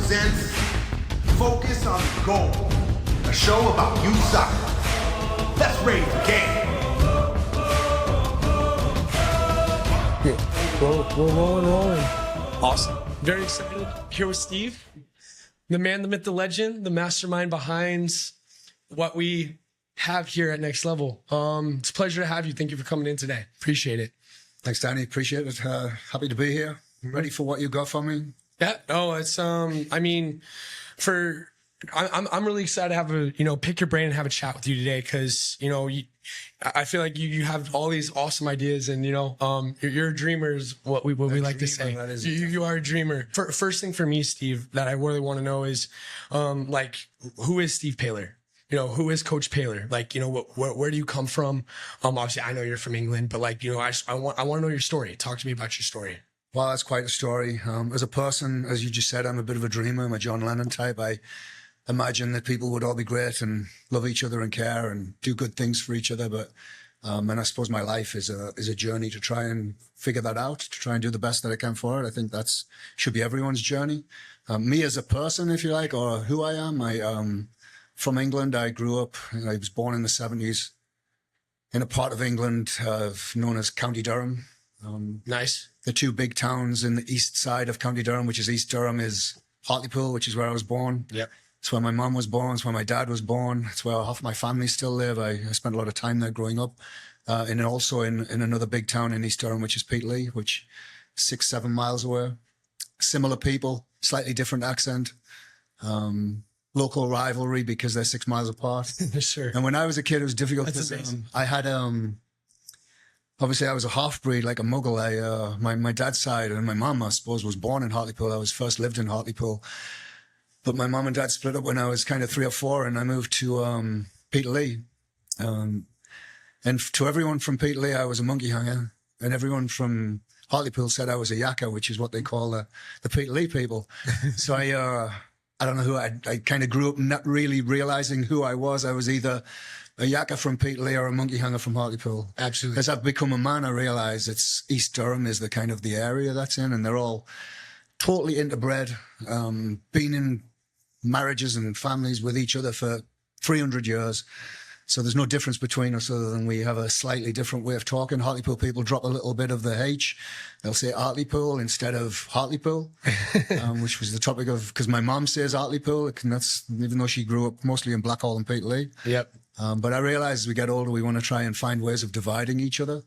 presents Focus on the Goal, a show about youth soccer. Let's raise the game. Rolling. Awesome. Very excited. Here with Steve, the man, the myth, the legend, the mastermind behind what we have here at Next Level. It's a pleasure to have you. Thank you for coming in today. Appreciate it. Thanks, Danny. Appreciate it. Happy to be here. Ready for what you got for me? Yeah. Oh, it's I'm really excited to have pick your brain and have a chat with you today because I feel like you have all these awesome ideas and you're a dreamer is what we like to say. You are a dreamer. First thing for me, Steve, that I really want to know is who is Steve Paylor? Who is Coach Paylor? Where do you come from? Obviously I know you're from England, but I want to know your story. Talk to me about your story. Well, that's quite a story. As a person, as you just said, I'm a bit of a dreamer. I'm a John Lennon type. I imagine that people would all be great and love each other and care and do good things for each other. But and I suppose my life is a journey to try and figure that out, to try and do the best that I can for it. I think should be everyone's journey. Me as a person, if you like, or who I am. From England. I grew up. I was born in the 70s in a part of England known as County Durham. Nice. The two big towns in the east side of County Durham, which is East Durham, is Hartlepool, which is where I was born. Yep. It's where my mum was born. It's where my dad was born. It's where half my family still live. I spent a lot of time there growing up. And also in another big town in East Durham, which is Peterlee, which is 6-7 miles away. Similar people, slightly different accent. Local rivalry because they're 6 miles apart. Sure. And when I was a kid, it was difficult because I had obviously I was a half-breed, like a muggle. My dad's side and my mum, I suppose, was born in Hartlepool. I was first lived in Hartlepool. But my mum and dad split up when I was kind of 3 or 4 and I moved to Peterlee. And to everyone from Peterlee, I was a monkey hanger. And everyone from Hartlepool said I was a yakka, which is what they call the Peterlee people. So I don't know who I kind of grew up not really realizing who I was. I was either a yakka from Peterlee or a monkey hanger from Hartlepool. Absolutely. As I've become a man, I realize it's East Durham is the kind of the area that's in, and they're all totally interbred, been in marriages and families with each other for 300 years. So there's no difference between us other than we have a slightly different way of talking. Hartlepool people drop a little bit of the H. They'll say Hartlepool instead of Hartlepool, which was the topic of, because my mom says Hartlepool, and that's, even though she grew up mostly in Blackhall and Peterlee. Yep. But I realize as we get older, we want to try and find ways of dividing each other.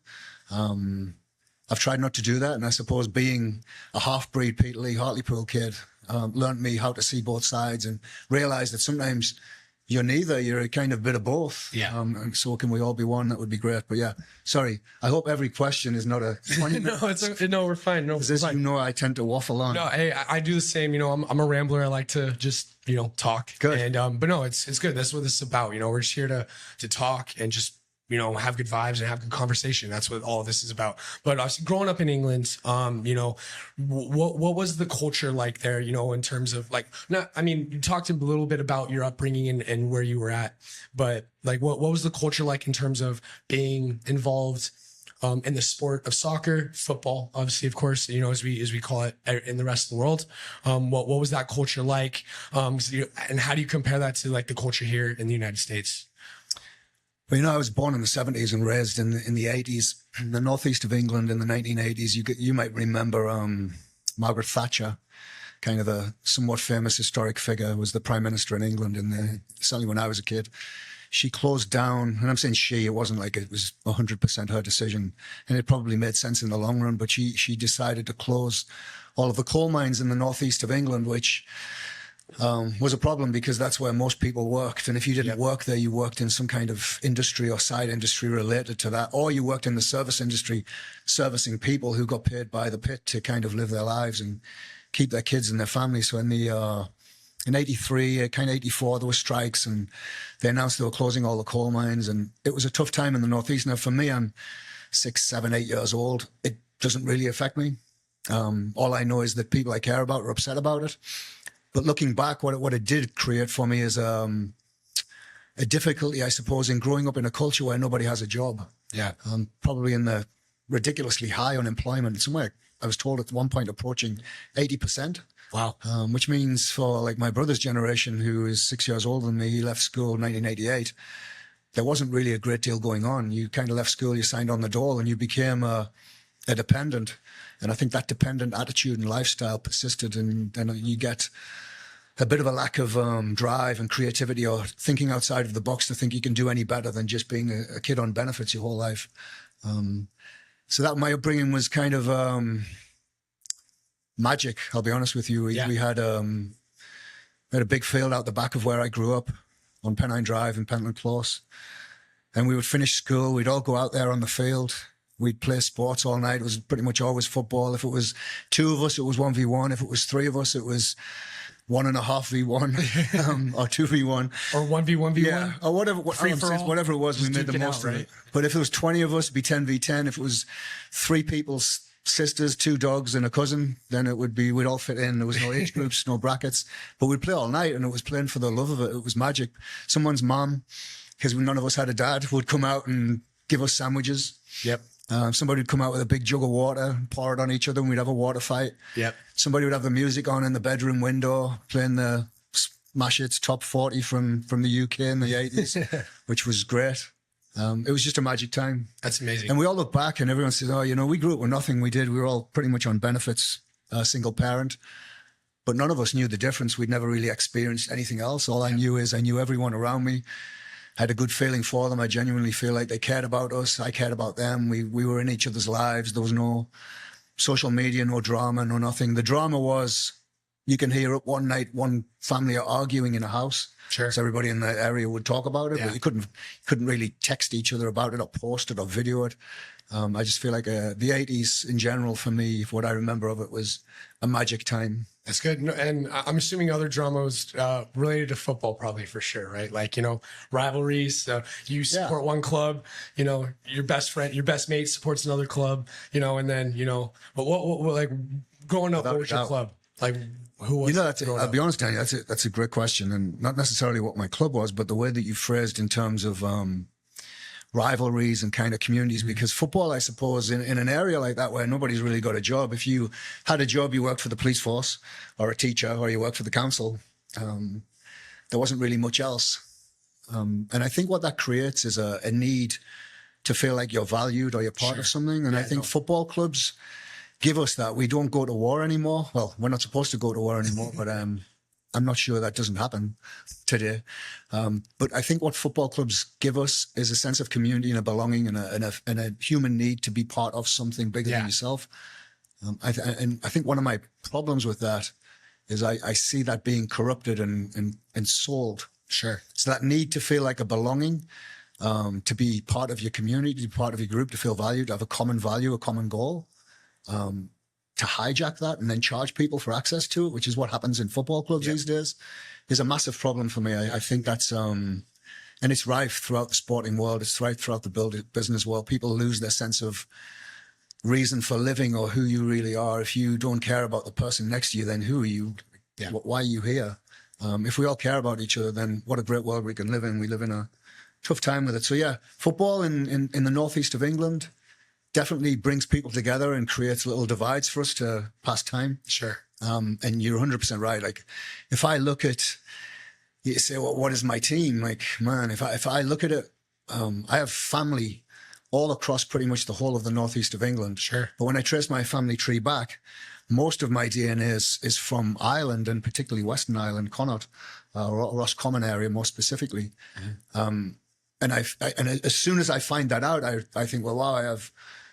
I've tried not to do that. And I suppose being a half-breed Peterlee Hartlepool kid learned me how to see both sides and realize that sometimes you're neither. You're a kind of bit of both. Yeah. And so can we all be one? That would be great. But yeah, sorry. I hope every question is not a 20 minutes. No, we're fine. No, this, fine. I tend to waffle on. No, hey, I do the same. I'm a rambler. I like to just, talk. Good. And, but no, it's good. That's what this is about. We're just here to talk and just, have good vibes and have good conversation. That's what all of this is about. But obviously growing up in England, what was the culture like there, in terms of you talked a little bit about your upbringing and where you were at, but what was the culture like in terms of being involved in the sport of soccer, football, obviously, of course, as we call it in the rest of the world. What was that culture like? And how do you compare that to the culture here in the United States? Well, I was born in the 70s and raised in the 80s, in the northeast of England in the 1980s. You might remember Margaret Thatcher, kind of a somewhat famous historic figure, was the Prime Minister in England, certainly when I was a kid. She closed down, and I'm saying she, it wasn't like it was 100% her decision, and it probably made sense in the long run, but she decided to close all of the coal mines in the northeast of England, which was a problem because that's where most people worked. And if you didn't work there, you worked in some kind of industry or side industry related to that, or you worked in the service industry, servicing people who got paid by the pit to kind of live their lives and keep their kids and their families. So in 83, kind of 84, there were strikes and they announced they were closing all the coal mines. And it was a tough time in the Northeast. Now, for me, I'm 6, 7, 8 years old. It doesn't really affect me. All I know is that people I care about are upset about it. But looking back, what it did create for me is a difficulty, I suppose, in growing up in a culture where nobody has a job. Yeah. Probably in the ridiculously high unemployment. Somewhere I was told at one point approaching 80%. Wow. Which means for like my brother's generation, who is 6 years older than me, he left school in 1988. There wasn't really a great deal going on. You kind of left school, you signed on the dole, and you became a dependent. And I think that dependent attitude and lifestyle persisted, and then you get a bit of a lack of drive and creativity, or thinking outside of the box to think you can do any better than just being a kid on benefits your whole life. So that my upbringing was kind of magic, I'll be honest with you. We had a big field out the back of where I grew up on Pennine Drive in Pentland Close. And we would finish school, we'd all go out there on the field. We'd play sports all night. It was pretty much always football. If it was 2 of us, it was 1v1. If it was 3 of us, it was 1.5v1 or 2v1. Or 1v1v1. Yeah, or whatever, whatever it was, Just we made the most of it. But if it was 20 of us, it'd be 10v10. If it was 3 people's sisters, 2 dogs and a cousin, then it would be, we'd all fit in. There was no age groups, no brackets. But we'd play all night, and it was playing for the love of it. It was magic. Someone's mom, because none of us had a dad, would come out and give us sandwiches. Yep. Somebody would come out with a big jug of water, pour it on each other, and we'd have a water fight. Yep. Somebody would have the music on in the bedroom window, playing the Smash Hits Top 40 from the UK in the 80s, which was great. It was just a magic time. That's amazing. And we all look back and everyone says, oh, you know, we grew up with nothing. We were all pretty much on benefits, single parent. But none of us knew the difference. We'd never really experienced anything else. All I knew is I knew everyone around me. Had a good feeling for them. I genuinely feel like they cared about us. I cared about them. We were in each other's lives. There was no social media, no drama, no nothing. The drama was, you can hear up one night, one family are arguing in a house. Sure. So everybody in the area would talk about it, Yeah. but you couldn't really text each other about it or post it or video it. I just feel like the 80s in general, for me, what I remember of it was a magic time. That's good. And I'm assuming other drama was related to football, probably, for sure, right? Like, you know, rivalries. You support one club, you know, your best friend, your best mate supports another club, you know, and then, you know, but what like growing up, what was your club? Like, who was, you know, I'll be honest, Danny, that's a great question, and not necessarily what my club was, but the way that you phrased in terms of rivalries and kind of communities, because football, I suppose, in an area like that where nobody's really got a job, if you had a job, you worked for the police force or a teacher or you worked for the council, there wasn't really much else. And I think what that creates is a need to feel like you're valued or you're part of something. And I think football clubs give us that. We don't go to war anymore. Well, we're not supposed to go to war anymore, but I'm not sure that doesn't happen today. But I think what football clubs give us is a sense of community and a belonging and a human need to be part of something bigger than yourself. And I think one of my problems with that is I see that being corrupted and sold. Sure. So that need to feel like a belonging, to be part of your community, to be part of your group, to feel valued, to have a common value, a common goal. To hijack that and then charge people for access to it, which is what happens in football clubs these days, is a massive problem for me. I think that's, and it's rife throughout the sporting world. It's rife throughout the business world. People lose their sense of reason for living or who you really are. If you don't care about the person next to you, then who are you? Yeah. Why are you here? If we all care about each other, then what a great world we can live in. We live in a tough time with it. So yeah, football in the northeast of England definitely brings people together and creates little divides for us to pass time. Sure. And you're 100% right. Like, if I look at, you say, well, what is my team? Like, man, if I look at it, I have family all across pretty much the whole of the northeast of England. Sure. But when I trace my family tree back, most of my DNA is from Ireland, and particularly Western Ireland, Connaught, Roscommon area more specifically. Mm-hmm. And as soon as I find that out, I think, well, wow, I have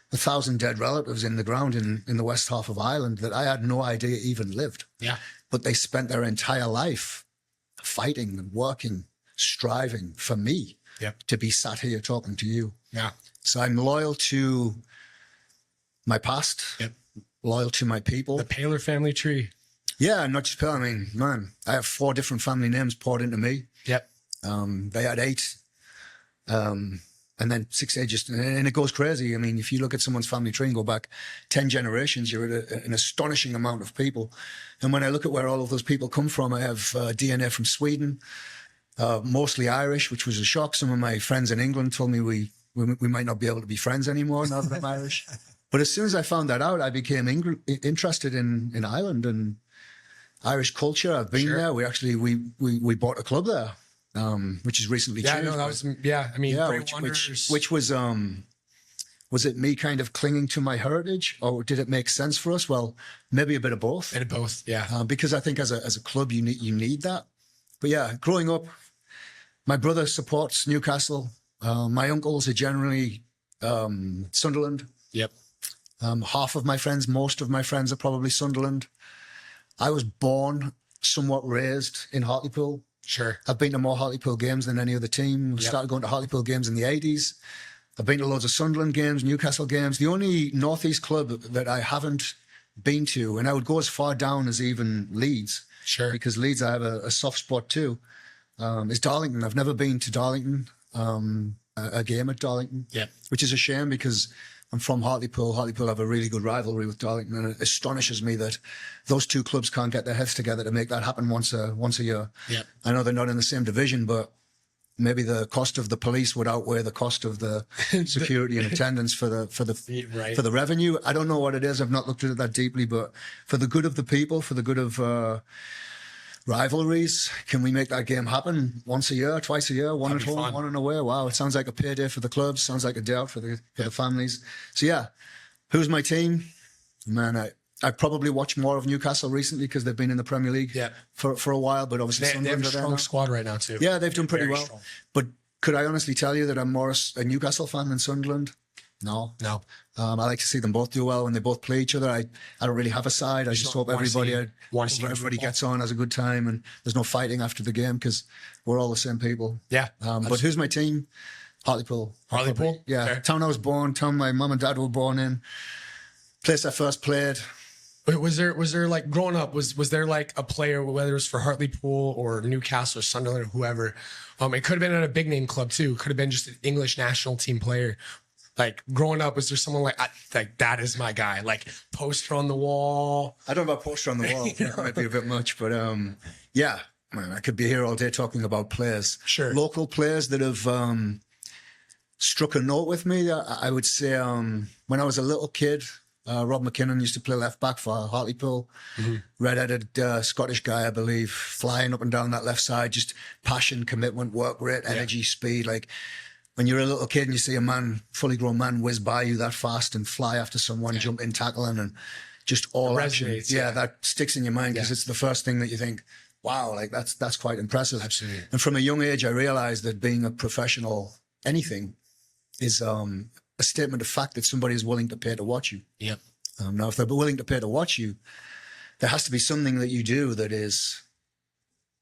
1,000 dead relatives in the ground in the west half of Ireland that I had no idea even lived. Yeah. But they spent their entire life fighting and working, striving for me to be sat here talking to you. Yeah. So I'm loyal to my past, loyal to my people. The Paylor family tree. Yeah, not just Paylor. I mean, man, I have 4 different family names poured into me. Yep. They had 8. And then 6 ages, and it goes crazy. I mean, if you look at someone's family tree and go back 10 generations, you're at an astonishing amount of people. And when I look at where all of those people come from, I have DNA from Sweden, mostly Irish, which was a shock. Some of my friends in England told me we might not be able to be friends anymore now that I'm Irish. But as soon as I found that out, I became interested in Ireland. And Irish culture. I've been there. We actually we bought a club there, which is recently changed. No, that was I mean, Great Wonders. Which was it me kind of clinging to my heritage, or did it make sense for us? Well, maybe a bit of both. And both, yeah. Because I think as a club, you need that. But yeah, growing up, my brother supports Newcastle. My uncles are generally Sunderland. Yep. Half of my friends, most of my friends are probably Sunderland. I was born, somewhat raised in Hartlepool. Sure. I've been to more Hartlepool games than any other team. Yep. Started going to Hartlepool games in the 80s. I've been to loads of Sunderland games, Newcastle games. The only Northeast club that I haven't been to, and I would go as far down as even Leeds. Sure. Because Leeds I have a soft spot too, is Darlington. I've never been to Darlington, a game at Darlington. Yeah. Which is a shame because I'm from Hartlepool. Hartlepool have a really good rivalry with Darlington, and it astonishes me that those two clubs can't get their heads together to make that happen once a year. Yeah. I know they're not in the same division, but maybe the cost of the police would outweigh the cost of the security and attendance for the revenue. I don't know what it is. I've not looked at it that deeply, but for the good of the people, for the good of rivalries, can we make that game happen once a year, twice a year, one at home, one and away? Wow, it sounds like a payday for the clubs. Sounds like a day out for the families. So yeah, who's my team? Man, I probably watched more of Newcastle recently because they've been in the Premier League for a while, but obviously they have a strong squad right now too. Yeah, they've done pretty well. Strong. But could I honestly tell you that I'm more a Newcastle fan than Sunderland? No. I like to see them both do well when they both play each other. I don't really have a side. I just hope everybody gets on, has a good time, and there's no fighting after the game because we're all the same people. Yeah. But who's my team? Hartlepool. Hartlepool? Yeah. Okay. Town I was born, town my mum and dad were born in, place I first played. Wait, was there like growing up, was there like a player, whether it was for Hartlepool or Newcastle or Sunderland or whoever, it could have been at a big name club too. Could have been just an English national team player. Like growing up, was there someone like that is my guy? Like poster on the wall. I don't know about poster on the wall. That might be a bit much, but yeah, man, I could be here all day talking about players. Sure. Local players that have struck a note with me. I would say when I was a little kid, Rob McKinnon used to play left back for Hartlepool. Mm-hmm. Red-headed Scottish guy, I believe, flying up and down that left side, just passion, commitment, work rate, energy, speed. Like when you're a little kid and you see a fully grown man whiz by you that fast and fly after someone, jump in, tackling, and just all action. Yeah, that sticks in your mind because it's the first thing that you think, wow, like that's quite impressive. Absolutely. And from a young age, I realized that being a professional anything is a statement of fact that somebody is willing to pay to watch you. Yep. Now, if they're willing to pay to watch you, there has to be something that you do that is,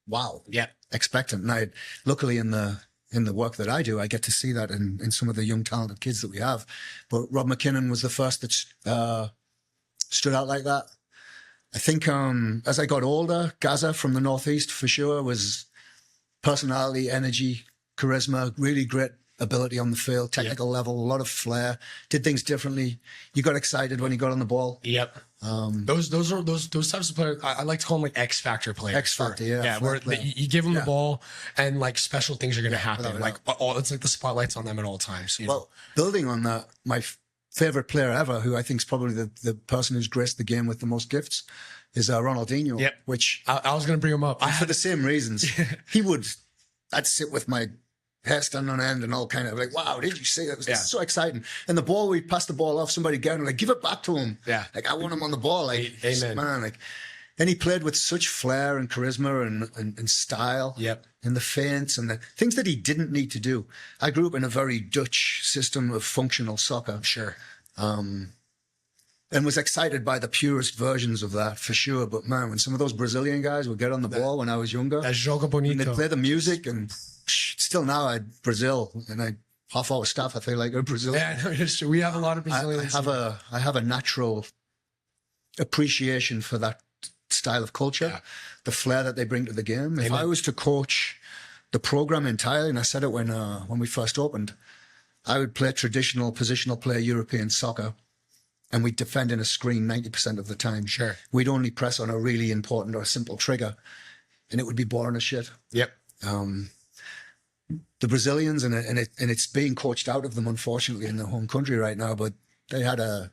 wow, expectant. And luckily in the work that I do, I get to see that in some of the young talented kids that we have. But Rob McKinnon was the first that stood out like that. I think as I got older, Gaza from the Northeast for sure was personality, energy, charisma, really great ability on the field, technical level, a lot of flair, did things differently. You got excited when he got on the ball. Yep. Those types of players, I like to call them like X Factor players. X Factor, yeah. Where you give them the ball and like special things are going to happen. Like it's like the spotlight's on them at all times. Well, building on that, my favorite player ever, who I think is probably the person who's graced the game with the most gifts, is Ronaldinho. Yep. Which I was going to bring him up. For the same reasons. I'd sit with my hair standing on end and all kind of like, wow, did you see that? It was so exciting. And the ball, we'd pass the ball off, somebody get him, like, give it back to him. Yeah. Like, I want him on the ball. Like, amen. Man, like, and he played with such flair and charisma and style. Yep. And the feints and the things that he didn't need to do. I grew up in a very Dutch system of functional soccer. Sure. And was excited by the purest versions of that for sure. But man, when some of those Brazilian guys would get on the ball when I was younger, that joga bonito. And they'd play the music and still now Brazil and half our staff I feel like are Brazilian. Yeah, no, it's true. We have a lot of Brazilians. I have a natural appreciation for that style of culture, the flair that they bring to the game. If I was to coach the program entirely, and I said it when we first opened, I would play traditional positional play European soccer, and we'd defend in a screen 90% of the time. Sure. We'd only press on a really important or simple trigger, and it would be boring as shit. Yep. The Brazilians, and it's being coached out of them, unfortunately, in their home country right now, but they had a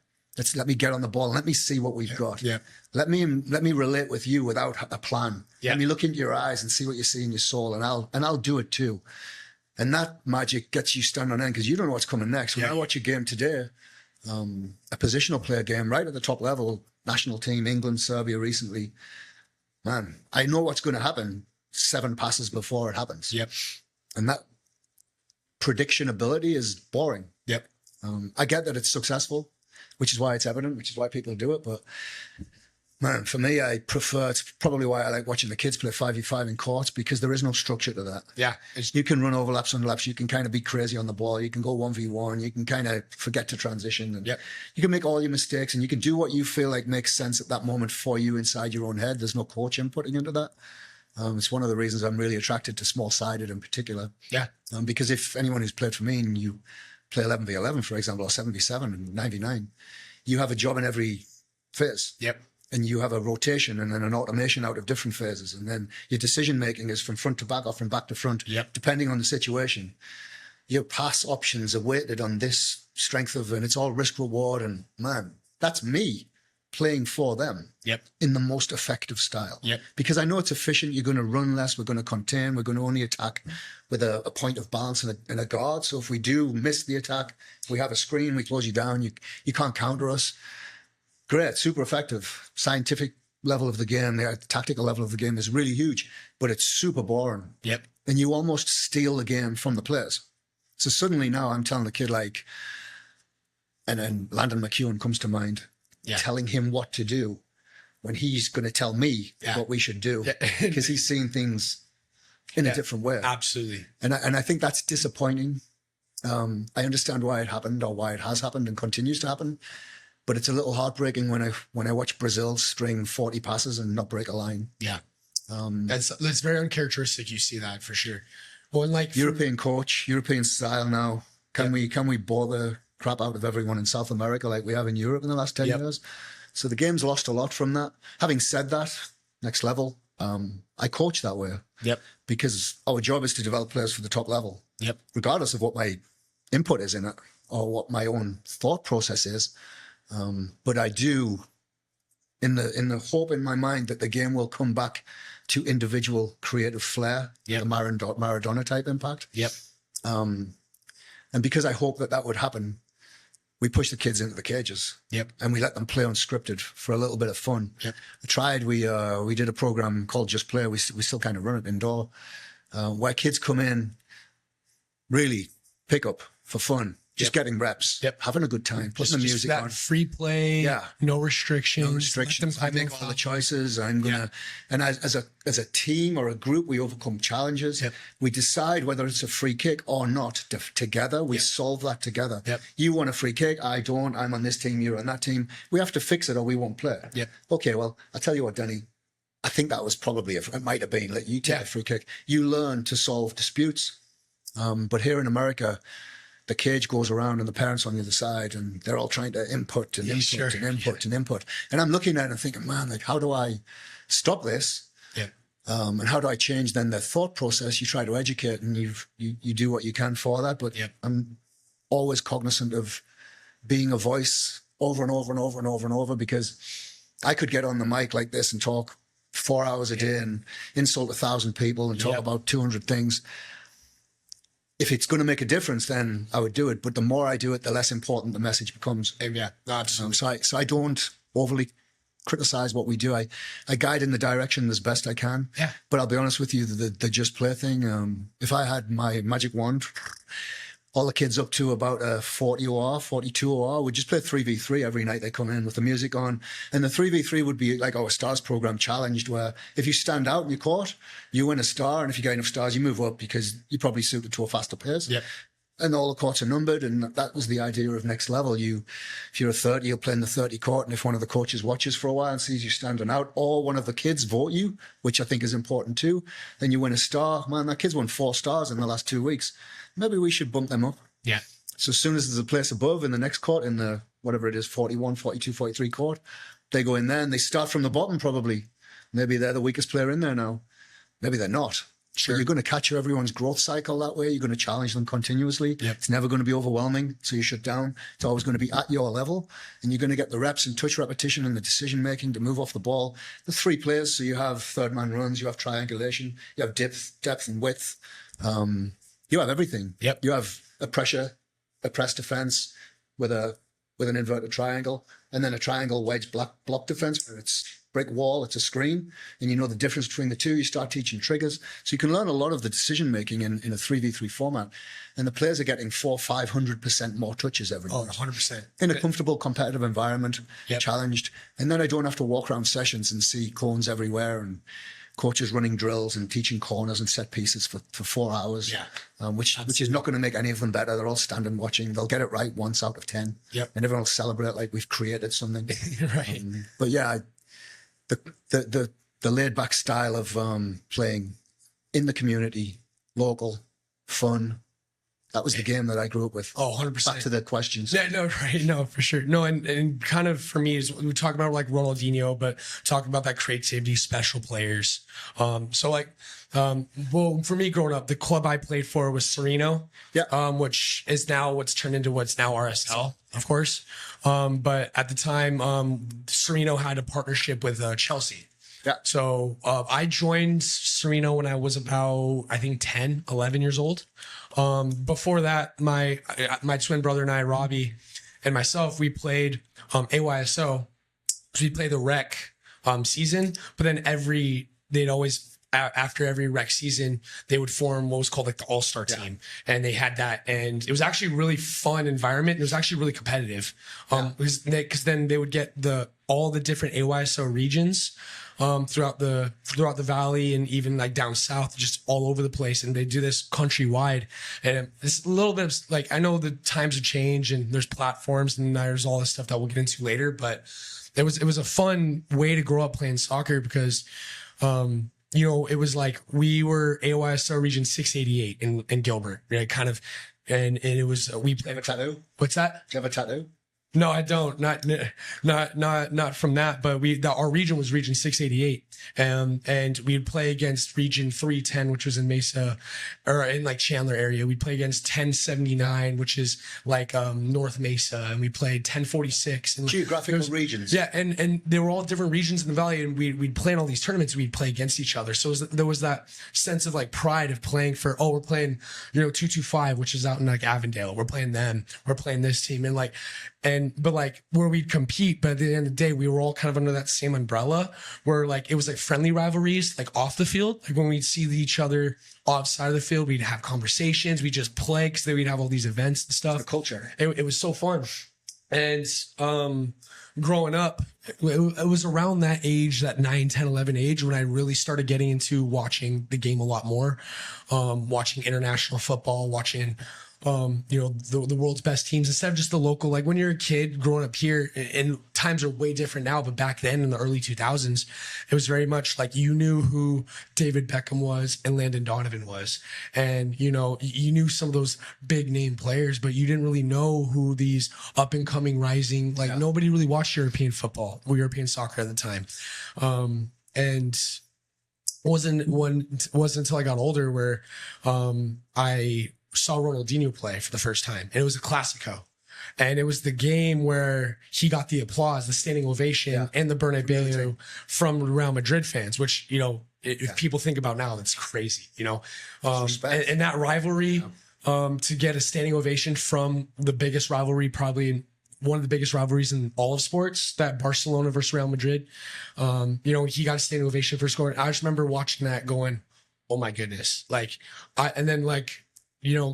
Let me get on the ball and let me see what we've got. Yeah. Let me relate with you without a plan. Yeah. Let me look into your eyes and see what you see in your soul, and I'll do it too. And that magic gets you standing on end because you don't know what's coming next. When I watch a game today, a positional player game right at the top level, national team, England, Serbia recently, man, I know what's going to happen 7 passes before it happens. Yep. And that prediction ability is boring. Yep. I get that it's successful, which is why it's evident, which is why people do it. But man, for me, I prefer, it's probably why I like watching the kids play 5v5 in courts, because there is no structure to that. Yeah. You can run overlaps, underlaps. You can kind of be crazy on the ball. You can go 1v1. You can kind of forget to transition. And you can make all your mistakes, and you can do what you feel like makes sense at that moment for you inside your own head. There's no coach inputting into that. It's one of the reasons I'm really attracted to small-sided in particular. Yeah. Because if anyone who's played for me and you play 11v11, for example, or 7v7 and 99, you have a job in every phase. Yep. And you have a rotation and then an automation out of different phases. And then your decision-making is from front to back or from back to front, depending on the situation. Your pass options are weighted on this strength of, and it's all risk-reward. And man, that's me playing for them in the most effective style. Because I know it's efficient. You're going to run less. We're going to contain. We're going to only attack with a point of balance and a guard. So if we do miss the attack, we have a screen, we close you down. You can't counter us. Great, super effective. Scientific level of the game, the tactical level of the game is really huge, but it's super boring. Yep. And you almost steal the game from the players. So suddenly now I'm telling the kid and then Landon McEwen comes to mind, telling him what to do when he's going to tell me what we should do, because he's seen things in a different way. Absolutely. And I think that's disappointing. I understand why it happened, or why it has happened and continues to happen. But it's a little heartbreaking when I watch Brazil string 40 passes and not break a line. Yeah. That's very uncharacteristic. You see that for sure. Well, like European coach, European style now. Can we bore the crap out of everyone in South America like we have in Europe in the last 10 years? So the game's lost a lot from that. Having said that, next level, I coach that way. Because our job is to develop players for the top level. Regardless of what my input is in it or what my own thought process is. But I do, in the hope in my mind that the game will come back to individual creative flair, the Maradona type impact. And because I hope that would happen, we push the kids into the cages. And we let them play unscripted for a little bit of fun. I tried, we did a program called Just Play. We still kind of run it indoor, where kids come in, really pick up for fun. Just getting reps, having a good time, putting the music on. Free play, no restrictions. No restrictions. I make all the choices. I'm gonna, and as a team or a group, we overcome challenges. We decide whether it's a free kick or not together. We solve that together. You want a free kick, I don't. I'm on this team, you're on that team. We have to fix it or we won't play. Okay, well, I'll tell you what, Danny. I think that was probably it might have been like you take a free kick. You learn to solve disputes, but here in America, the cage goes around and the parents on the other side, and they're all trying to input and input and input and input. And I'm looking at it and thinking, man, like, how do I stop this? And how do I change then the thought process? You try to educate and you do what you can for that. But I'm always cognizant of being a voice over and over and over and over and over, because I could get on the mic like this and talk 4 hours a day and insult 1,000 people and talk about 200 things. If it's going to make a difference, then I would do it. But the more I do it, the less important the message becomes. Absolutely. So I don't overly criticize what we do. I guide in the direction as best I can. But I'll be honest with you, the Just Play thing, if I had my magic wand, all the kids up to about a 40 OR, 42 OR would just play 3v3 every night they come in with the music on. And the 3v3 would be like our stars program challenged, where if you stand out in your court, you win a star. And if you get enough stars, you move up because you're probably suited to a faster pace. And all the courts are numbered. And that was the idea of next level. If you're a 30, you'll play in the 30 court. And if one of the coaches watches for a while and sees you standing out, or one of the kids vote you, which I think is important too, then you win a star. Man, that kid's won 4 stars in the last 2 weeks. Maybe we should bump them up. So as soon as there's a place above in the next court, in the, whatever it is, 41, 42, 43 court, they go in there and they start from the bottom probably. Maybe they're the weakest player in there now. Maybe they're not. But you're going to capture everyone's growth cycle that way. You're going to challenge them continuously. Yep. It's never going to be overwhelming, so you shut down. It's always going to be at your level, and you're going to get the reps and touch repetition and the decision making to move off the ball. The 3 players, so you have third man runs, you have triangulation, you have depth and width. You have everything. Yep. You have a press defense with an inverted triangle, and then a triangle wedge block defense where it's brick wall, it's a screen, and you know the difference between the two. You start teaching triggers. So you can learn a lot of the decision making in a 3v3 format. And the players are getting 400-500% more touches every Oh, night. 100%. In a comfortable, competitive environment, challenged. And then I don't have to walk around sessions and see cones everywhere and coaches running drills and teaching corners and set pieces for 4 hours, which is not going to make any of them better. They're all standing watching. They'll get it right once out of 10. Yep. And everyone will celebrate like we've created something. Right. But yeah, the laid back style of playing in the community, local, fun. That was the game that I grew up with. Oh, 100%. Back to the questions. Yeah, no, right. No, for sure. No, and kind of for me is we talk about like Ronaldinho, but talk about that creativity, special players. So like, well, for me growing up, the club I played for was Sereno, which is now what's turned into what's now RSL, of course. But at the time, Sereno had a partnership with Chelsea. Yeah. So I joined Sereno when I was about, I think, 10, 11 years old. Before that, my twin brother and I, Robbie, and myself, we played AYSO. So we played the rec season, but then after every rec season, they would form what was called like the all-star team. And they had that. And it was actually a really fun environment. It was actually really competitive. Because then they would get all the different AYSO regions throughout the valley and even like down south, just all over the place. And they do this countrywide. And it's a little bit of like, I know the times have changed and there's platforms and there's all this stuff that we'll get into later, but it was a fun way to grow up playing soccer because, you know, it was like we were AYSO region 688 in Gilbert, right? Kind of, and it was we played. Do you have a tattoo? What's that? Do you have a tattoo? No, I don't. Not from that. But our region was region 688, and we'd play against region 310, which was in Mesa, or in like Chandler area. We'd play against 1079, which is like North Mesa, and we played 1046. And geographical regions. Yeah, and they were all different regions in the valley, and we'd play in all these tournaments. We'd play against each other. So there was that sense of like pride of playing for. Oh, we're playing 225, which is out in like Avondale. We're playing them. We're playing this team, and like. But like where we'd compete, but at the end of the day, we were all kind of under that same umbrella where like it was like friendly rivalries, like off the field. Like when we'd see each other outside of the field, we'd have conversations, we'd just play because then we'd have all these events and stuff. The culture. It was so fun. And growing up, it was around that age, that 9, 10, 11 age when I really started getting into watching the game a lot more, watching international football, watching the world's best teams instead of just the local. Like when you're a kid growing up here, and times are way different now, but back then in the early 2000s, it was very much like you knew who David Beckham was and Landon Donovan was. And, you knew some of those big name players, but you didn't really know who these up and coming rising, nobody really watched European football or European soccer at the time. And wasn't until I got older where I saw Ronaldinho play for the first time, and it was a Clasico, and it was the game where he got the applause, the standing ovation, and the Bernabeu from Real Madrid fans, which if people think about now, that's crazy, and that rivalry, to get a standing ovation from the biggest rivalry, probably one of the biggest rivalries in all of sports, that Barcelona versus Real Madrid, he got a standing ovation for scoring. I just remember watching that going, oh my goodness, a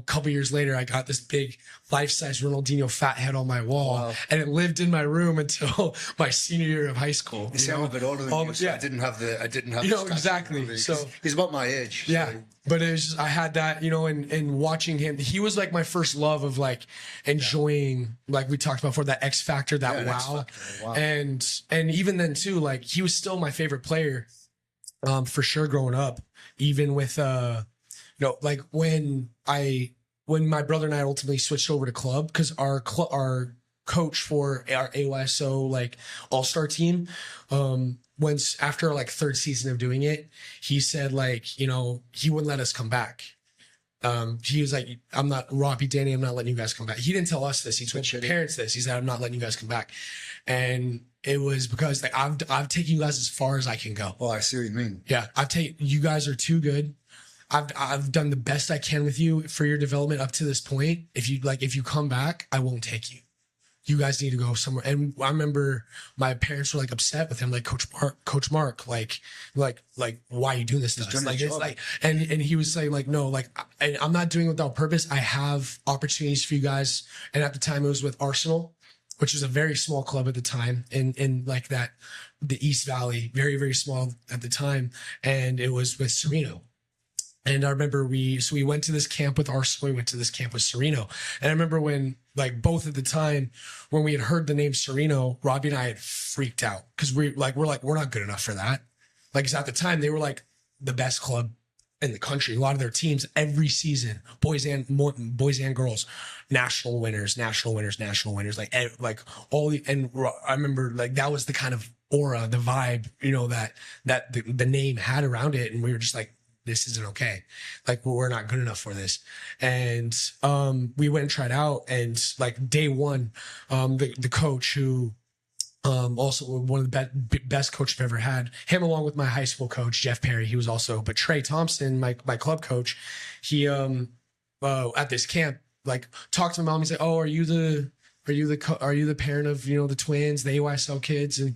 couple years later, I got this big life-size Ronaldinho fat head on my wall, and it lived in my room until my senior year of high school. You see, I'm a bit older than you, so I didn't have the exactly. So he's about my age. Yeah. So. But it was just, I had that, and watching him, he was like my first love of like enjoying, like we talked about before, that X factor, that wow. And even then too, like he was still my favorite player, for sure growing up, even with, like when my brother and I ultimately switched over to club, because our coach for our AYSO like all-star team, once after like third season of doing it, he said like, you know, he wouldn't let us come back. He was like, I'm not Robbie, Danny, I'm not letting you guys come back. He didn't tell us this. He told my parents this. He said, I'm not letting you guys come back. And it was because like I've taken you guys as far as I can go. Oh, I see what you mean. Yeah. You guys are too good. I've done the best I can with you for your development up to this point. If you come back, I won't take you. You guys need to go somewhere. And I remember my parents were like upset with him, like Coach Mark, like, why are you doing this to us? Like, it's like, and he was saying like, no, like, I'm not doing it without purpose. I have opportunities for you guys. And at the time it was with Arsenal, which was a very small club at the time in like that, the East Valley, very, very small at the time. And it was with Sereno. And I remember we went to this camp with Arsenal, we went to this camp with Sereno. And I remember when, like, both at the time, when we had heard the name Sereno, Robbie and I had freaked out because we're not good enough for that. Like, 'cause at the time, they were like the best club in the country. A lot of their teams every season, boys and girls, national winners, like all the, and I remember like that was the kind of aura, the vibe, you know, that the name had around it. And we were just like, this isn't okay. Like, we're not good enough for this. And we went and tried out. And like day one, the coach who also one of the best coach I've ever had, him along with my high school coach, Jeff Perry, he was also, but Trey Thompson, my club coach, he at this camp, like talked to my mom and said, oh, are you the parent of, you know, the twins, the AYSL kids? And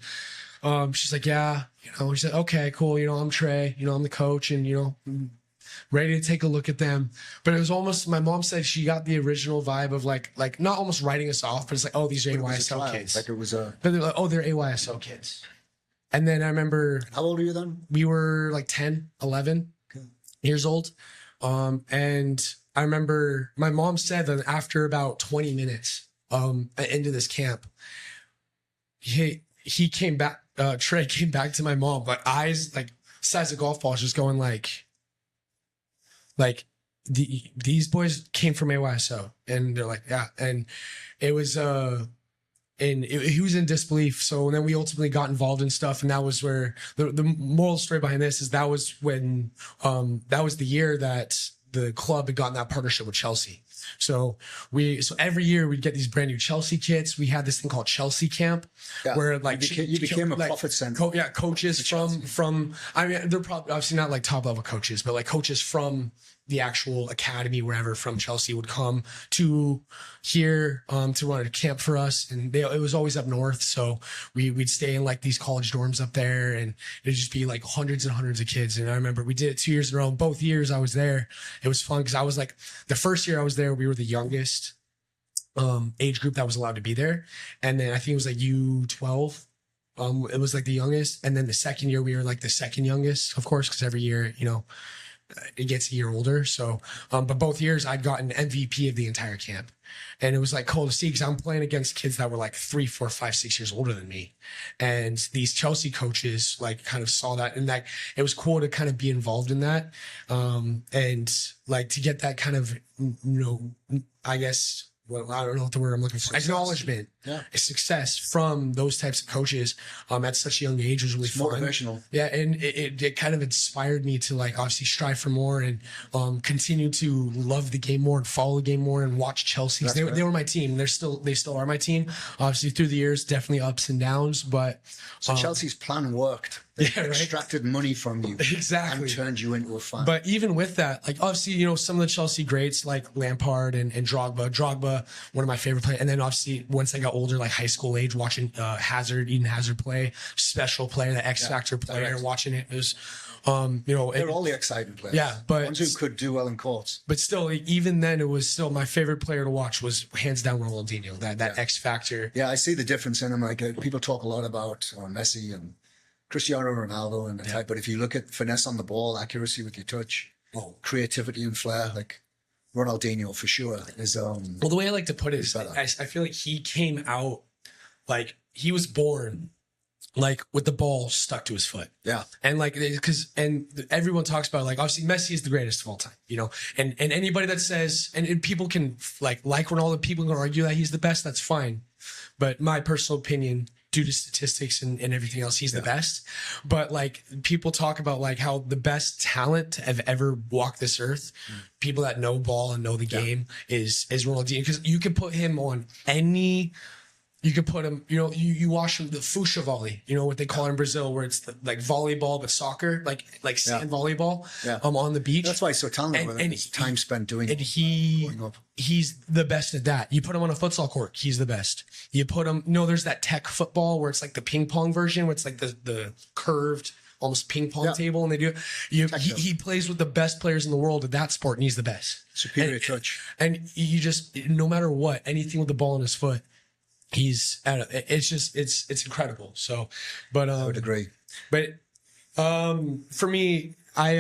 she's like, yeah, you know, she said, okay, cool. You know, I'm Trey, you know, I'm the coach and, you know, ready to take a look at them. But it was almost, my mom said she got the original vibe of like not almost writing us off, but it's like, oh, these are AYSL kids. Like it was but they're like, oh, they're AYSL kids. And then I remember. How old are you then? We were like 10, 11 years old. And I remember my mom said that after about 20 minutes into this camp, he came back, Trey came back to my mom, but eyes like size of golf balls, just going like these boys came from AYSO, and they're like, yeah. And it was, he was in disbelief. So then we ultimately got involved in stuff. And that was where the moral story behind this is that was when, that was the year that the club had gotten that partnership with Chelsea. So every year we'd get these brand new Chelsea kits. We had this thing called Chelsea Camp, where like you became a profit center. Coaches from I mean, they're probably obviously not like top level coaches, but like coaches from the actual academy, wherever from Chelsea, would come to here to run a camp for us. And it was always up north. So we'd stay in like these college dorms up there, and it'd just be like hundreds and hundreds of kids. And I remember we did it 2 years in a row. Both years I was there, it was fun because I was like, the first year I was there, we were the youngest age group that was allowed to be there. And then I think it was like U12. It was like the youngest. And then the second year we were like the second youngest, of course, because every year, you know, it gets a year older. So, but both years I'd gotten MVP of the entire camp. And it was like cool to see because I'm playing against kids that were like 3, 4, 5, 6 years older than me. And these Chelsea coaches like kind of saw that, and like it was cool to kind of be involved in that. And like to get that kind of, you know, I guess, well, I don't know what the word I'm looking for. Acknowledgement, success from those types of coaches at such a young age was really fun. Motivational. Yeah, and it kind of inspired me to like obviously strive for more and continue to love the game more and follow the game more and watch Chelsea. They were my team. They still are my team. Obviously through the years, definitely ups and downs, but so Chelsea's plan worked. They extracted money from you, exactly, and turned you into a fan. But even with that, like obviously, you know, some of the Chelsea greats like Lampard and Drogba, one of my favorite players. And then obviously once I got older, like high school age, watching Eden Hazard play, special player, the X Factor player, watching it was, you know, they're all the exciting players. Yeah, but ones who could do well in courts. But still, like, even then, it was still my favorite player to watch was hands down Ronaldinho. That X Factor. Yeah, I see the difference in him. Like people talk a lot about Messi and Cristiano Ronaldo and the type, but if you look at finesse on the ball, accuracy with your touch, creativity and flair, like Ronaldinho for sure is. Well, the way I like to put it is, I feel like he came out like he was born like with the ball stuck to his foot. Yeah. And like, and everyone talks about like, obviously Messi is the greatest of all time, you know, and anybody that says, and people can like Ronaldo, people can argue that he's the best, that's fine. But my personal opinion, due to statistics and everything else, he's the best. But like people talk about like how the best talent to have ever walked this earth, people that know ball and know the game is Ronaldinho, because you can put him on any. You could put him, you watch the fucha volley, what they call it in Brazil, where it's like volleyball but soccer, like sand volleyball, on the beach. That's why he's so talented. And his time spent doing it. And he's the best at that. You put him on a futsal court, he's the best. You put him, there's that tech football where it's like the ping pong version, where it's like the curved, almost ping pong table, and they do. He plays with the best players in the world at that sport, and he's the best. Superior touch. And you just, no matter what, anything with the ball in his foot. It's incredible. So, but I would agree. But for me, I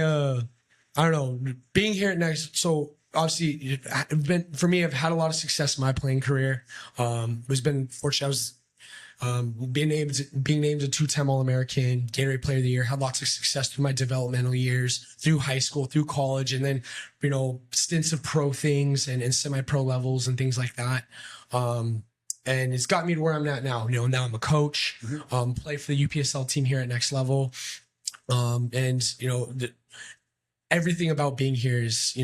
don't know, being here at Next. So obviously, for me, I've had a lot of success in my playing career. Was been fortunate. I was being named a 2-time All-American, Gatorade Player of the Year. Had lots of success through my developmental years, through high school, through college, and then stints of pro things and semi-pro levels and things like that. And it's got me to where I'm at now. Now I'm a coach, play for the UPSL team here at Next Level. Everything about being here is,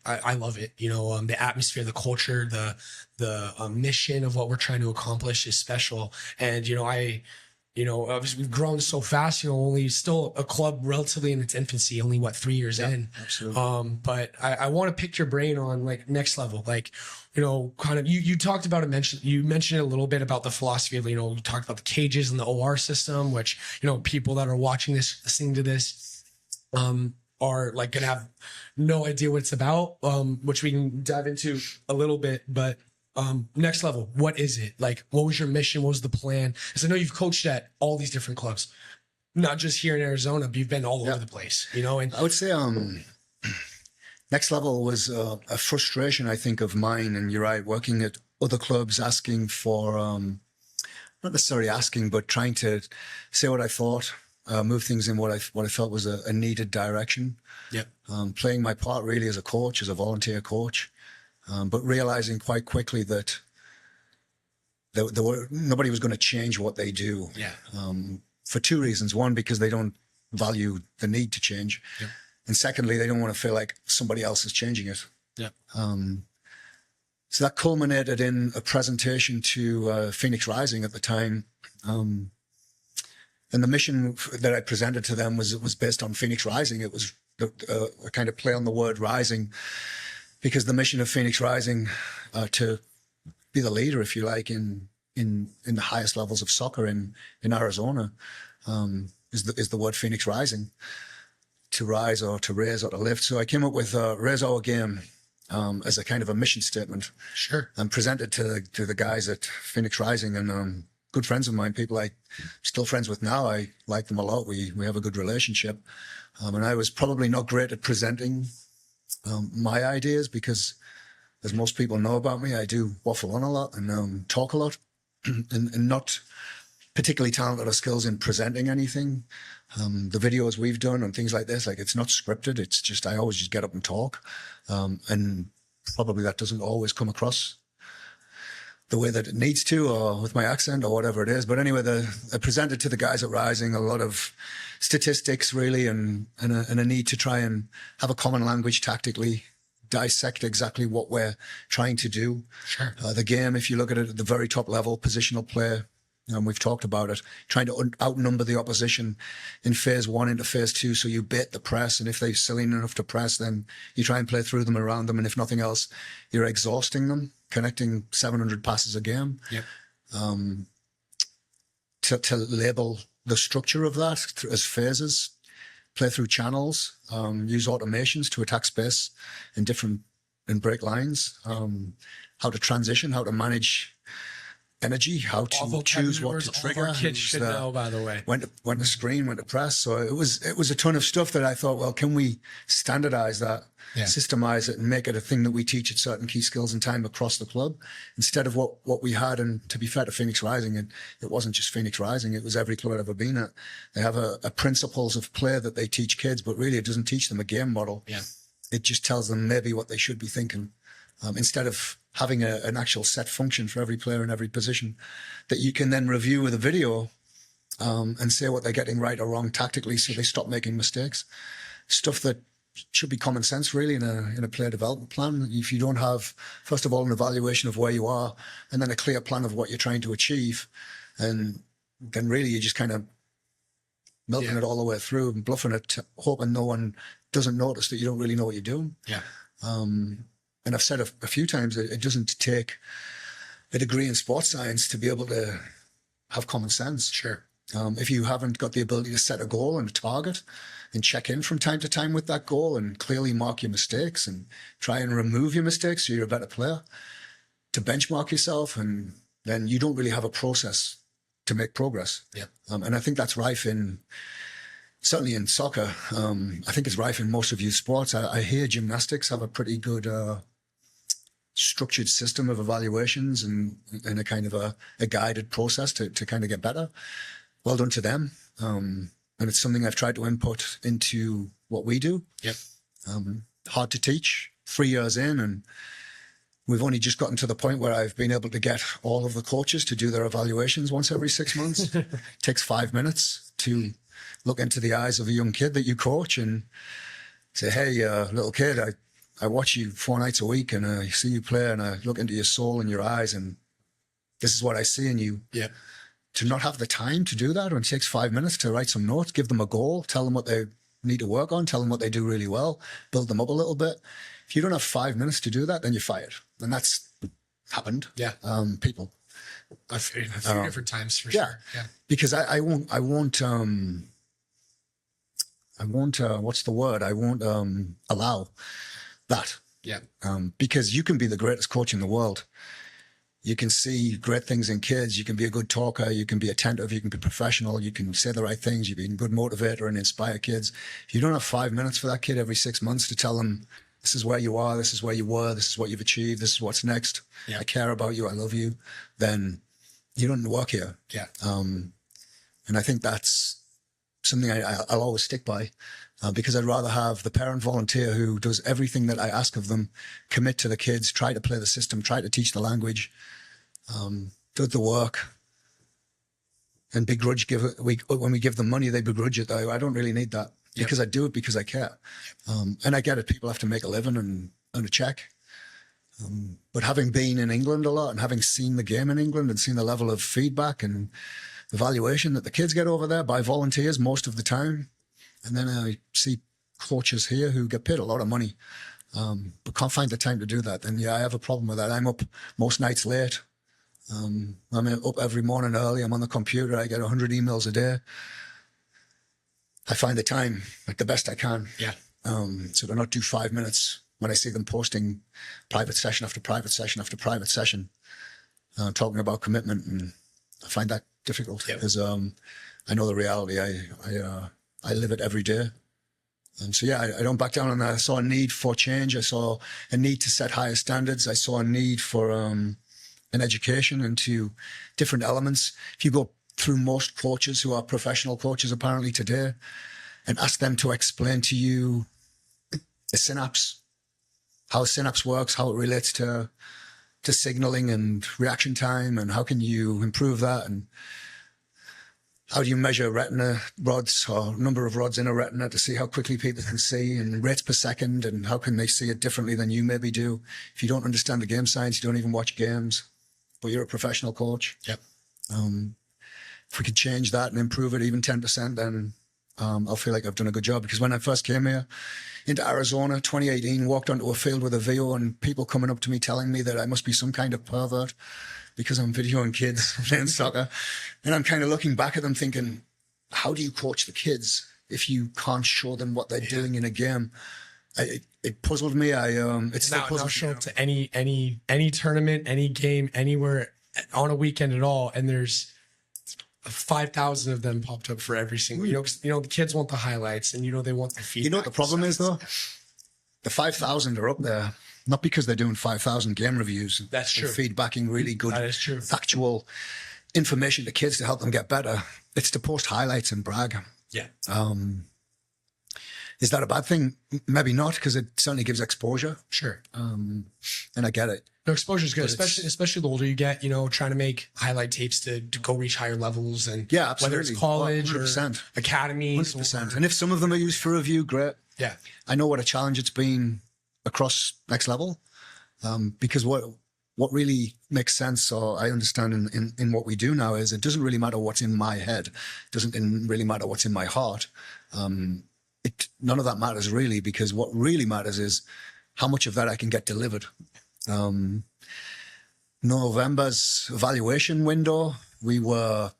I love it. The atmosphere, the culture, the mission of what we're trying to accomplish is special. And, obviously we've grown so fast, only still a club relatively in its infancy, only 3 years in. Absolutely. But I want to pick your brain on like Next Level, like, kind of, you talked about it, you mentioned a little bit about the philosophy of, we talked about the cages and the OR system, which, people that are watching this, listening to this, are like going to have no idea what it's about, which we can dive into a little bit, but Next Level, what is it? Like, what was your mission? What was the plan? Because I know you've coached at all these different clubs, not just here in Arizona, but you've been all over the place, and I would say, Next Level was a frustration, I think, of mine. And you're right, working at other clubs, asking for, not necessarily asking, but trying to say what I thought, move things in what I felt was a needed direction. Yep. Playing my part really as a coach, as a volunteer coach, but realizing quite quickly that nobody was going to change what they do. Yeah. For two reasons. One, because they don't value the need to change. Yep. And secondly, they don't want to feel like somebody else is changing it. Yeah. So that culminated in a presentation to Phoenix Rising at the time. And the mission that I presented to them was based on Phoenix Rising. It was a kind of play on the word rising, because the mission of Phoenix Rising, to be the leader, if you like, in the highest levels of soccer in Arizona, is the word Phoenix Rising. To rise or to raise or to lift. So I came up with Raise Our Game as a kind of a mission statement. Sure. And presented to the guys at Phoenix Rising, and good friends of mine, people I'm still friends with now. I like them a lot. We have a good relationship. And I was probably not great at presenting my ideas, because as most people know about me, I do waffle on a lot and talk a lot and not particularly talented or skills in presenting anything. The videos we've done and things like this, like, it's not scripted. It's just, I always just get up and talk. And probably that doesn't always come across the way that it needs to, or with my accent or whatever it is. But anyway, I presented to the guys at Rising a lot of statistics, really, and a need to try and have a common language tactically, dissect exactly what we're trying to do. Sure. The game, if you look at it at the very top level, positional play, and we've talked about it, trying to outnumber the opposition in phase 1 into phase 2. So you bait the press, and if they're silly enough to press, then you try and play through them, around them. And if nothing else, you're exhausting them, connecting 700 passes a game. Yep. To label the structure of that as phases, play through channels, use automations to attack space in break lines, how to transition, how to manage energy, how to choose what to trigger. All our kids should know, by the way. When to screen, when to press. So it was a ton of stuff that I thought, well, can we standardize that, systemize it, and make it a thing that we teach at certain key skills and time across the club, instead of what we had. And to be fair to Phoenix Rising, it wasn't just Phoenix Rising, it was every club I'd ever been at. They have a principles of play that they teach kids, but really it doesn't teach them a game model. Yeah. It just tells them maybe what they should be thinking, instead of having an actual set function for every player in every position that you can then review with a video and say what they're getting right or wrong tactically, so they stop making mistakes. Stuff that should be common sense, really, in a player development plan. If you don't have, first of all, an evaluation of where you are, and then a clear plan of what you're trying to achieve, and then really you're just kind of milking it all the way through and bluffing it, hoping no one doesn't notice that you don't really know what you're doing. Yeah. And I've said a few times that it doesn't take a degree in sports science to be able to have common sense. Sure. If you haven't got the ability to set a goal and a target and check in from time to time with that goal and clearly mark your mistakes and try and remove your mistakes so you're a better player, to benchmark yourself, and then you don't really have a process to make progress. Yeah. And I think that's rife certainly in soccer. I think it's rife in most of youth sports. I hear gymnastics have a pretty good structured system of evaluations and a kind of a guided process to kind of get better. Well done to them. And it's something I've tried to input into what we do. Yep. Hard to teach, 3 years in, and we've only just gotten to the point where I've been able to get all of the coaches to do their evaluations once every 6 months. It takes 5 minutes to look into the eyes of a young kid that you coach and say, hey, little kid, I watch you 4 nights a week, and I see you play, and I look into your soul and your eyes, and this is what I see in you. Yeah. To not have the time to do that, and it takes 5 minutes to write some notes, give them a goal, tell them what they need to work on, tell them what they do really well, build them up a little bit. If you don't have 5 minutes to do that, then you're fired. And that's happened. Yeah. People. A few different times for Yeah. sure. Yeah. Because I won't, what's the word? I won't allow that. Yeah. Because you can be the greatest coach in the world. You can see great things in kids. You can be a good talker. You can be attentive. You can be professional. You can say the right things. You can be a good motivator and inspire kids. If you don't have 5 minutes for that kid every 6 months to tell them, this is where you are, this is where you were, this is what you've achieved, this is what's next, I care about you, I love you, then you don't work here. Yeah. And I think that's something I'll always stick by, because I'd rather have the parent volunteer who does everything that I ask of them, commit to the kids, try to play the system, try to teach the language, do the work, and begrudge when we give them money, they begrudge it. I don't really need that, because I do it because I care. And I get it, people have to make a living and earn a check. But having been in England a lot and having seen the game in England and seen the level of feedback and evaluation that the kids get over there by volunteers most of the time, and then I see coaches here who get paid a lot of money, but can't find the time to do that, then I have a problem with that. I'm up most nights late. I'm up every morning early. I'm on the computer. I get 100 emails a day. I find the time like the best I can. Yeah. So to not do 5 minutes when I see them posting private session after private session after private session, talking about commitment, and I find that difficult because I know the reality. I live it every day. And so, I don't back down on that. I saw a need for change. I saw a need to set higher standards. I saw a need for an education into different elements. If you go through most coaches who are professional coaches apparently today and ask them to explain to you the synapse, how a synapse works, how it relates to signaling and reaction time, and how can you improve that, and how do you measure retina rods or number of rods in a retina to see how quickly people can see, and rates per second, and how can they see it differently than you maybe do. If you don't understand the game science, you don't even watch games, but you're a professional coach. Yep. If we could change that and improve it even 10%, then I'll feel like I've done a good job. Because when I first came here into Arizona, 2018, walked onto a field with a VO and people coming up to me telling me that I must be some kind of pervert because I'm videoing kids playing soccer. And I'm kind of looking back at them thinking, how do you coach the kids if you can't show them what they're doing in a game? It puzzled me. It still puzzles me. Show up to any tournament, any game, anywhere on a weekend at all, and there's 5,000 of them popped up for every single. The kids want the highlights, and they want the feedback. You know what the problem is though? The 5,000 are up there not because they're doing 5,000 game reviews. That's true. Feedbacking really good, that is true, factual information to kids to help them get better. It's to post highlights and brag. Yeah. Is that a bad thing? Maybe not, because it certainly gives exposure. Sure. And I get it. No, exposure is good, especially the older you get, trying to make highlight tapes to go reach higher levels, and Yeah, absolutely. whether it's college 100%. or academies. 100%. And if some of them are used for review, great. Yeah. I know what a challenge it's been across Next Level, because what really makes sense, or I understand in what we do now, is it doesn't really matter what's in my head. It doesn't really matter what's in my heart. None of that matters really, because what really matters is how much of that I can get delivered. November's evaluation window, we were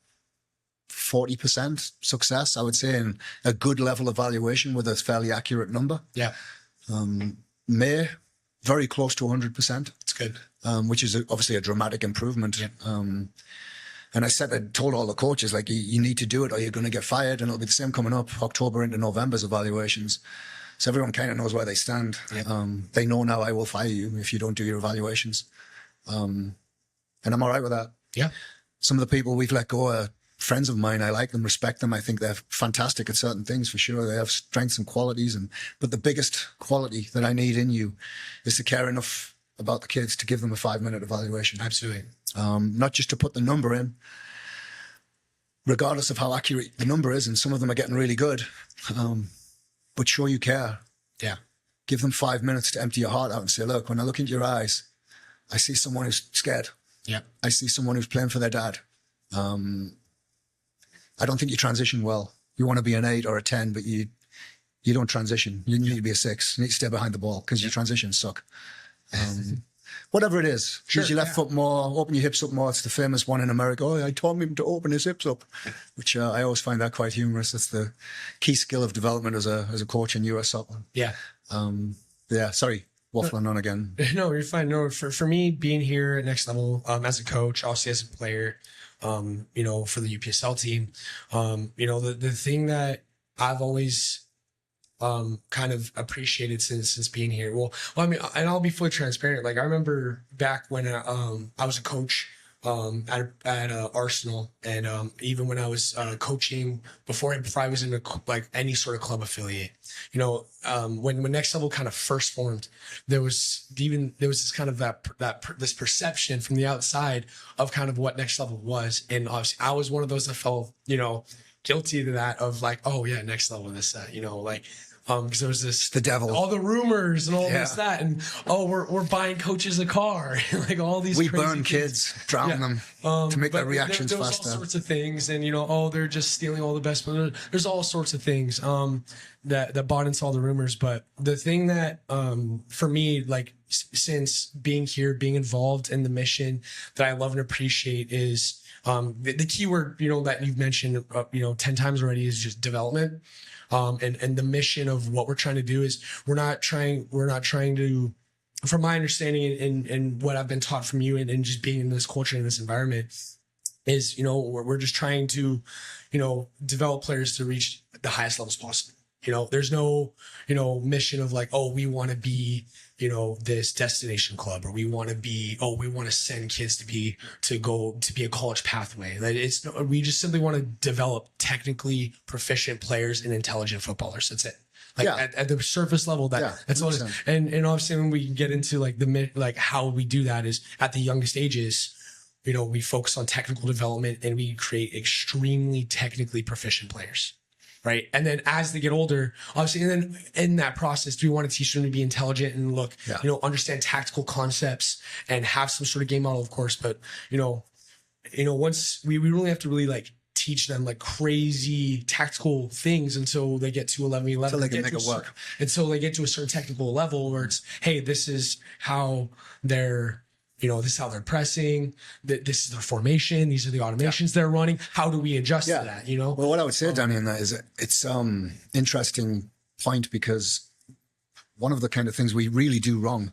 40% success, I would say, in a good level evaluation with a fairly accurate number. Yeah. May, very close to 100%. It's good. Which is obviously a dramatic improvement. Yeah. And I told all the coaches, like, you need to do it or you're going to get fired. And it'll be the same coming up October into November's evaluations. So everyone kind of knows where they stand. Yeah. They know now I will fire you if you don't do your evaluations. And I'm all right with that. Yeah. Some of the people we've let go are friends of mine. I like them, respect them. I think they're fantastic at certain things, for sure. They have strengths and qualities. But the biggest quality that I need in you is to care enough about the kids to give them a 5-minute evaluation. Absolutely. Not just to put the number in, regardless of how accurate the number is, and some of them are getting really good, but show you care. Yeah. Give them 5 minutes to empty your heart out and say, look, when I look into your eyes, I see someone who's scared. Yeah. I see someone who's playing for their dad. I don't think you transition well. You want to be an 8 or a 10, but you don't transition. You need to be a 6. You need to stay behind the ball because your transitions suck. Whatever it is, Sure, use your left foot more, open your hips up more. It's the famous one in America. Oh, I told him to open his hips up, which I always find that quite humorous. That's the key skill of development as a coach in US soccer. Yeah. Yeah. Sorry, waffling on again. No, you're fine. No, for me, being here at Next Level, as a coach, obviously as a player, for the UPSL team, the thing that I've always kind of appreciated since being here. Well, I mean, and I'll be fully transparent. Like, I remember back when I was a coach at Arsenal, and even when I was coaching before I was in any sort of club affiliate. When Next Level kind of first formed, there was this kind of this perception from the outside of kind of what Next Level was, and obviously I was one of those that fell guilty to that, of like, oh yeah, Next Level, this because there was the devil, all the rumors and all this, that, and we're buying coaches a car, like all these. We crazy burn kids, drown them to make their reactions there was faster. all sorts of things, and they're just stealing all the best. There's all sorts of things that bought into all the rumors. But the thing that for me, like, since being here, being involved in the mission, that I love and appreciate is the key word that you've mentioned 10 times already is just development. And the mission of what we're trying to do is we're not trying to, from my understanding and what I've been taught from you and just being in this culture, in this environment, is, we're just trying to, develop players to reach the highest levels possible. There's no, mission of like, oh, we want to be, this destination club, or we want to send kids to be a college pathway. Like, we just simply want to develop technically proficient players and intelligent footballers. That's it. At the surface level, that's all it is. And obviously when we get into how we do that is at the youngest ages, we focus on technical development and we create extremely technically proficient players. Right. And then as they get older, obviously, and then in that process, do we want to teach them to be intelligent and understand tactical concepts and have some sort of game model, of course. But, once we really have to really teach them crazy tactical things until they get to 11-11. Until they can make it work. Until they get to a certain technical level where it's, hey, this is how they're, this is how they're pressing, this is their formation, these are the automations they're running. How do we adjust to that, Well, what I would say, Danny, in that is it's interesting point, because one of the kind of things we really do wrong,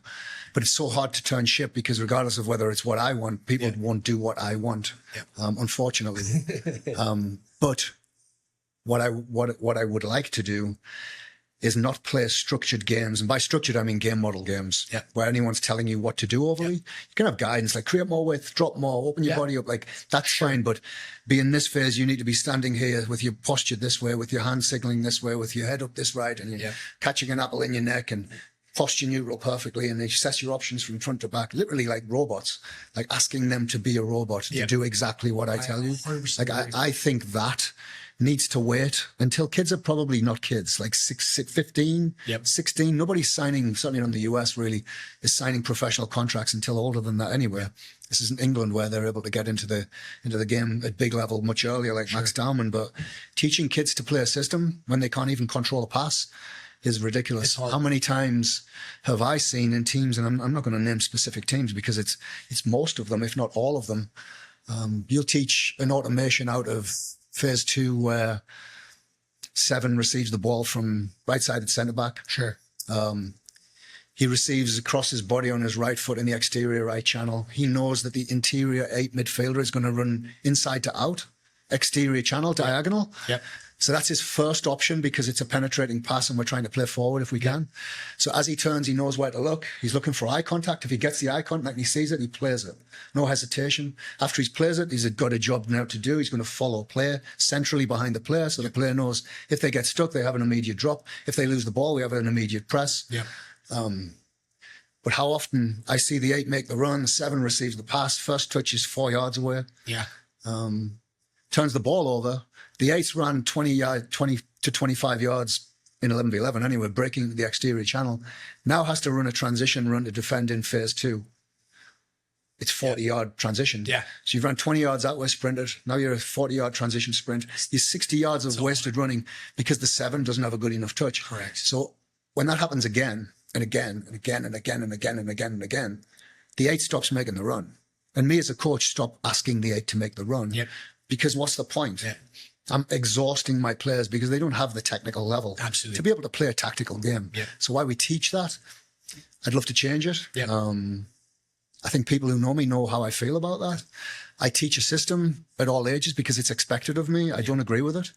but it's so hard to turn ship, because regardless of whether it's what I want, people won't do what I want, unfortunately. But what I would like to do is not play structured games. And by structured, I mean game model games, where anyone's telling you what to do overly. You can have guidance like create more width, drop more, open your body up. Like that's fine. But be in this phase, you need to be standing here with your posture this way, with your hand signaling this way, with your head up this right, and you're catching an apple in your neck and posture neutral perfectly. And they assess your options from front to back, literally like robots, like asking them to be a robot to do exactly what I tell you. Like I think that needs to wait until kids are probably not kids, like 15, 16. Nobody's signing, certainly in the US really, is signing professional contracts until older than that anyway. This isn't England where they're able to get into the game at big level much earlier, like Max Dowman. But teaching kids to play a system when they can't even control a pass is ridiculous. How many times have I seen in teams, and I'm not going to name specific teams because it's most of them, if not all of them. You'll teach an automation out of phase 2 where 7 receives the ball from right-sided centre-back. He receives across his body on his right foot in the exterior right channel. He knows that the interior 8 midfielder is going to run inside to out, exterior channel, diagonal. So that's his first option because it's a penetrating pass and we're trying to play forward if we can. So as he turns, he knows where to look. He's looking for eye contact. If he gets the eye contact and he sees it, he plays it. No hesitation. After he's plays it, he's got a job now to do. He's going to follow play centrally behind the player. So the player knows if they get stuck, they have an immediate drop. If they lose the ball, we have an immediate press. But how often I see the 8 make the run, 7 receives the pass, first touch is 4 yards away. Turns the ball over. The 8s ran 20 to 25 yards in 11v11 anyway, breaking the exterior channel. Now has to run a transition run to defend in phase 2. It's 40-yard transition. So you've run 20 yards that way, sprinted. Now you're a 40-yard transition sprint. You're 60 yards of wasted running because the 7 doesn't have a good enough touch. So when that happens again and again and again and again and again and again and again, the 8 stops making the run. And me as a coach stop asking the 8 to make the run. Because what's the point? I'm exhausting my players because they don't have the technical level to be able to play a tactical game. So why we teach that, I'd love to change it. I think people who know me know how I feel about that. I teach a system at all ages because it's expected of me. I don't agree with it.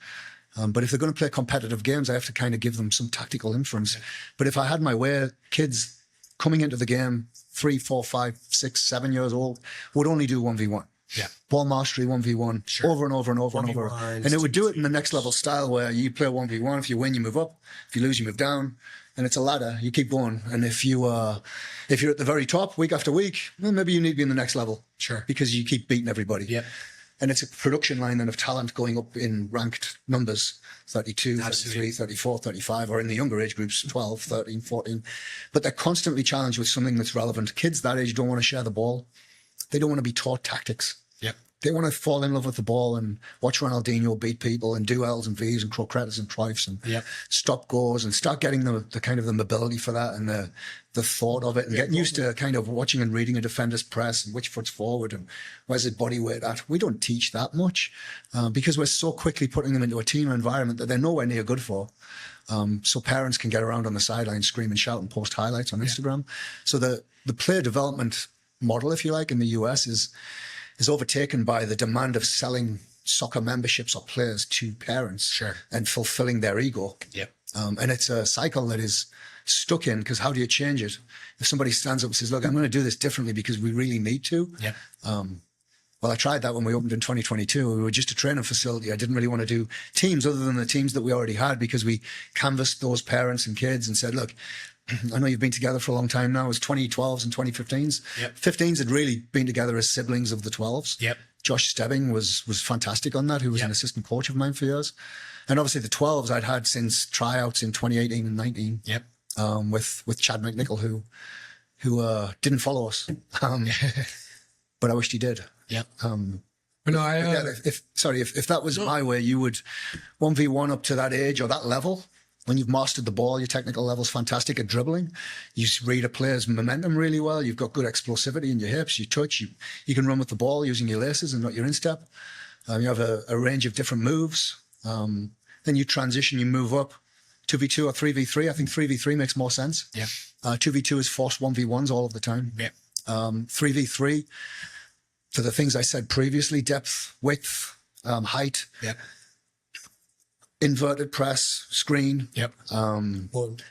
But if they're going to play competitive games, I have to kind of give them some tactical inference. But if I had my way, kids coming into the game, 3, 4, 5, 6, 7 years old, would only do 1v1. Ball mastery 1v1 over and over and over and over. And it would do it in the next level style where you play 1v1. If you win, you move up. If you lose, you move down. And it's a ladder. You keep going. And if you're at the very top week after week, well, maybe you need to be in the next level. Because you keep beating everybody. And it's a production line then of talent going up in ranked numbers, 32, 33, 34, 35, or in the younger age groups, 12, 13, 14. But they're constantly challenged with something that's relevant. Kids that age don't want to share the ball. They don't want to be taught tactics. They want to fall in love with the ball and watch Ronaldinho beat people and do L's and V's and croquettes and trifes and stop goals and start getting the kind of the mobility for that and the thought of it and getting used to kind of watching and reading a defender's press and which foot's forward and where's his body weight at. We don't teach that much because we're so quickly putting them into a team environment that they're nowhere near good for. So parents can get around on the sideline, scream and shout and post highlights on Instagram. So the player development model, if you like, in the US is overtaken by the demand of selling soccer memberships or players to parents and fulfilling their ego. And it's a cycle that is stuck in because how do you change it? If somebody stands up and says, look, I'm going to do this differently because we really need to. Well, I tried that when we opened in 2022. We were just a training facility. I didn't really want to do teams other than the teams that we already had because we canvassed those parents and kids and said, look, I know you've been together for a long time now. It was 2012s and 2015s. 15s had really been together as siblings of the 12s. Josh Stebbing was fantastic on that, who was an assistant coach of mine for years. And obviously the 12s I'd had since tryouts in 2018 and 19 with Chad McNichol, who didn't follow us. But I wished he did. But no, if that was my way, you would 1v1 up to that age or that level. When you've mastered the ball, your technical level's fantastic at dribbling. You read a player's momentum really well. You've got good explosivity in your hips. You touch. You can run with the ball using your laces and not your instep. You have a range of different moves. Then you transition. You move up 2v2 or 3v3. I think 3v3 makes more sense. 2v2 is forced 1v1s all of the time. 3v3 for the things I said previously: depth, width, height. inverted press, screen,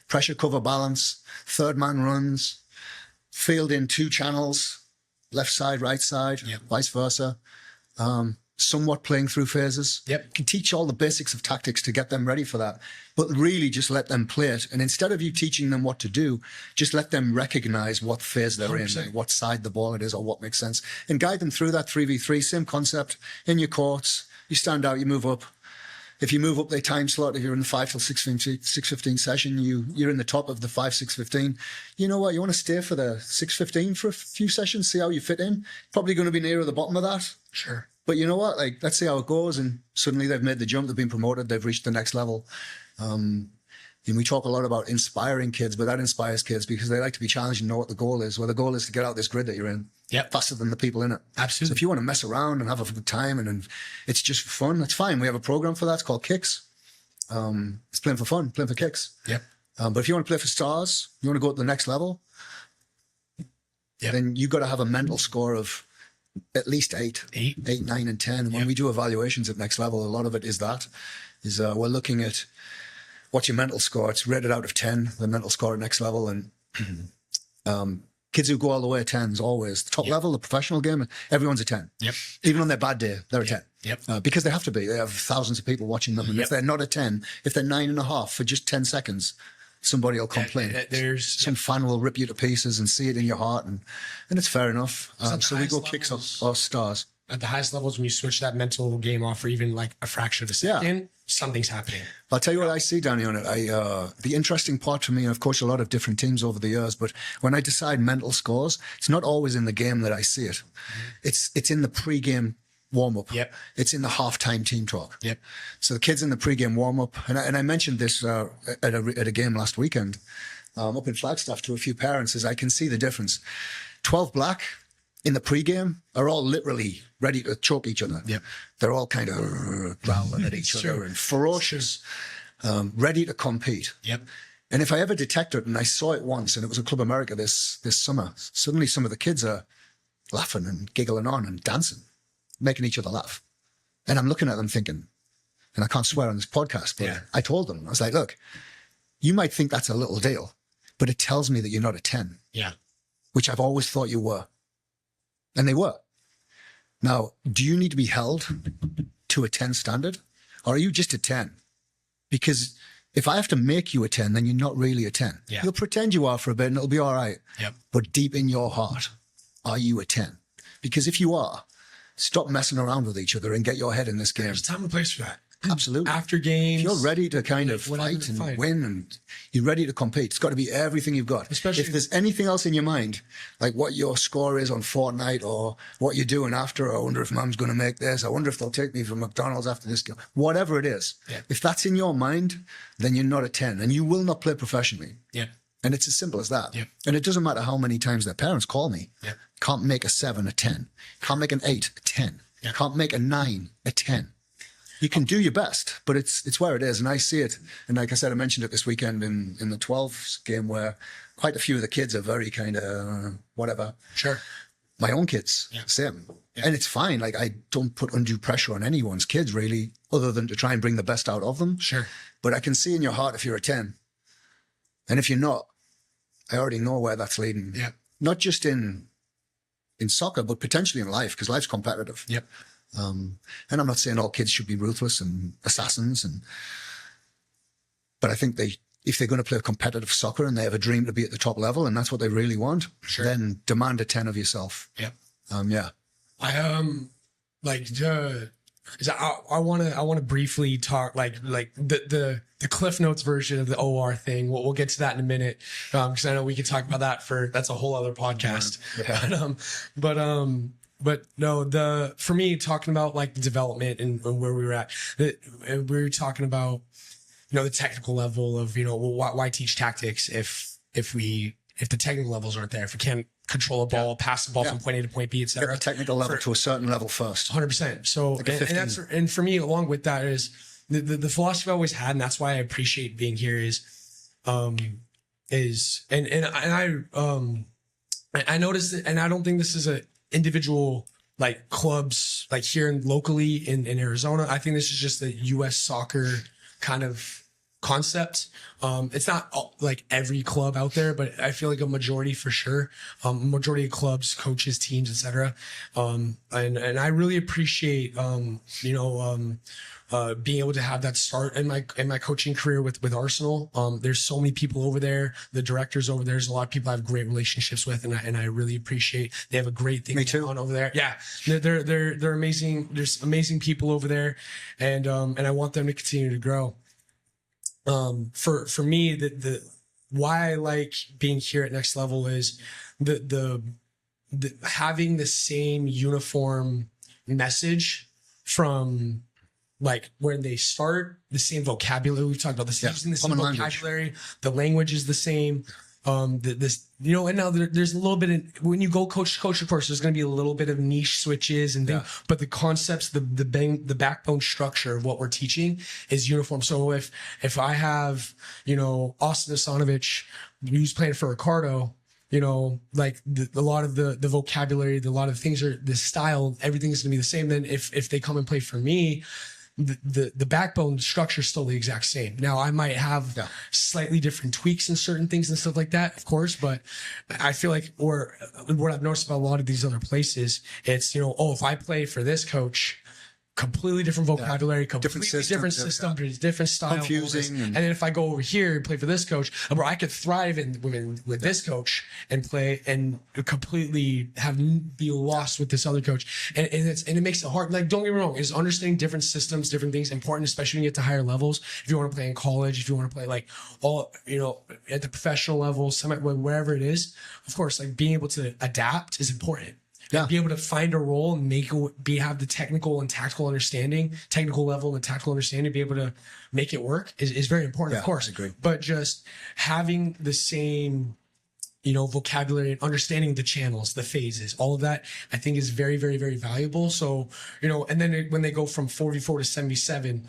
pressure cover balance, third man runs, field in 2 channels, left side, right side, vice versa. Somewhat playing through phases. You can teach all the basics of tactics to get them ready for that, but really just let them play it. And instead of you teaching them what to do, just let them recognize what phase they're 100%. In, what side the ball it is, or what makes sense, and guide them through that 3v3. Same concept in your courts. You stand out, you move up. If you move up the time slot, if you're in the 5 till 6:15 session, you're in the top of the 5-6-15. You know what? You want to stay for the 6:15 for a few sessions, see how you fit in. Probably going to be nearer the bottom of that. Sure. But you know what? Like, let's see how it goes. And suddenly they've made the jump. They've been promoted. They've reached the next level. And we talk a lot about inspiring kids, but that inspires kids because they like to be challenged and know what the goal is. Well, the goal is to get out this grid that you're in faster than the people in it. Absolutely. So if you want to mess around and have a good time and it's just for fun, that's fine. We have a program for that. It's called Kicks. It's playing for fun, playing for kicks. But if you want to play for stars, you want to go to the next level, then you've got to have a mental score of at least 8, 9, and 10. And when we do evaluations at next level, a lot of it is we're looking at what's your mental score. It's rated out of 10, the mental score at next level. And kids who go all the way at 10s always. The top level, the professional game, everyone's a 10. Even on their bad day, they're a 10. Because they have to be. They have thousands of people watching them. And if they're not a 10, if they're 9.5 for just 10 seconds, somebody will complain. There's some fan will rip you to pieces and see it in your heart, and it's fair enough. So we go kicks or stars. At the highest levels, when you switch that mental game off for even like a fraction of a second, something's happening. I'll tell you what I see, Danny, on it. The interesting part for me, and I've coached a lot of different teams over the years, but when I decide mental scores, it's not always in the game that I see it. It's in the pre-game warm-up. It's in the halftime team talk. So the kids in the pre-game warm-up, and I mentioned this at a game last weekend up in Flagstaff to a few parents, is I can see the difference. 12 black in the pre-game are all literally ready to choke each other. They're all kind of growling at each other and ferocious, ready to compete. And if I ever detect it, and I saw it once, and it was at Club America this summer, suddenly some of the kids are laughing and giggling on and dancing, making each other laugh. And I'm looking at them thinking, and I can't swear on this podcast, but I told them, I was like, look, you might think that's a little deal, but it tells me that you're not a 10. Which I've always thought you were. And they were. Now, do you need to be held to a 10 standard? Or are you just a 10? Because if I have to make you a 10, then you're not really a 10. You'll pretend you are for a bit and it'll be all right. But deep in your heart, are you a 10? Because if you are, stop messing around with each other and get your head in this game. There's time and place for that. Absolutely. After games. If you're ready to kind of fight and win and you're ready to compete, it's got to be everything you've got. Especially if there's anything else in your mind, like what your score is on Fortnite or what you're doing after, I wonder if Mum's going to make this, I wonder if they'll take me from McDonald's after this game, whatever it is. If that's in your mind, then you're not a 10 and you will not play professionally. And it's as simple as that. And it doesn't matter how many times their parents call me. Can't make a 7 a 10. Can't make an 8 a 10. Can't make a 9 a 10. You can do your best, but it's where it is. And I see it. And like I said, I mentioned it this weekend in the 12s game where quite a few of the kids are very kind of whatever. My own kids, same. And it's fine. Like I don't put undue pressure on anyone's kids really, other than to try and bring the best out of them. But I can see in your heart if you're a 10. And if you're not, I already know where that's leading. Not just in soccer, but potentially in life, because life's competitive. And I'm not saying all kids should be ruthless and assassins, but I think if they're going to play competitive soccer and they have a dream to be at the top level and that's what they really want, then demand a 10 of yourself. I want to briefly talk like the Cliff Notes version of the OR thing. We'll get to that in a minute because I know we could talk about that that's a whole other podcast. But no, for me, talking about like the development and where we were at, we were talking about, the technical level of, why teach tactics if the technical levels aren't there, if you can't control a ball, pass the ball from point A to point B, et cetera. Get the technical level to a certain level first. 100%. So, like and for me, along with that is the philosophy I always had, and that's why I appreciate being here I noticed it, and I don't think this is a individual like clubs like here locally in Arizona. I think this is just the U.S. soccer kind of concept. It's not like every club out there, but I feel like a majority for sure. Majority of clubs, coaches, teams, etc. And I really appreciate being able to have that start in my coaching career with Arsenal. There's so many people over there, the directors over there. There's a lot of people I have great relationships with, and I really appreciate. They have a great thing going on over there. Yeah, they're amazing. There's amazing people over there, and I want them to continue to grow. For me, the why I like being here at Next Level is the having the same uniform message from like when they start, the same vocabulary. We've talked about this, using the same vocabulary, the language is the same. And now there's a little bit of, when you go coach to coach, of course, there's going to be a little bit of niche switches and things, but the concepts, the backbone structure of what we're teaching is uniform. So if I have, Austin Asanovic, who's playing for Ricardo, like a lot of the vocabulary, a lot of things are the style, everything's going to be the same. Then if they come and play for me, the backbone structure is still the exact same. Now I might have slightly different tweaks in certain things and stuff like that, of course, but I feel like, or what I've noticed about a lot of these other places, it's, if I play for this coach, completely different vocabulary, completely different system, different style, confusing. And then if I go over here and play for this coach, bro, I could thrive with this coach and play and completely be lost with this other coach. And it makes it hard. Like, don't get me wrong, is understanding different systems, different things important, especially when you get to higher levels. If you want to play in college, if you want to play like all, at the professional level, wherever it is, of course, like being able to adapt is important. Be able to find a role and have the technical and tactical understanding, technical level and tactical understanding, be able to make it work is very important, of course. I agree. But just having the same, vocabulary and understanding the channels, the phases, all of that, I think is very, very, very valuable. So, and then when they go from 44 to 77,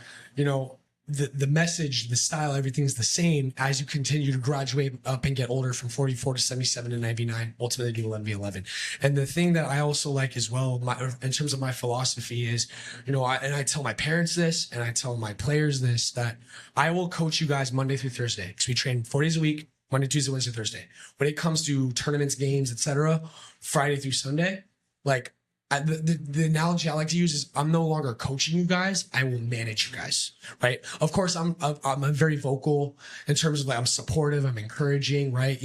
the message, the style, everything's the same as you continue to graduate up and get older from 44 to 77 to 99, ultimately do 11v11. And the thing that I also like as well, in terms of my philosophy is, I tell my parents this and I tell my players this, that I will coach you guys Monday through Thursday because we train 4 days a week, Monday, Tuesday, Wednesday, Thursday. When it comes to tournaments, games, etc., Friday through Sunday, like, the analogy I like to use is I'm no longer coaching you guys. I will manage you guys, right? Of course, I'm very vocal in terms of like I'm supportive, I'm encouraging, right?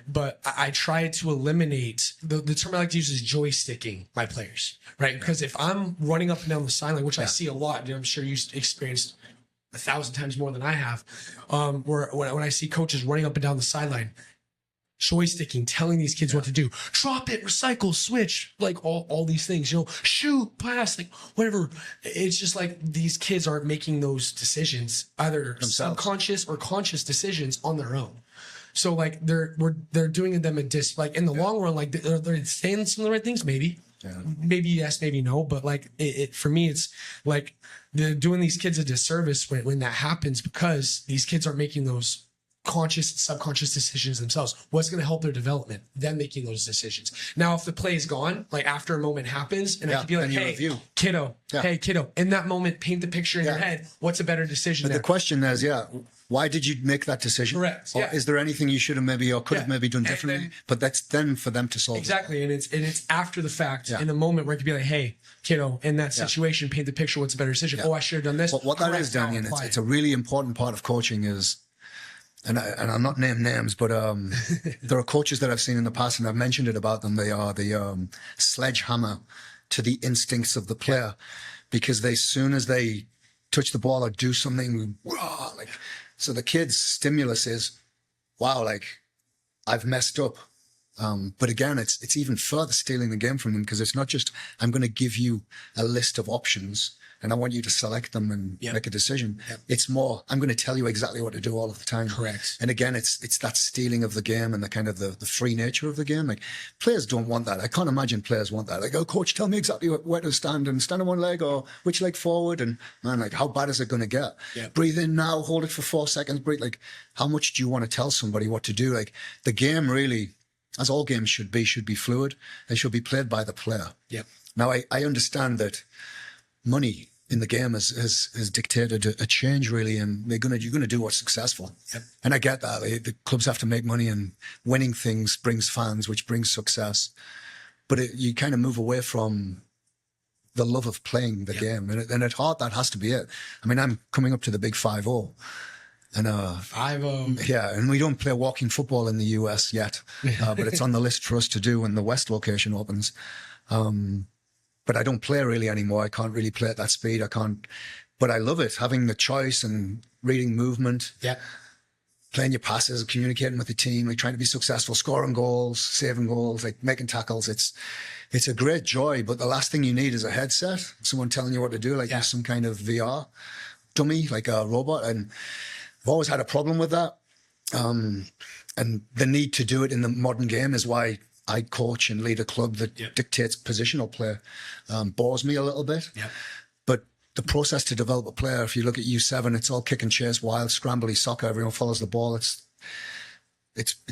But I try to eliminate the term I like to use is joysticking my players, right? Because if I'm running up and down the sideline, which I see a lot, I'm sure you experienced 1,000 times more than I have, where when I see coaches running up and down the sideline, joysticking, telling these kids what to do, drop it, recycle, switch, like all these things, shoot, pass, like whatever. It's just like these kids aren't making those decisions, either subconscious or conscious decisions on their own. So like they're doing them like in the long run, like they're saying some of the right things, maybe. Maybe yes, maybe no, but like it for me, it's like they're doing these kids a disservice when that happens, because these kids aren't making those conscious and subconscious decisions themselves. What's going to help their development? Them making those decisions. Now, if the play is gone, like after a moment happens, and I could be like, hey, kiddo, in that moment, paint the picture in your head. What's a better decision? But the question is, why did you make that decision? Correct. Or is there anything you should have maybe or could have maybe done differently? But that's then for them to solve. Exactly. And it's after the fact, in the moment where it could be like, hey, kiddo, in that situation, paint the picture. What's a better decision? Oh, I should have done this. But what that is, Danny, and it's a really important part of coaching is, and I'll not name names, but there are coaches that I've seen in the past, and I've mentioned it about them. They are the sledgehammer to the instincts of the player, because as soon as they touch the ball or do something, so the kid's stimulus is, wow, like I've messed up. But again, it's even further stealing the game from them, because it's not just I'm going to give you a list of options and I want you to select them and make a decision. It's more, I'm going to tell you exactly what to do all of the time. Correct. And again, it's that stealing of the game and the kind of the free nature of the game. Like players don't want that. I can't imagine players want that. Like, oh, coach, tell me exactly where to stand and stand on one leg or which leg forward. And man, like how bad is it going to get? Breathe in now, hold it for 4 seconds, breathe. Like how much do you want to tell somebody what to do? Like the game really, as all games should be fluid. They should be played by the player. Now, I understand that money in the game has dictated a change really, and you're gonna do what's successful. Yep. And I get that. The clubs have to make money, and winning things brings fans, which brings success. But you kind of move away from the love of playing the game, and at heart that has to be it. I mean, I'm coming up to the big 5-0. And 5-0. yeah, and we don't play walking football in the US yet, but it's on the list for us to do when the West location opens. But I don't play really anymore. I can't really play at that speed. I can't, but I love it, having the choice and reading movement. Yeah. Playing your passes, communicating with the team, like trying to be successful, scoring goals, saving goals, like making tackles. It's a great joy, but the last thing you need is a headset, someone telling you what to do, like some kind of VR dummy, like a robot. And I've always had a problem with that. And the need to do it in the modern game is why I coach and lead a club that dictates positional play. Bores me a little bit. Yeah. But the process to develop a player, if you look at U7, it's all kick and chase, wild, scrambly soccer. Everyone follows the ball. It's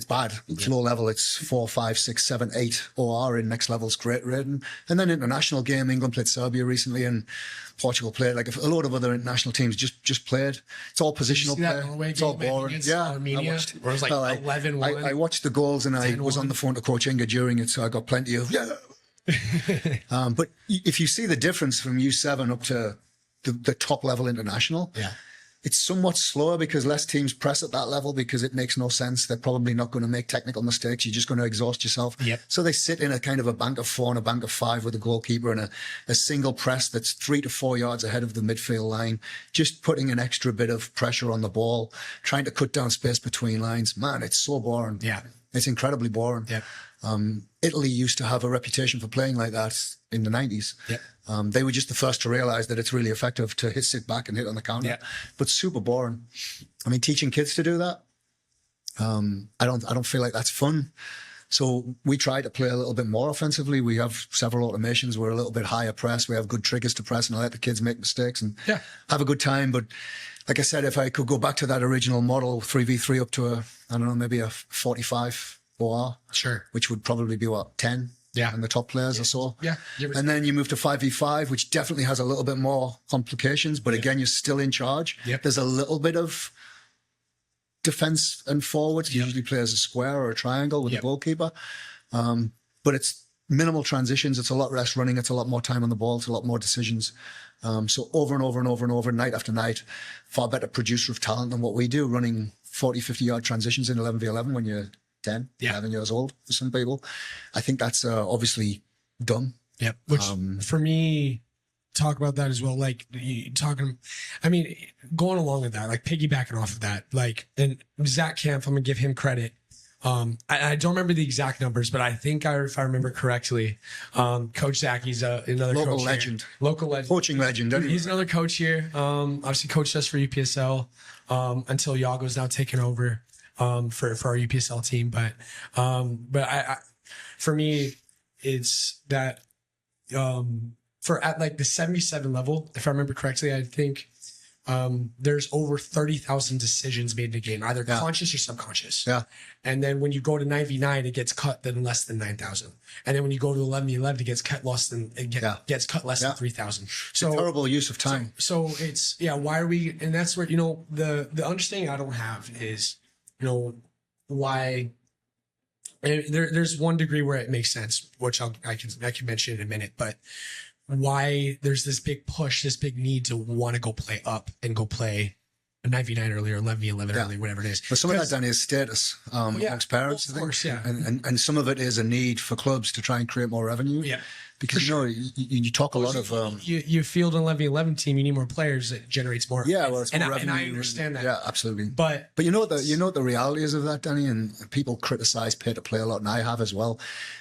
bad. It's low level. It's 4, 5, 6, 7, 8 OR in next level's great rating. And then international game, England played Serbia recently, and Portugal played. Like a lot of other international teams just played. It's all positional play. It's all boring. Yeah, Armenia, where it was like 11-1. I watched the goals, and I was on the phone to Coach Inga during it, so I got plenty of but if you see the difference from U7 up to the top level international, it's somewhat slower because less teams press at that level because it makes no sense. They're probably not going to make technical mistakes. You're just going to exhaust yourself. So they sit in a kind of a bank of 4 and a bank of 5 with a goalkeeper and a single press that's 3 to 4 yards ahead of the midfield line, just putting an extra bit of pressure on the ball, trying to cut down space between lines. Man, it's so boring. It's incredibly boring. Italy used to have a reputation for playing like that in the 90s. They were just the first to realize that it's really effective to sit back and hit on the counter, but super boring. I mean, teaching kids to do that, I don't feel like that's fun. So we try to play a little bit more offensively. We have several automations. We're a little bit higher press. We have good triggers to press, and I let the kids make mistakes and have a good time. But like I said, if I could go back to that original model, 3v3 up to maybe a 45 OR, which would probably be what, 10? And the top players or so. And then you move to 5v5, which definitely has a little bit more complications, but again, you're still in charge. There's a little bit of defense and forwards. You usually play as a square or a triangle with a goalkeeper. But it's minimal transitions. It's a lot less running. It's a lot more time on the ball. It's a lot more decisions. So over and over and over and over, night after night, far better producer of talent than what we do, running 40, 50 yard transitions in 11v11 when you're 10, 11 years old for some people. I think that's obviously dumb. Which for me, talk about that as well. Like going along with that, like piggybacking off of that, like, and Zach Camp, I'm gonna give him credit. I don't remember the exact numbers, but I think if I remember correctly, Coach Zach, he's another local coach legend, coaching legend. Anyway. He's another coach here. Obviously coached us for UPSL until Yago's now taken over for our UPSL team. But I for me, it's that for at like the 77 level, if I remember correctly, I think there's over 30,000 decisions made in a game, either conscious or subconscious. And then when you go to 9v9, it gets cut then less than 9,000. And then when you go to 11v11, it gets cut less than gets cut less than 3,000. So terrible use of time. So it's why are we? And that's where the understanding I don't have is why. And there's one degree where it makes sense, which I can mention in a minute, but why there's this big push, this big need to want to go play up and go play a 9v9 early or 11v11 early, whatever it is. But some of that, Danny, is status amongst parents. Of course, and some of it is a need for clubs to try and create more revenue. Because you talk a lot of you field an 11v11 team, you need more players, it generates more. Well, it's more revenue. And I understand that. Absolutely. But you know what the reality is of that, Danny, and people criticize pay to play a lot, and I have as well.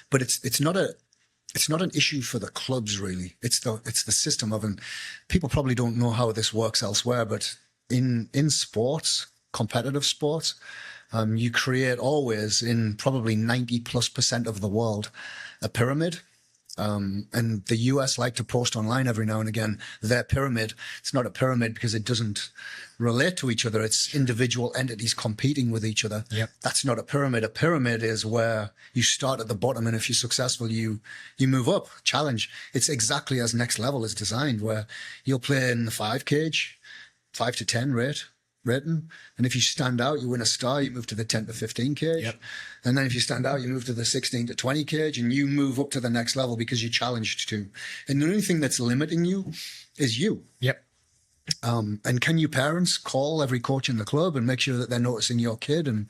But it's not an issue for the clubs really. It's the system of, and people probably don't know how this works elsewhere, but in sports, competitive sports, you create always in probably 90+% of the world a pyramid. And the US like to post online every now and again their pyramid. It's not a pyramid because it doesn't relate to each other. It's individual entities competing with each other. Yep. That's not a pyramid. A pyramid is where you start at the bottom, and if you're successful, you move up. Challenge. It's exactly as Next Level is designed, where you'll play in the 5 cage, 5 to 10 rating. And if you stand out, you win a star, you move to the 10 to 15 cage. Yep. And then if you stand out, you move to the 16 to 20 cage, and you move up to the next level because you're challenged to. And the only thing that's limiting you is you. Yep. And can you parents call every coach in the club and make sure that they're noticing your kid and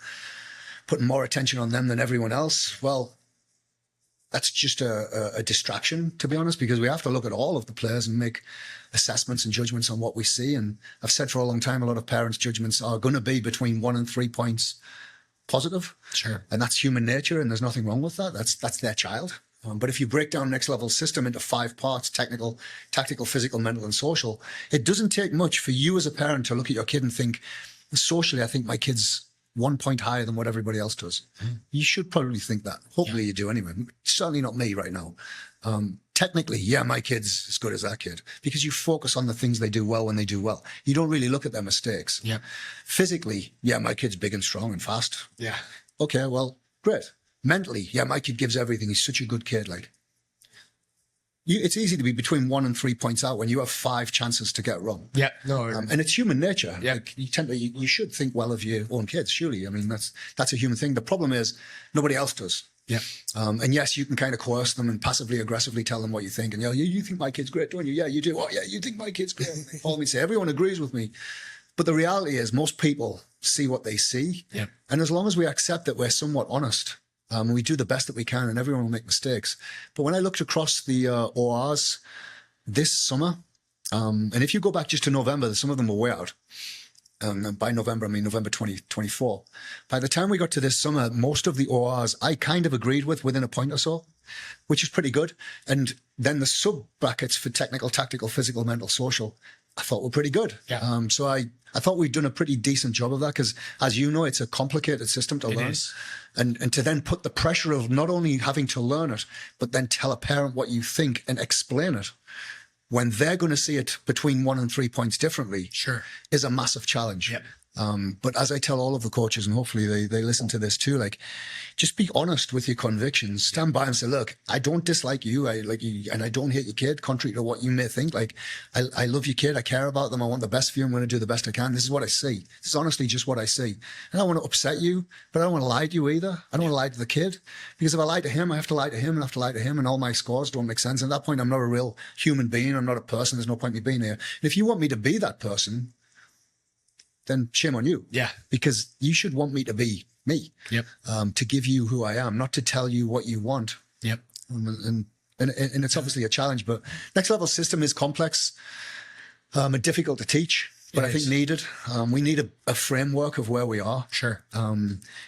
putting more attention on them than everyone else? Well, that's just a distraction, to be honest, because we have to look at all of the players and make assessments and judgments on what we see. And I've said for a long time, a lot of parents' judgments are going to be between 1 and 3 points positive. Sure. And that's human nature, and there's nothing wrong with that. That's their child. But if you break down Next Level system into 5 parts, technical, tactical, physical, mental, and social, it doesn't take much for you as a parent to look at your kid and think, socially, I think my kid's 1 point higher than what everybody else does. You should probably think that. Hopefully you do anyway. Certainly not me right now. Technically, yeah, my kid's as good as that kid, because you focus on the things they do well when they do well. You don't really look at their mistakes. Yeah. Physically, yeah, my kid's big and strong and fast. Yeah. Okay, well, great. Mentally, yeah, my kid gives everything. He's such a good kid. It's easy to be between 1 and 3 points out when you have 5 chances to get wrong. Yeah. No. And it's human nature. Yeah. You should think well of your own kids, surely. I mean, that's a human thing. The problem is nobody else does. Yeah. And yes, you can kind of coerce them and passively aggressively tell them what you think. And you think my kid's great, don't you? Yeah, you do. Oh, yeah, you think my kid's great. All me say, everyone agrees with me. But the reality is most people see what they see. Yeah. And as long as we accept that we're somewhat honest, we do the best that we can, and everyone will make mistakes. But when I looked across the ORs this summer, and if you go back just to November, some of them were way out. And by November, I mean November 2024. By the time we got to this summer, most of the ORs I kind of agreed with within a point or so, which is pretty good. And then the sub brackets for technical, tactical, physical, mental, social, I thought were pretty good. Yeah. So I thought we'd done a pretty decent job of that, because as you know, it's a complicated system to learn. Is. And to then put the pressure of not only having to learn it, but then tell a parent what you think and explain it when they're going to see it between 1 and 3 points differently, Sure, is a massive challenge. Yep. But as I tell all of the coaches, and hopefully they listen to this too, just be honest with your convictions. Stand by and say, look, I don't dislike you. I like you, and I don't hate your kid, contrary to what you may think. I love your kid. I care about them. I want the best for you. I'm going to do the best I can. This is what I see. This is honestly just what I see. I don't want to upset you, but I don't want to lie to you either. I don't want to lie to the kid, because if I lie to him, I have to lie to him, and I have to lie to him, and all my scores don't make sense. At that point, I'm not a real human being. I'm not a person. There's no point in me being here. And if you want me to be that person, then shame on you. Yeah. Because you should want me to be me. Yep. To give you who I am, not to tell you what you want. Yep. And it's obviously a challenge, but Next Level system is complex, and difficult to teach, but I think needed. We need a framework of where we are. Sure.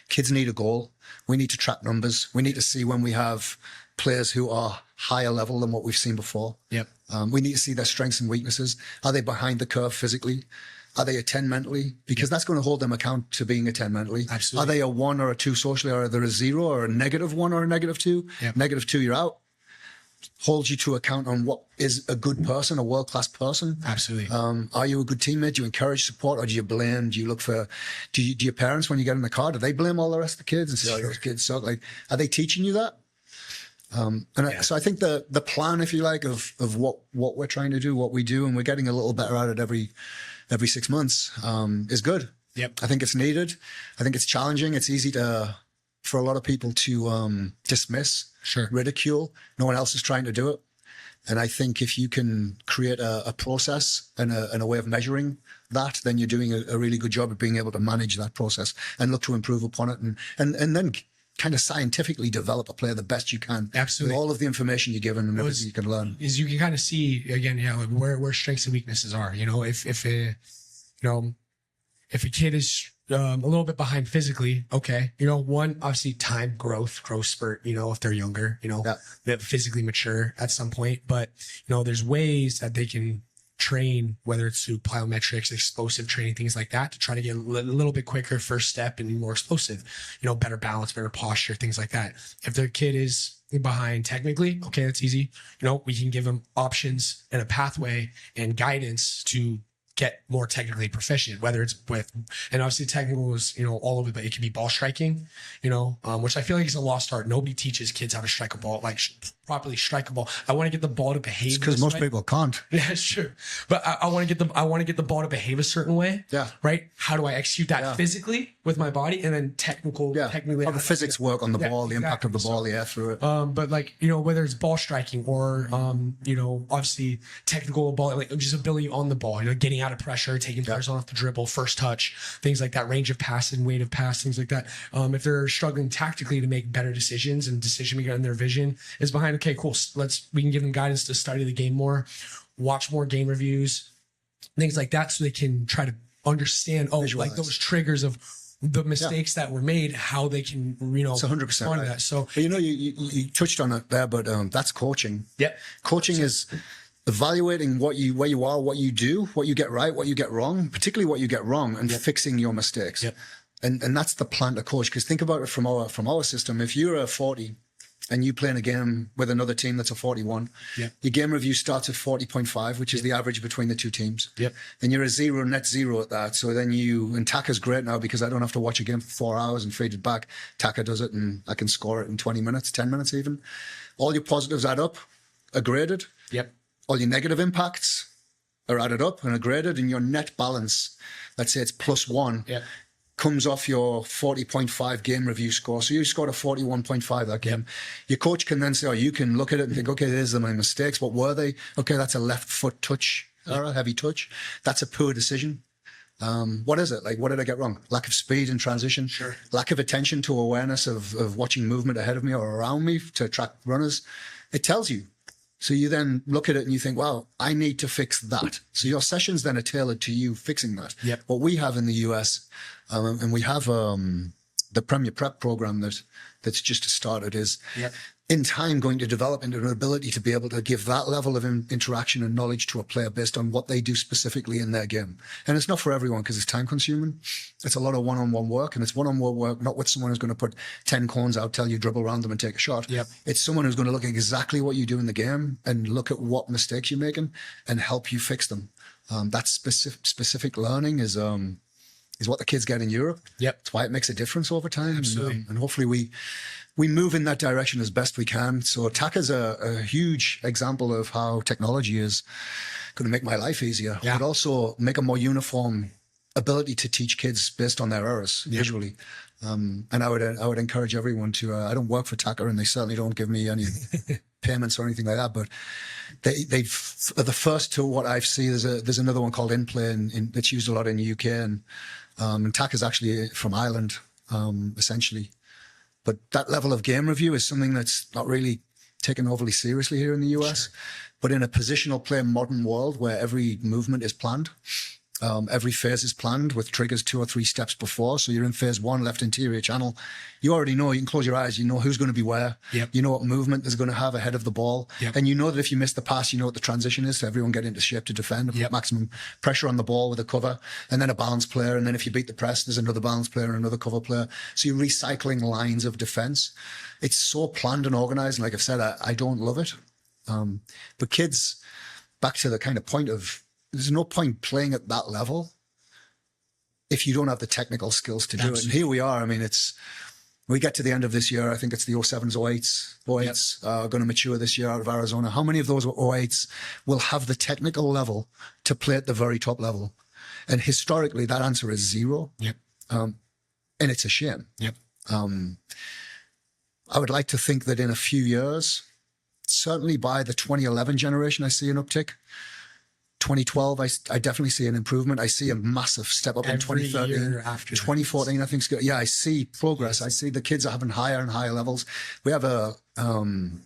Kids need a goal. We need to track numbers. We need to see when we have players who are higher level than what we've seen before. Yep. We need to see their strengths and weaknesses. Are they behind the curve physically? Are they a 10 mentally? Because that's going to hold them account to being a 10 mentally. Absolutely. Are they a 1 or a 2 socially? Or are they a 0 or a -1 or a -2? Yep. -2, you're out. Holds you to account on what is a good person, a world-class person. Absolutely. Are you a good teammate? Do you encourage support, or do you blame? Do you look for, do your parents, when you get in the car, do they blame all the rest of the kids and say, oh, those kids suck? Are they teaching you that? So I think the plan, if you like, of what we're trying to do, what we do, and we're getting a little better at it every 6 months, is good. Yep. I think it's needed. I think it's challenging. It's easy for a lot of people to dismiss, Sure, ridicule. No one else is trying to do it. And I think if you can create a process and a way of measuring that, then you're doing a really good job of being able to manage that process and look to improve upon it, and then kind of scientifically develop a player the best you can. Absolutely. With all of the information you're given and everything you can learn. Is you can kind of see again, where strengths and weaknesses are. If a kid is a little bit behind physically, okay, one, obviously time, growth spurt, if they're younger, they're physically mature at some point, but there's ways that they can train, whether it's through plyometrics, explosive training, things like that, to try to get a little bit quicker first step and more explosive, better balance, better posture, things like that. If their kid is, behind technically, okay, that's easy. You know, we can give them options and a pathway and guidance to get more technically proficient, whether it's with, and obviously technical is, you know, all of it, but it can be ball striking, you know, which I feel like is a lost art. Nobody teaches kids how to strike a ball, like properly strike a ball. I want to get the ball to behave because most people can't. Yeah, it's true. But I want to get the ball to behave a certain way. Yeah. Right. How do I execute that physically with my body, and then technically how the physics work on the ball, the impact of the ball, the air through it. But like, you know, whether it's ball striking or you know, obviously technical ball, like just ability on the ball, you know, getting out of pressure, taking players off the dribble, first touch, things like that, range of pass and weight of pass, things like that. If they're struggling tactically to make better decisions, and decision making and their vision is behind, okay, cool. We can give them guidance to study the game more, watch more game reviews, things like that, so they can try to understand, Visualize. like those triggers of the mistakes that were made, how they can, you know, It's 100% right. that. So, but you know, you touched on it there, but that's coaching. yeah, Coaching is evaluating where you are, what you do, what you get right, what you get wrong, particularly what you get wrong, and fixing your mistakes. Yep. And that's the plan to coach. Because think about it from our system. If you're a 40 and you play in a game with another team that's a 41, your game review starts at 40.5, which is the average between the two teams. Yep. And you're a net zero at that. So then and Taka's great now because I don't have to watch a game for 4 hours and feed it back. Taka does it and I can score it in 20 minutes, 10 minutes even. All your positives add up, are graded. Yep. All your negative impacts are added up and are graded, and your net balance, let's say it's +1, comes off your 40.5 game review score. So you scored a 41.5 that game. Your coach can then say, you can look at it and think, okay, these are my mistakes. What were they? Okay, that's a left foot touch error, heavy touch. That's a poor decision. What is it? Like, what did I get wrong? Lack of speed in transition. Sure. Lack of attention to awareness of watching movement ahead of me or around me to attract runners. It tells you. So you then look at it and you think, wow, I need to fix that. So your sessions then are tailored to you fixing that. Yep. What we have in the US, and we have the Premier Prep program that's just started, is in time going to develop into an ability to be able to give that level of interaction and knowledge to a player based on what they do specifically in their game. And it's not for everyone because it's time consuming. It's a lot of one-on-one work, and it's one-on-one work not with someone who's going to put 10 cones out, tell you dribble around them and take a shot. Yep. It's someone who's going to look at exactly what you do in the game and look at what mistakes you're making and help you fix them. That specific learning is what the kids get in Europe. Yep. That's why it makes a difference over time. Absolutely. And hopefully we move in that direction as best we can. So Taka's a huge example of how technology is going to make my life easier, but also make a more uniform ability to teach kids based on their errors visually. And I would encourage everyone to, I don't work for Taka and they certainly don't give me any payments or anything like that, but they've the first to what I've seen, there's another one called InPlay that's used a lot in the UK, and Taka's actually from Ireland, essentially. But that level of game review is something that's not really taken overly seriously here in the US. Sure. But in a positional play modern world where every movement is planned, every phase is planned with triggers 2 or 3 steps before. So you're in phase 1, left interior channel. You already know, you can close your eyes, you know who's going to be where. Yep. You know what movement is going to have ahead of the ball. Yep. And you know that if you miss the pass, you know what the transition is. So everyone get into shape to defend and put maximum pressure on the ball with a cover. And then a balance player. And then if you beat the press, there's another balance player and another cover player. So you're recycling lines of defense. It's so planned and organized. And like I've said, I don't love it. But kids, back to the kind of point of, there's no point playing at that level if you don't have the technical skills to do it. And here we are. I mean, we get to the end of this year. I think it's the 07s, 08s. 08s are going to mature this year out of Arizona. How many of those 08s will have the technical level to play at the very top level? And historically, that answer is 0. Yep. And it's a shame. Yep. I would like to think that in a few years, certainly by the 2011 generation, I see an uptick. 2012, I definitely see an improvement. I see a massive step up in 2013. After 2014, I think. Yeah, I see progress. I see the kids are having higher and higher levels. We have a Liam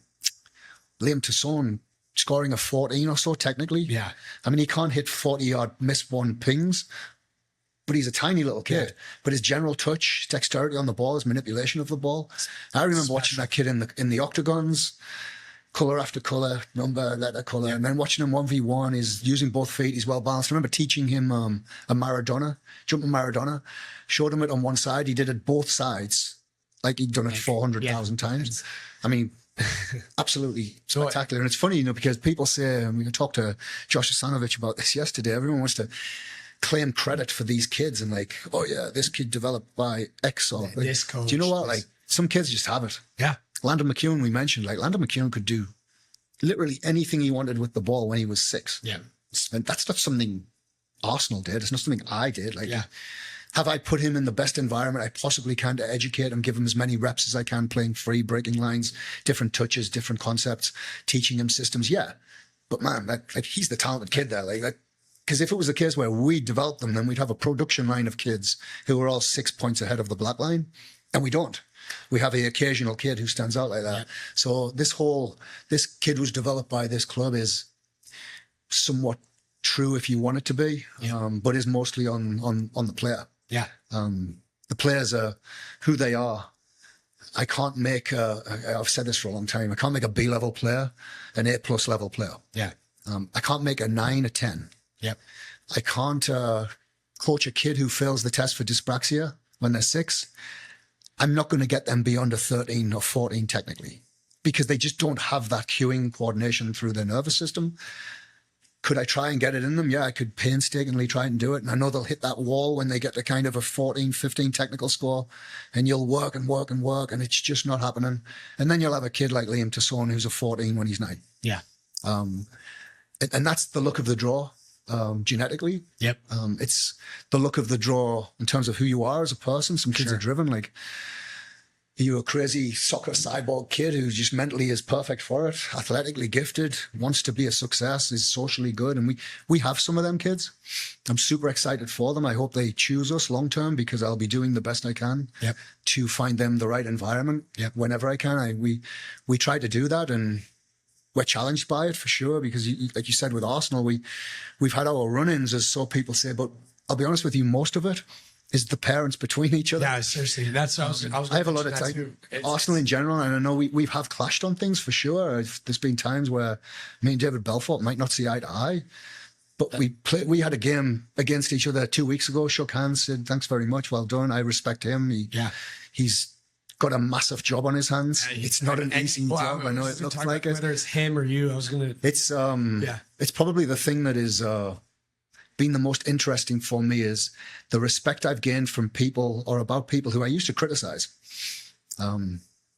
Toussaint scoring a 14 or so technically. Yeah. I mean, he can't hit 40-yard miss one pings, but he's a tiny little kid. Yeah. But his general touch, dexterity on the ball, his manipulation of the ball. I remember watching that kid in the octagons, color after color, number, letter, color, and then watching him 1v1. He's using both feet. He's well balanced. I remember teaching him a Maradona, jumping Maradona. Showed him it on one side. He did it both sides, like he'd done it 400,000 times. I mean, Absolutely spectacular. And it's funny, because people say, and we talked to Josh Asanovich about this yesterday, everyone wants to claim credit for these kids and like, oh yeah, this kid developed by X or this coach. Do you know what? Like some kids just have it. Yeah. Landon McEwen, we mentioned, like Landon McEwen could do literally anything he wanted with the ball when he was 6. Yeah. And that's not something Arsenal did. It's not something I did. Like, yeah. Have I put him in the best environment I possibly can to educate him, give him as many reps as I can, playing free, breaking lines, different touches, different concepts, teaching him systems? Yeah. But man, like he's the talented kid there. Like, because if it was the case where we developed them, then we'd have a production line of kids who are all 6 points ahead of the black line. And we don't. We have the occasional kid who stands out like that. Yeah. So this kid was developed by this club is somewhat true if you want it to be, but is mostly on the player. Yeah. The players are who they are. I can't make I've said this for a long time. I can't make a B-level player an A+ level player. Yeah. I can't make a 9 a 10. Yep. I can't coach a kid who fails the test for dyspraxia when they're 6. I'm not going to get them beyond a 13 or 14 technically because they just don't have that cueing coordination through their nervous system. Could I try and get it in them? Yeah, I could painstakingly try and do it. And I know they'll hit that wall when they get to kind of a 14, 15 technical score and you'll work and work and work and it's just not happening. And then you'll have a kid like Liam Tasson who's a 14 when he's 9. Yeah. And that's the luck of the draw. Genetically. Yep. It's the look of the draw in terms of who you are as a person. Some kids are driven, like you're a crazy soccer cyborg kid who just mentally is perfect for it, athletically gifted, wants to be a success, is socially good. And we have some of them kids. I'm super excited for them. I hope they choose us long term because I'll be doing the best I can to find them the right environment whenever I can. We try to do that and we're challenged by it for sure because, like you said, with Arsenal, we've had our run-ins, as so people say. But I'll be honest with you, most of it is the parents between each other. Yeah, seriously, that's what I was. I have a lot of time. Arsenal in general, and I know we have clashed on things for sure. There's been times where me and David Belfort might not see eye to eye, but we had a game against each other 2 weeks ago. Shook hands, said thanks very much, well done. I respect him. He's got a massive job on his hands. It's not an easy job. I know it looks like it. Whether it's him or you, I was gonna. It's probably the thing that is been the most interesting for me is the respect I've gained from people or about people who I used to criticize.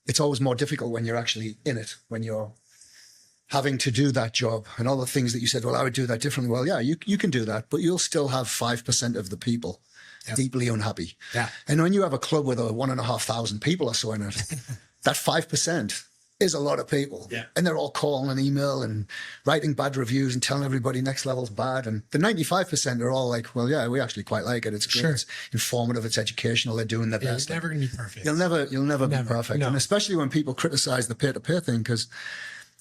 It's always more difficult when you're actually in it, when you're having to do that job and all the things that you said, well, I would do that differently. Well, yeah, you can do that, but you'll still have 5% of the people deeply unhappy. Yeah. And when you have a club with 1,500 people or so in it, that 5% is a lot of people. Yeah. And they're all calling and email and writing bad reviews and telling everybody next level's bad. And the 95% are all like, well, yeah, we actually quite like it. It's good. Sure. It's informative. It's educational. They're doing their best. It's never going to be perfect. You'll never be perfect. No. And especially when people criticize the pay-to-pay thing, because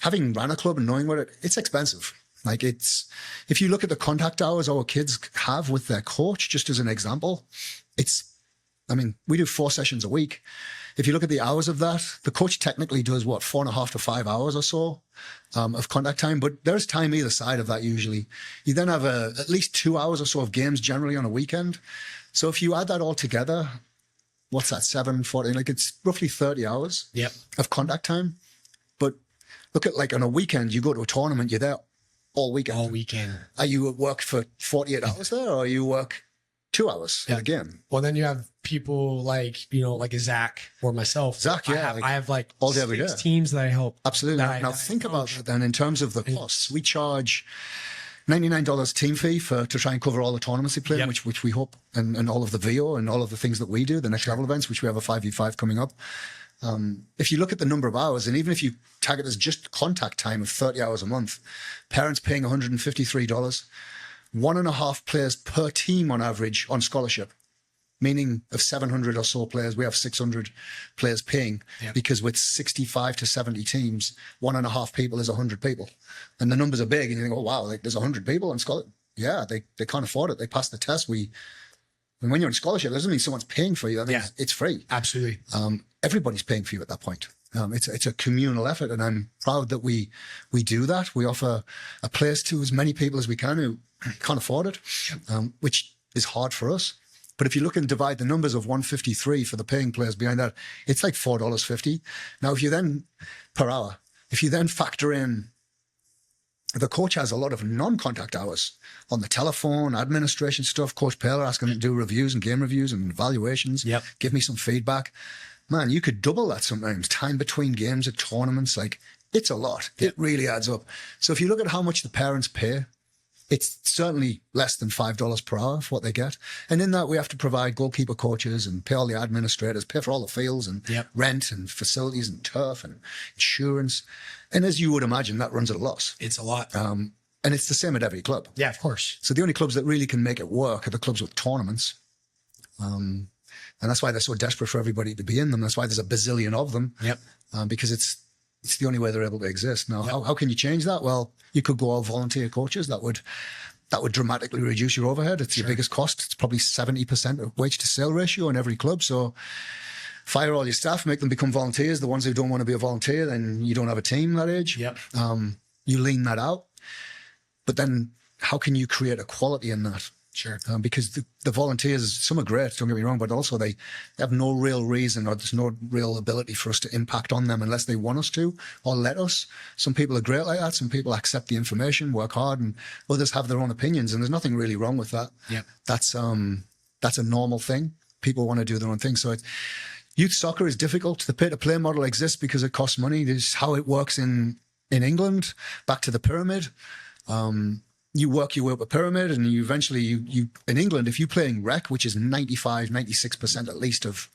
having ran a club and knowing what it's expensive. Like if you look at the contact hours our kids have with their coach, just as an example, we do 4 sessions a week. If you look at the hours of that, the coach technically does 4.5 to 5 hours or so of contact time, but there's time either side of that usually. You then have at least 2 hours or so of games generally on a weekend. So if you add that all together, what's that, 7, 14, like it's roughly 30 hours of contact time. But look at like on a weekend, you go to a tournament, you're there all weekend. All weekend. Are you at work for 48 hours there or you work 2 hours in a game? Well, then you have people like Zach or myself. Zach, I have like all day, every 6 day. Teams that I help. Absolutely. Now think about that then in terms of the costs. We charge $99 team fee to try and cover all the tournaments we play, which we hope, and all of the VO and all of the things that we do, the next level events, which we have a 5v5 coming up. If you look at the number of hours, and even if you tag it as just contact time of 30 hours a month, parents paying $153, 1.5 players per team on average on scholarship, meaning of 700 or so players, we have 600 players paying because with 65 to 70 teams, 1.5 people is 100 people. And the numbers are big and you think, oh, wow, like there's 100 people on scholarship. Yeah, they can't afford it. They passed the test. And when you're in scholarship, that doesn't mean someone's paying for you. That means it's free. Absolutely. Everybody's paying for you at that point. It's a communal effort, and I'm proud that we do that. We offer a place to as many people as we can who can't afford it, which is hard for us. But if you look and divide the numbers of 153 for the paying players behind that, it's like $4.50. Now, if you then, per hour, if you then factor in the coach has a lot of non-contact hours on the telephone, administration stuff, Coach Paylor asking him to do reviews and game reviews and evaluations, give me some feedback. Man, you could double that sometimes. Time between games at tournaments, like it's a lot. It really adds up. So if you look at how much the parents pay, it's certainly less than $5 per hour for what they get. And in that, we have to provide goalkeeper coaches and pay all the administrators, pay for all the fields and rent and facilities and turf and insurance. And as you would imagine, that runs at a loss. It's a lot. And it's the same at every club. Yeah, of course. So the only clubs that really can make it work are the clubs with tournaments. And that's why they're so desperate for everybody to be in them. That's why there's a bazillion of them. Because it's the only way they're able to exist. Now, how can you change that? Well, you could go all volunteer coaches. That would dramatically reduce your overhead. It's your biggest cost. It's probably 70% of wage to sale ratio in every club. So fire all your staff, make them become volunteers. The ones who don't want to be a volunteer, then you don't have a team that age. You lean that out. But then how can you create a quality in that? Sure. Because the volunteers, some are great, don't get me wrong, but also they have no real reason or there's no real ability for us to impact on them unless they want us to or let us. Some people are great like that. Some people accept the information, work hard, and others have their own opinions. And there's nothing really wrong with that. That's a normal thing. People want to do their own thing. So youth soccer is difficult. The pay-to-play model exists because it costs money. This is how it works in England, back to the pyramid. You work your way up a pyramid and you eventually, you in England, if you're playing rec, which is 95, 96% at least of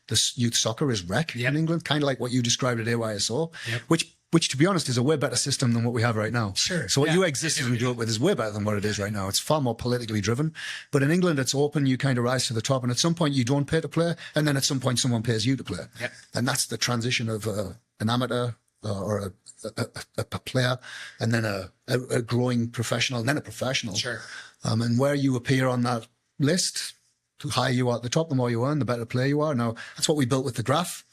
the youth soccer is rec in England, kind of like what you described at AYSO, which to be honest is a way better system than what we have right now. So what you existed and grew up with is way better than what it is right now. It's far more politically driven. But in England, it's open, you kind of rise to the top. And at some point you don't pay to play. And then at some point someone pays you to play. And that's the transition of an amateur or a player, and then a growing professional, and then a professional. And where you appear on that list, the higher you are at the top, the more you earn, the better player you are. Now, that's what we built with the graph.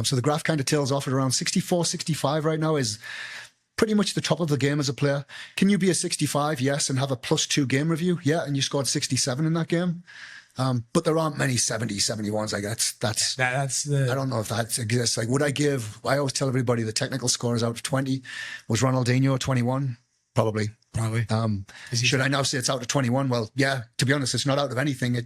So the graph kind of tails off at around 64, 65 right now is pretty much the top of the game as a player. Can you be a 65? Yes. And have a +2 game review? Yeah. And you scored 67 in that game. But there aren't many 70, 71s. Like that's I don't know if that exists. Like, I always tell everybody the technical score is out of 20. Was Ronaldinho 21? Probably. Should I now say it's out of 21? Well, yeah, to be honest, it's not out of anything.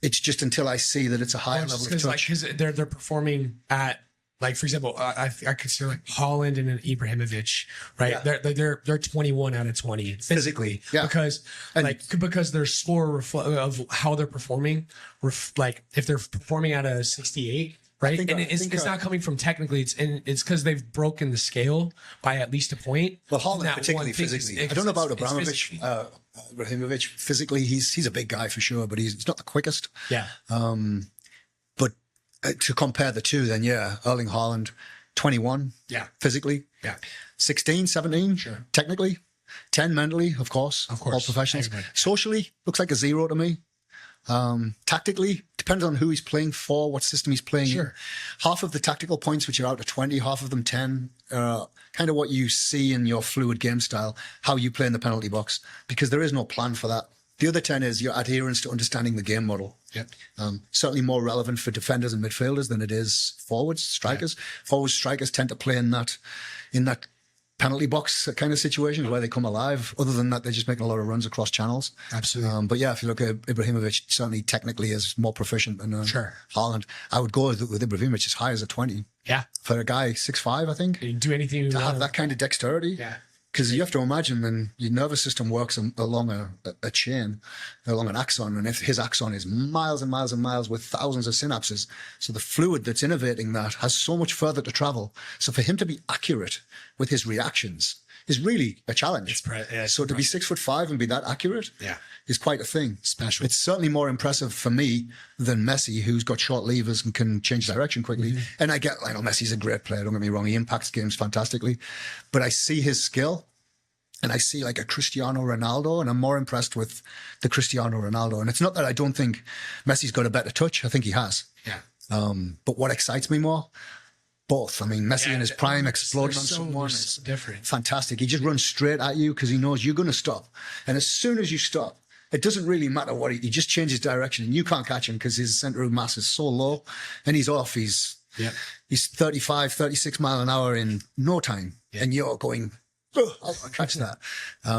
It's just until I see that it's a higher level of touch. Because they're performing at, like, for example, I consider like Holland and an Ibrahimovic, right? They're 21 out of 20 physically, because their score of how they're performing, like if they're performing at a 68, right? It's not coming from technically, it's because they've broken the scale by at least a point. Well, Holland particularly physically. I don't know about Ibrahimovic physically. He's a big guy for sure, but he's not the quickest. But to compare the two, then Erling Haaland, 21, physically, 16, 17, technically, 10 mentally, of course, all professionals. Socially, looks like a 0 to me. Tactically, depends on who he's playing for, what system he's playing in. Half of the tactical points, which are out of 20, half of them 10, kind of what you see in your fluid game style, how you play in the penalty box, because there is no plan for that. The other 10 is your adherence to understanding the game model. Certainly more relevant for defenders and midfielders than it is forwards, strikers. Forwards, strikers tend to play in that penalty box kind of situations where they come alive. Other than that, they're just making a lot of runs across channels. Absolutely. But if you look at Ibrahimovic, certainly technically is more proficient than Haaland. I would go with Ibrahimovic as high as a 20. For a guy 6'5", I think. You do anything to have that kind of dexterity. Because you have to imagine then your nervous system works along a chain, along an axon. And if his axon is miles and miles and miles with thousands of synapses, so the fluid that's innervating that has so much further to travel. So for him to be accurate with his reactions is really a challenge. So to be 6'5" and be that accurate is quite a thing. Special. It's certainly more impressive for me than Messi, who's got short levers and can change direction quickly. And I know Messi's a great player, don't get me wrong. He impacts games fantastically. But I see his skill and I see like a Cristiano Ronaldo, and I'm more impressed with the Cristiano Ronaldo. And it's not that I don't think Messi's got a better touch. I think he has. But what excites me more? Both. I mean, Messi in his prime exploding on someone is different. Fantastic. He just runs straight at you because he knows you're going to stop. And as soon as you stop, it doesn't really matter what he just changes direction and you can't catch him because his center of mass is so low and he's off. He's 35, 36 mile an hour in no time. And you're going, oh, I'll catch that.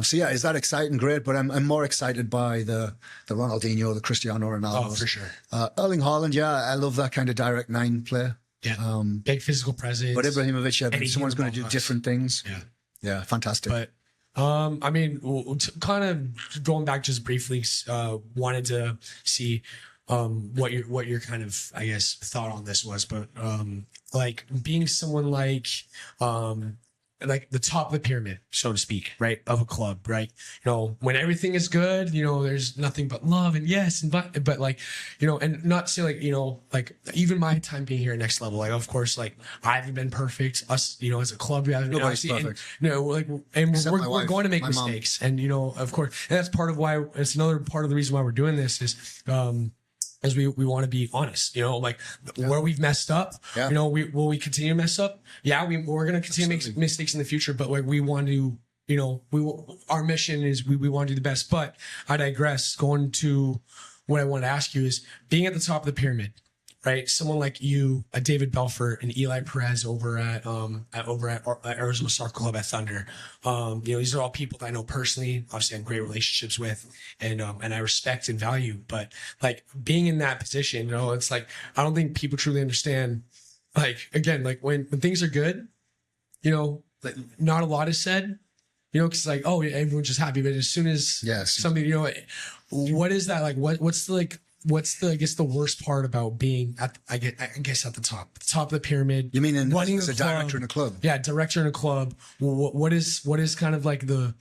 So yeah, is that exciting? Great. But I'm more excited by the Ronaldinho, the Cristiano Ronaldo. Oh, for sure. Erling Haaland. Yeah. I love that kind of direct 9 player. Yeah. Big physical presence. But Ibrahimovic, someone's going to do different things. Yeah. Yeah. Fantastic. But, I mean, kind of going back just briefly, wanted to see, what your kind of, I guess, thought on this was, but, like being someone like the top of the pyramid, so to speak, right, of a club, right? You know, when everything is good, you know, there's nothing but love and yes, and but like, you know, and not say like, you know, like even my time being here at Next Level, like of course, like I haven't been perfect. Us, you know, as a club, we haven't been perfect. Like, and we're going to make mistakes, and you know, of course, and that's part of why. It's another part of the reason why we're doing this is we want to be honest, you know, like where we've messed up, you know, will we continue to mess up? Yeah, we're going to continue to make mistakes in the future, but like we want to, you know, our mission is we want to do the best. But I digress. Going to what I want to ask you is being at the top of the pyramid, right? Someone like you, a David Belfort and Eli Perez over at Arizona Soccer Club at Thunder. You know, these are all people that I know personally, obviously I have great relationships with, and I respect and value. But like being in that position, you know, it's like I don't think people truly understand. Like again, like when things are good, you know, like not a lot is said. You know, because like, oh, everyone's just happy. But as soon as something, you know, what is that like? What's the I guess the worst part about being at I guess at the top of the pyramid? You mean as a director in a club? Yeah, director in a club. What is kind of like the,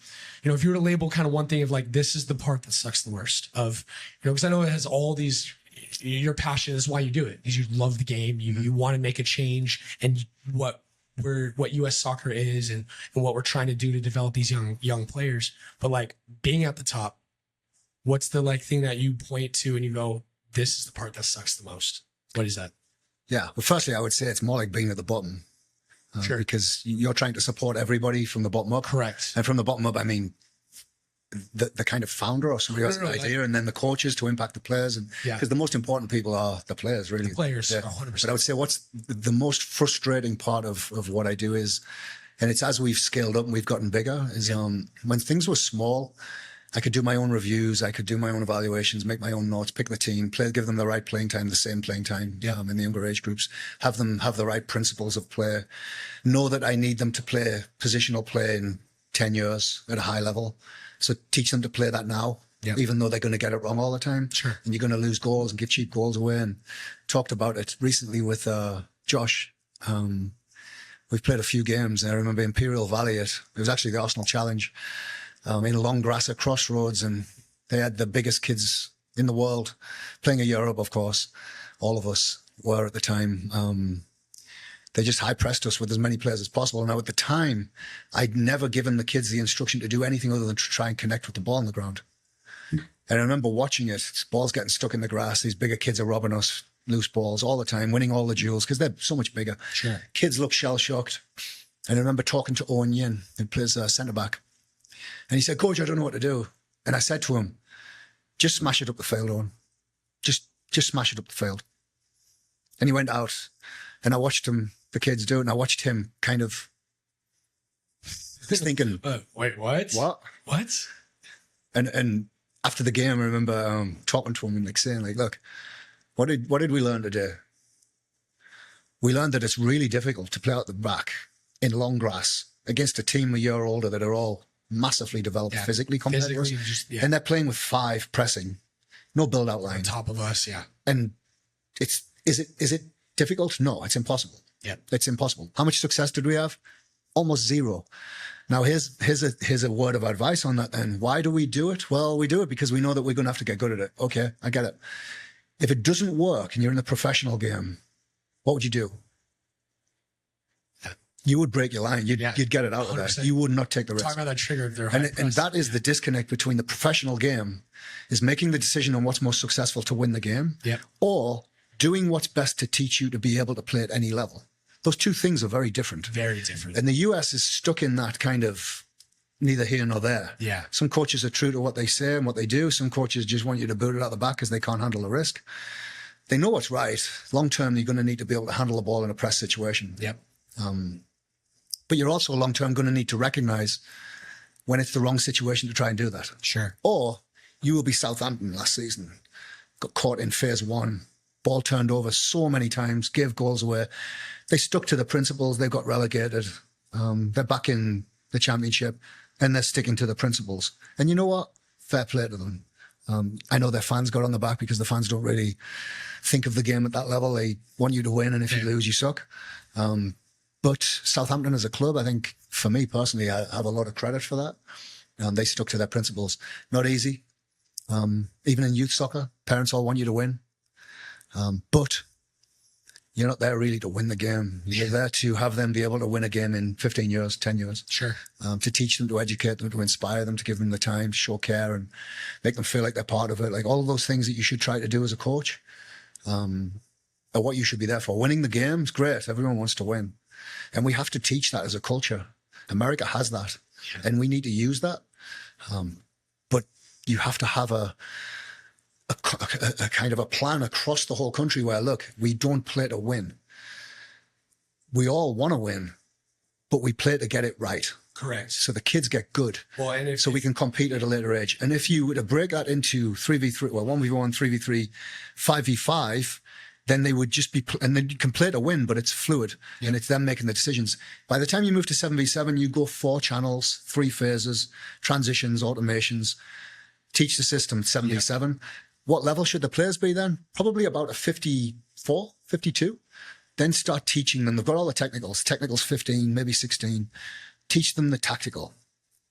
you know, if you were to label kind of one thing of like this is the part that sucks the worst of, you know, because I know it has all these. Your passion is why you do it because you love the game. You want to make a change, and what U.S. soccer is, and what we're trying to do to develop these young players. But like being at the top. What's the like thing that you point to and you go, this is the part that sucks the most? What is that? Yeah. Well, firstly, I would say it's more like being at the bottom. Sure. Because you're trying to support everybody from the bottom up. Correct. And from the bottom up, I mean, the kind of founder or somebody else idea, and then the coaches to impact the players. And because the most important people are the players, really. The players, 100%. But I would say what's the most frustrating part of what I do is, and it's as we've scaled up and we've gotten bigger, is when things were small, I could do my own reviews. I could do my own evaluations, make my own notes, pick the team, give them the right playing time, the same playing time in the younger age groups, have them have the right principles of play, know that I need them to play positional play in 10 years at a high level. So teach them to play that now, even though they're going to get it wrong all the time. Sure. And you're going to lose goals and give cheap goals away. And talked about it recently with Josh. We've played a few games. And I remember Imperial Valley, it was actually the Arsenal Challenge. In long grass at Crossroads, and they had the biggest kids in the world playing in Europe, of course. All of us were at the time. They just high pressed us with as many players as possible. Now, at the time, I'd never given the kids the instruction to do anything other than to try and connect with the ball on the ground. And I remember watching it, balls getting stuck in the grass. These bigger kids are robbing us loose balls all the time, winning all the duels because they're so much bigger. Sure. Kids look shell-shocked. And I remember talking to Owen Yin, who plays centre-back. And he said, Coach, I don't know what to do. And I said to him, just smash it up the field, Owen. Just smash it up the field. And he went out, and I watched the kids do it, and I watched him kind of thinking, wait, what? What? And after the game, I remember talking to him and like saying, like, look, what did we learn today? We learned that it's really difficult to play out the back in long grass against a team a year older that are all massively developed physically compared to us. And they're playing with 5 pressing, no build out line. On top of us, And is it difficult? No, it's impossible. Yeah. It's impossible. How much success did we have? Almost 0. Now here's a word of advice on that then. Why do we do it? Well, we do it because we know that we're going to have to get good at it. Okay, I get it. If it doesn't work and you're in the professional game, what would you do? You would break your line. You'd get it out 100%. Of there. You would not take the risk. Talking about that trigger. And that is the disconnect between the professional game is making the decision on what's most successful to win the game or doing what's best to teach you to be able to play at any level. Those two things are very different. Very different. And the US is stuck in that kind of neither here nor there. Yeah. Some coaches are true to what they say and what they do. Some coaches just want you to boot it out the back because they can't handle the risk. They know what's right. Long term, you're going to need to be able to handle the ball in a press situation. Yep. But you're also long term going to need to recognize when it's the wrong situation to try and do that. Sure. Or you will be Southampton last season. Got caught in phase one. Ball turned over so many times, gave goals away. They stuck to the principles. They got relegated. They're back in the championship and they're sticking to the principles. And you know what? Fair play to them. I know their fans got on the back because the fans don't really think of the game at that level. They want you to win, and if you lose, you suck. But Southampton as a club, I think, for me personally, I have a lot of credit for that. They stuck to their principles. Not easy. Even in youth soccer, parents all want you to win. But you're not there really to win the game. You're there to have them be able to win a game in 15 years, 10 years. Sure. To teach them, to educate them, to inspire them, to give them the time, to show care and make them feel like they're part of it. Like all of those things that you should try to do as a coach are what you should be there for. Winning the game is great. Everyone wants to win. And we have to teach that as a culture. America has that. Yeah. And we need to use that. But you have to have a kind of a plan across the whole country where, look, we don't play to win. We all want to win, but we play to get it right. Correct. So the kids get good. Well, and so we can compete at a later age. And if you were to break that into 3v3, well, 1v1, 3v3, 5v5, then they would just be, and then you can play to win, but it's fluid and it's them making the decisions. By the time you move to 7v7, you go 4 channels, 3 phases, transitions, automations, teach the system 7v7. What level should the players be then? Probably about a 54, 52. Then start teaching them. They've got all the technicals. Technicals 15, maybe 16. Teach them the tactical,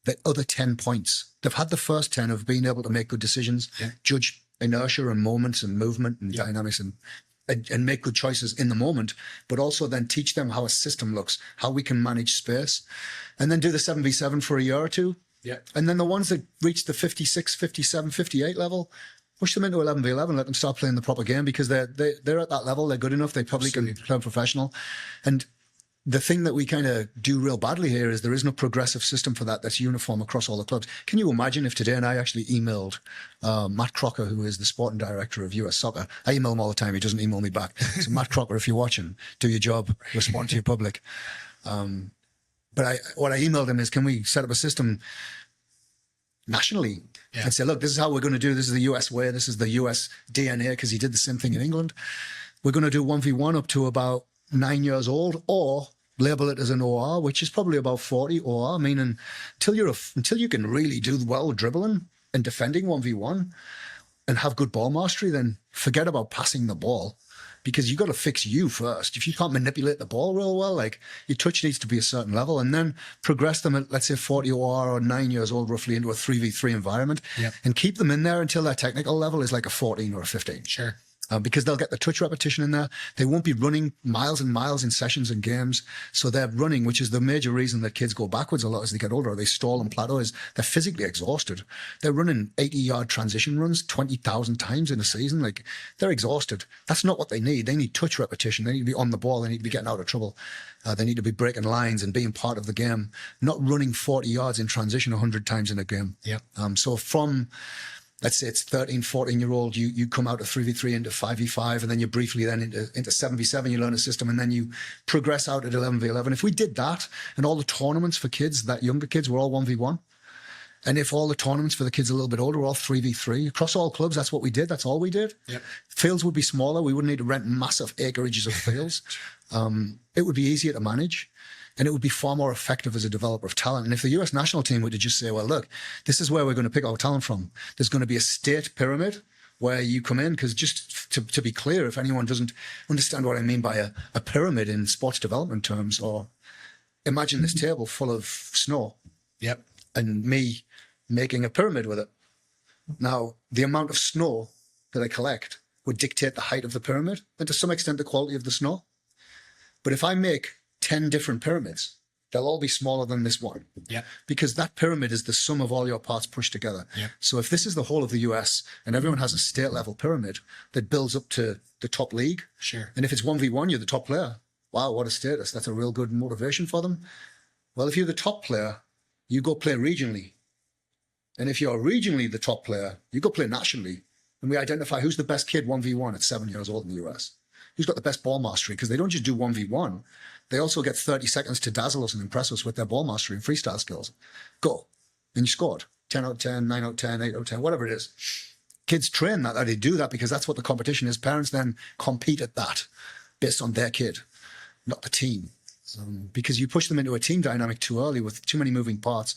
the other 10 points. They've had the first 10 of being able to make good decisions, judge inertia and moments and movement and dynamics and make good choices in the moment, but also then teach them how a system looks, how we can manage space, and then do the 7v7 for a year or two. Yeah. And then the ones that reach the 56, 57, 58 level, push them into 11v11, let them start playing the proper game because they're at that level. They're good enough. They probably can play professional. And the thing that we kind of do real badly here is there is no progressive system for that that's uniform across all the clubs. Can you imagine if today and I actually emailed Matt Crocker, who is the sporting director of US Soccer? I email him all the time. He doesn't email me back. So Matt Crocker, if you're watching, do your job, respond to your public. But what I emailed him is, can we set up a system nationally and say, look, this is how we're going to do. This is the US way. This is the US DNA, because he did the same thing in England. We're going to do 1v1 up to about 9 years old, or label it as an OR, which is probably about 40 OR, meaning until you can really do well dribbling and defending 1v1 and have good ball mastery, then forget about passing the ball, because you got to fix you first. If you can't manipulate the ball real well, like your touch needs to be a certain level, and then progress them at, let's say, 40 OR or 9 years old roughly into a 3v3 environment and keep them in there until their technical level is like a 14 or a 15. Sure. Because they'll get the touch repetition in there. They won't be running miles and miles in sessions and games. So they're running, which is the major reason that kids go backwards a lot as they get older, or they stall and plateau, is they're physically exhausted. They're running 80-yard transition runs 20,000 times in a season. Like, they're exhausted. That's not what they need. They need touch repetition. They need to be on the ball. They need to be getting out of trouble. They need to be breaking lines and being part of the game, not running 40 yards in transition 100 times in a game. Yeah. So from, let's say it's 13, 14-year-old, you come out of 3v3 into 5v5, and then you briefly then into 7v7, you learn a system, and then you progress out at 11v11. If we did that, and all the tournaments for kids, that younger kids, were all 1v1, and if all the tournaments for the kids a little bit older were all 3v3, across all clubs, that's what we did, that's all we did. Yep. Fields would be smaller, we wouldn't need to rent massive acreages of fields. It would be easier to manage. And it would be far more effective as a developer of talent. And if the US national team were to just say, well, look, this is where we're going to pick our talent from. There's going to be a state pyramid where you come in, because just to be clear, if anyone doesn't understand what I mean by a pyramid in sports development terms, or imagine this table full of snow. Yep. And me making a pyramid with it. Now, the amount of snow that I collect would dictate the height of the pyramid, and to some extent the quality of the snow. But if I make 10 different pyramids, they'll all be smaller than this one. Yeah. Because that pyramid is the sum of all your parts pushed together. Yeah. So if this is the whole of the US and everyone has a state level pyramid that builds up to the top league. Sure. And if it's 1v1, you're the top player. Wow, what a status. That's a real good motivation for them. Well, if you're the top player, you go play regionally. And if you're regionally the top player, you go play nationally. And we identify who's the best kid 1v1 at 7 years old in the US. Who's got the best ball mastery? Because they don't just do 1v1. They also get 30 seconds to dazzle us and impress us with their ball mastery and freestyle skills. Go. And you scored. 10 out of 10, 9 out of 10, 8 out of 10, whatever it is. Kids train that, they do that because that's what the competition is. Parents then compete at that based on their kid, not the team. Because you push them into a team dynamic too early with too many moving parts.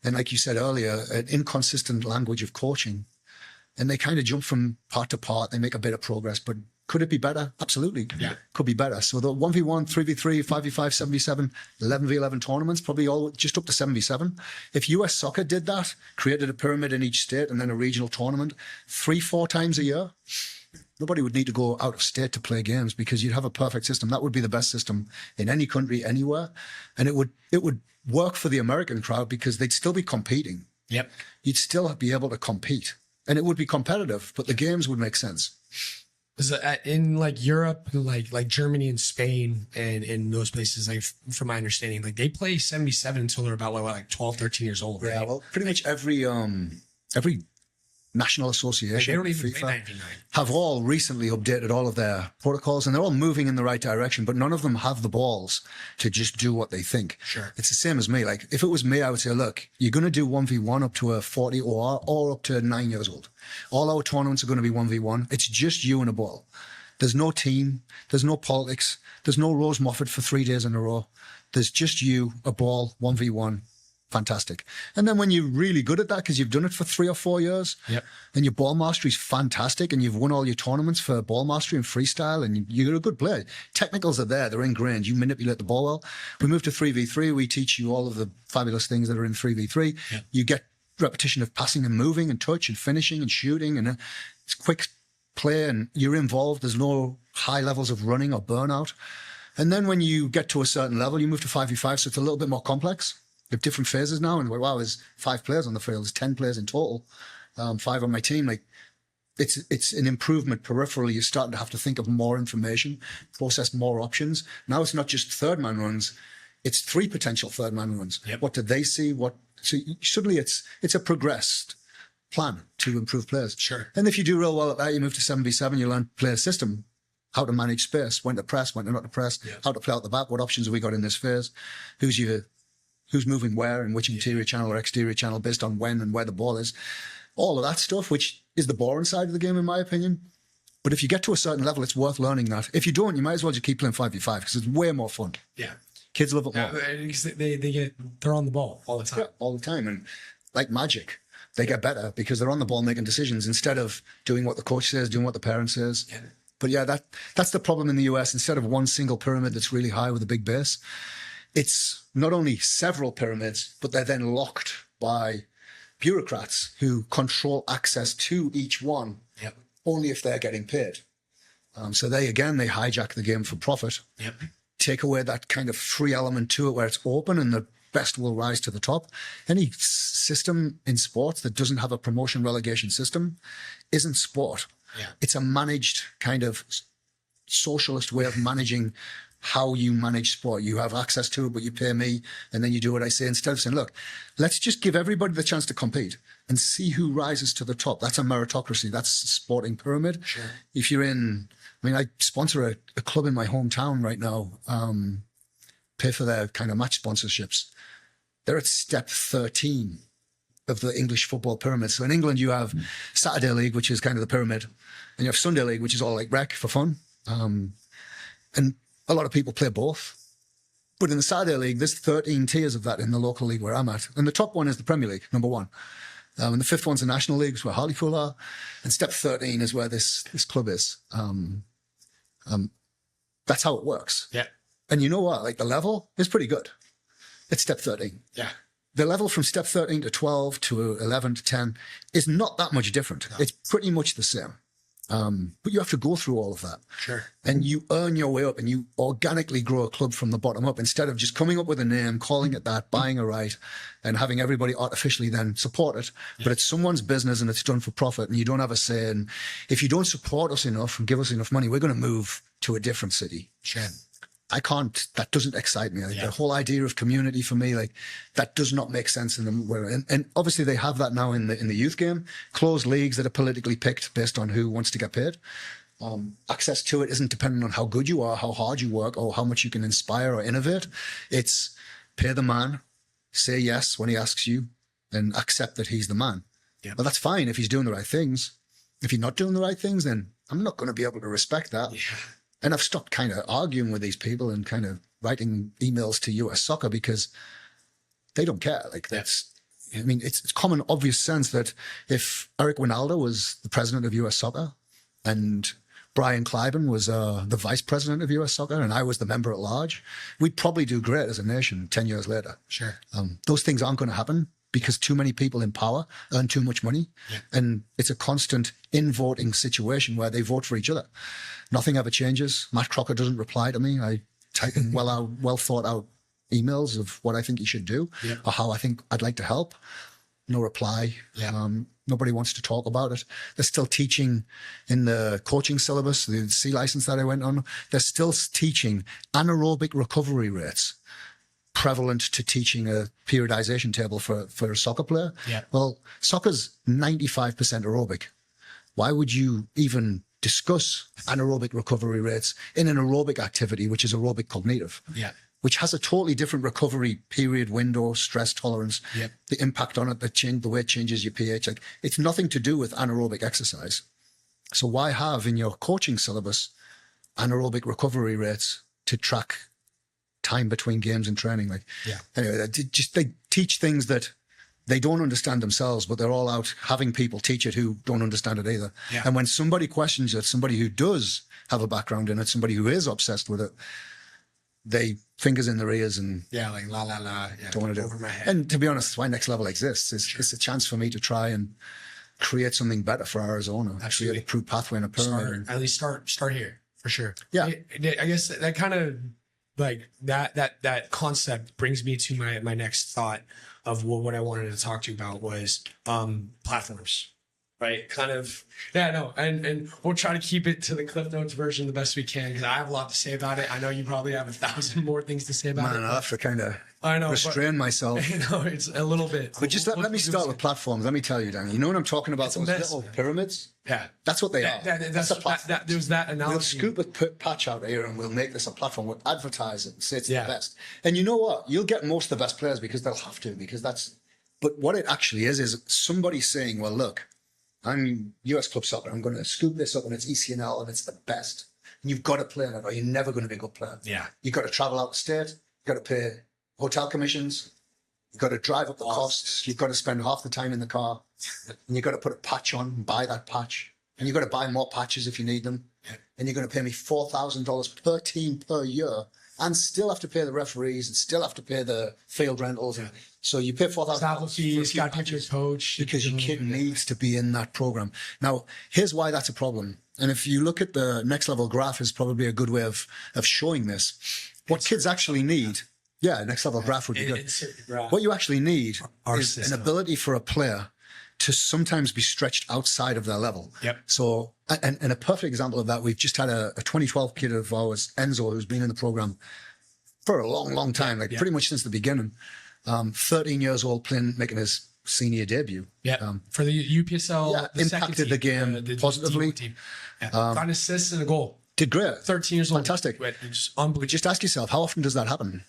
And like you said earlier, an inconsistent language of coaching. And they kind of jump from part to part. They make a bit of progress, but could it be better? Absolutely. Yeah. Could be better. So the 1v1, 3v3, 5v5, 7v7, 11v11 tournaments, probably all just up to 7v7. If US soccer did that, created a pyramid in each state and then a regional tournament 3-4 times a year, nobody would need to go out of state to play games because you'd have a perfect system. That would be the best system in any country, anywhere. And it would work for the American crowd because they'd still be competing. Yep. You'd still be able to compete. And it would be competitive, but the games would make sense. In like Europe, like Germany and Spain and in those places, like from my understanding, like they play 77 until they're about like 12, 13 years old. Right? Yeah, well, pretty much every national association, like they don't even FIFA, play 99. have all recently updated all of their protocols, and they're all moving in the right direction, but none of them have the balls to just do what they think. Sure. It's the same as me. Like if it was me, I would say, look, you're going to do 1v1 up to a 40 or up to 9 years old. All our tournaments are going to be 1v1. It's just you and a ball. There's no team. There's no politics. There's no Rose Moffat for 3 days in a row. There's just you, a ball, 1v1. Fantastic. And then when you're really good at that, because you've done it for 3 or 4 years, yep, and your ball mastery is fantastic, and you've won all your tournaments for ball mastery and freestyle, and you're a good player. Technicals are there. They're ingrained. You manipulate the ball well. We move to 3v3. We teach you all of the fabulous things that are in 3v3. Yep. You get repetition of passing and moving and touch and finishing and shooting, and it's quick play, and you're involved. There's no high levels of running or burnout. And then when you get to a certain level, you move to 5v5, so it's a little bit more complex. We have different phases now, and wow, there's 5 players on the field. There's 10 players in total, 5 on my team. Like, it's an improvement peripherally. You're starting to have to think of more information, process more options. Now it's not just third man runs; it's 3 potential third man runs. Yep. What did they see? So suddenly it's a progressed plan to improve players. Sure. And if you do real well at that, you move to 7v7. You learn player system, how to manage space, when to press, when to not to press, yes, how to play out the back. What options have we got in this phase? Who's moving where and which interior channel or exterior channel based on when and where the ball is. All of that stuff, which is the boring side of the game, in my opinion. But if you get to a certain level, it's worth learning that. If you don't, you might as well just keep playing 5v5 because it's way more fun. Yeah. Kids love it more. They're on the ball all the time. Yeah, all the time. And like magic, they get better because they're on the ball making decisions instead of doing what the coach says, doing what the parent says. Yeah. But yeah, that's the problem in the US. Instead of one single pyramid that's really high with a big base, it's not only several pyramids, but they're then locked by bureaucrats who control access to each one. Yep. Only if they're getting paid. So they hijack the game for profit. Yep. Take away that kind of free element to it where it's open and the best will rise to the top. Any system in sports that doesn't have a promotion relegation system isn't sport. Yeah. It's a managed kind of socialist way of managing how you manage sport. You have access to it, but you pay me, and then you do what I say. Instead of saying, look, let's just give everybody the chance to compete and see who rises to the top. That's a meritocracy. That's a sporting pyramid. Sure. If you're I sponsor a club in my hometown right now, pay for their kind of match sponsorships. They're at step 13 of the English football pyramid. So in England, you have Saturday League, which is kind of the pyramid, and you have Sunday League, which is all like rec for fun. And a lot of people play both. But in the Saturday League, there's 13 tiers of that in the local league where I'm at. And the top one is the Premier League, number 1. And the 5th one's the National League, where Hartlepool are. And step 13 is where this club is. That's how it works. Yeah. And you know what? Like, the level is pretty good. It's step 13. Yeah. The level from step 13 to 12 to 11 to 10 is not that much different. No. It's pretty much the same. But you have to go through all of that. Sure. And you earn your way up and you organically grow a club from the bottom up instead of just coming up with a name, calling it that, buying a right, and having everybody artificially then support it. Yeah. But it's someone's business and it's done for profit and you don't have a say. And if you don't support us enough and give us enough money, we're going to move to a different city. Sure. that doesn't excite me. Like, the whole idea of community for me, like, that does not make sense in them. And obviously they have that now in the youth game, closed leagues that are politically picked based on who wants to get paid. Access to it isn't dependent on how good you are, how hard you work, or how much you can inspire or innovate. It's pay the man, say yes when he asks you, and accept that he's the man. Yeah. Well, that's fine if he's doing the right things. If you're not doing the right things, then I'm not going to be able to respect that. Yeah. And I've stopped kind of arguing with these people and kind of writing emails to US Soccer because they don't care. Like, that's, I mean, it's common obvious sense that if Eric Winalda was the president of US Soccer and Brian Kleiben was the vice president of US Soccer and I was the member at large, we'd probably do great as a nation 10 years later. Sure. Those things aren't going to happen because too many people in power earn too much money. Yeah. And it's a constant in-voting situation where they vote for each other. Nothing ever changes. Matt Crocker doesn't reply to me. I type in well thought out emails of what I think he should do or how I think I'd like to help. No reply. Yeah. Nobody wants to talk about it. They're still teaching in the coaching syllabus, the C license that I went on. They're still teaching anaerobic recovery rates prevalent to teaching a periodization table for a soccer player. Yeah. Well, soccer's 95% aerobic. Why would you even discuss anaerobic recovery rates in an aerobic activity, which is aerobic cognitive? Yeah. Which has a totally different recovery period, window, stress tolerance, the impact on it, the way it changes your pH. Like, it's nothing to do with anaerobic exercise. So why have in your coaching syllabus anaerobic recovery rates to track time between games and training? Like, anyway, they teach things that they don't understand themselves, but they're all out having people teach it who don't understand it either. Yeah. And when somebody questions it, somebody who does have a background in it, somebody who is obsessed with it, they fingers in their ears and like la la la, don't want to do it. And to be honest, that's why Next Level exists. It's a chance for me to try and create something better for Arizona. Actually, create a true pathway and a pyramid. At least start here for sure. Yeah, I guess that kind of like that concept brings me to my next thought of what I wanted to talk to you about was platforms. Right, kind of, and we'll try to keep it to the Cliff Notes version the best we can because I have a lot to say about it. I know you probably have 1,000 more things to say about it. I have to kind of restrain myself. It's a little bit. But just let me start with platforms. Let me tell you, Danny. You know what I'm talking about? Those little pyramids? Yeah. That's what they are. That's a platform. There's that analogy. We'll scoop a patch out here and we'll make this a platform. We'll advertise it and say it's the best. And you know what? You'll get most of the best players because they'll have to, because that's... But what it actually is somebody saying, well, look, I'm US Club Soccer. I'm going to scoop this up and it's ECNL and it's the best. And you've got to play in it or you're never going to be a good player. Yeah. You've got to travel out the state. You've got to pay hotel commissions. You've got to drive up the costs. You've got to spend half the time in the car. And you've got to put a patch on and buy that patch. And you've got to buy more patches if you need them. Yeah. And you're going to pay me $4,000 per team per year and still have to pay the referees and still have to pay the field rentals. Yeah. So you pay $4,000. Travel fees, got to your coach. Because your kid needs to be in that program. Now, here's why that's a problem. And if you look at the Next Level graph is probably a good way of showing this. What kids actually need, Next Level graph would be good. What you actually need is an ability for a player to sometimes be stretched outside of their level. Yep. So, and a perfect example of that, we've just had a 2012 kid of ours, Enzo, who's been in the program for a long, long time, pretty much since the beginning. 13 years old, making his senior debut. Yeah, for the UPSL. Impacted the game positively. Got an assist and a goal. Did great. 13 years old. Fantastic. Unbelievable. Just ask yourself, how often does that happen?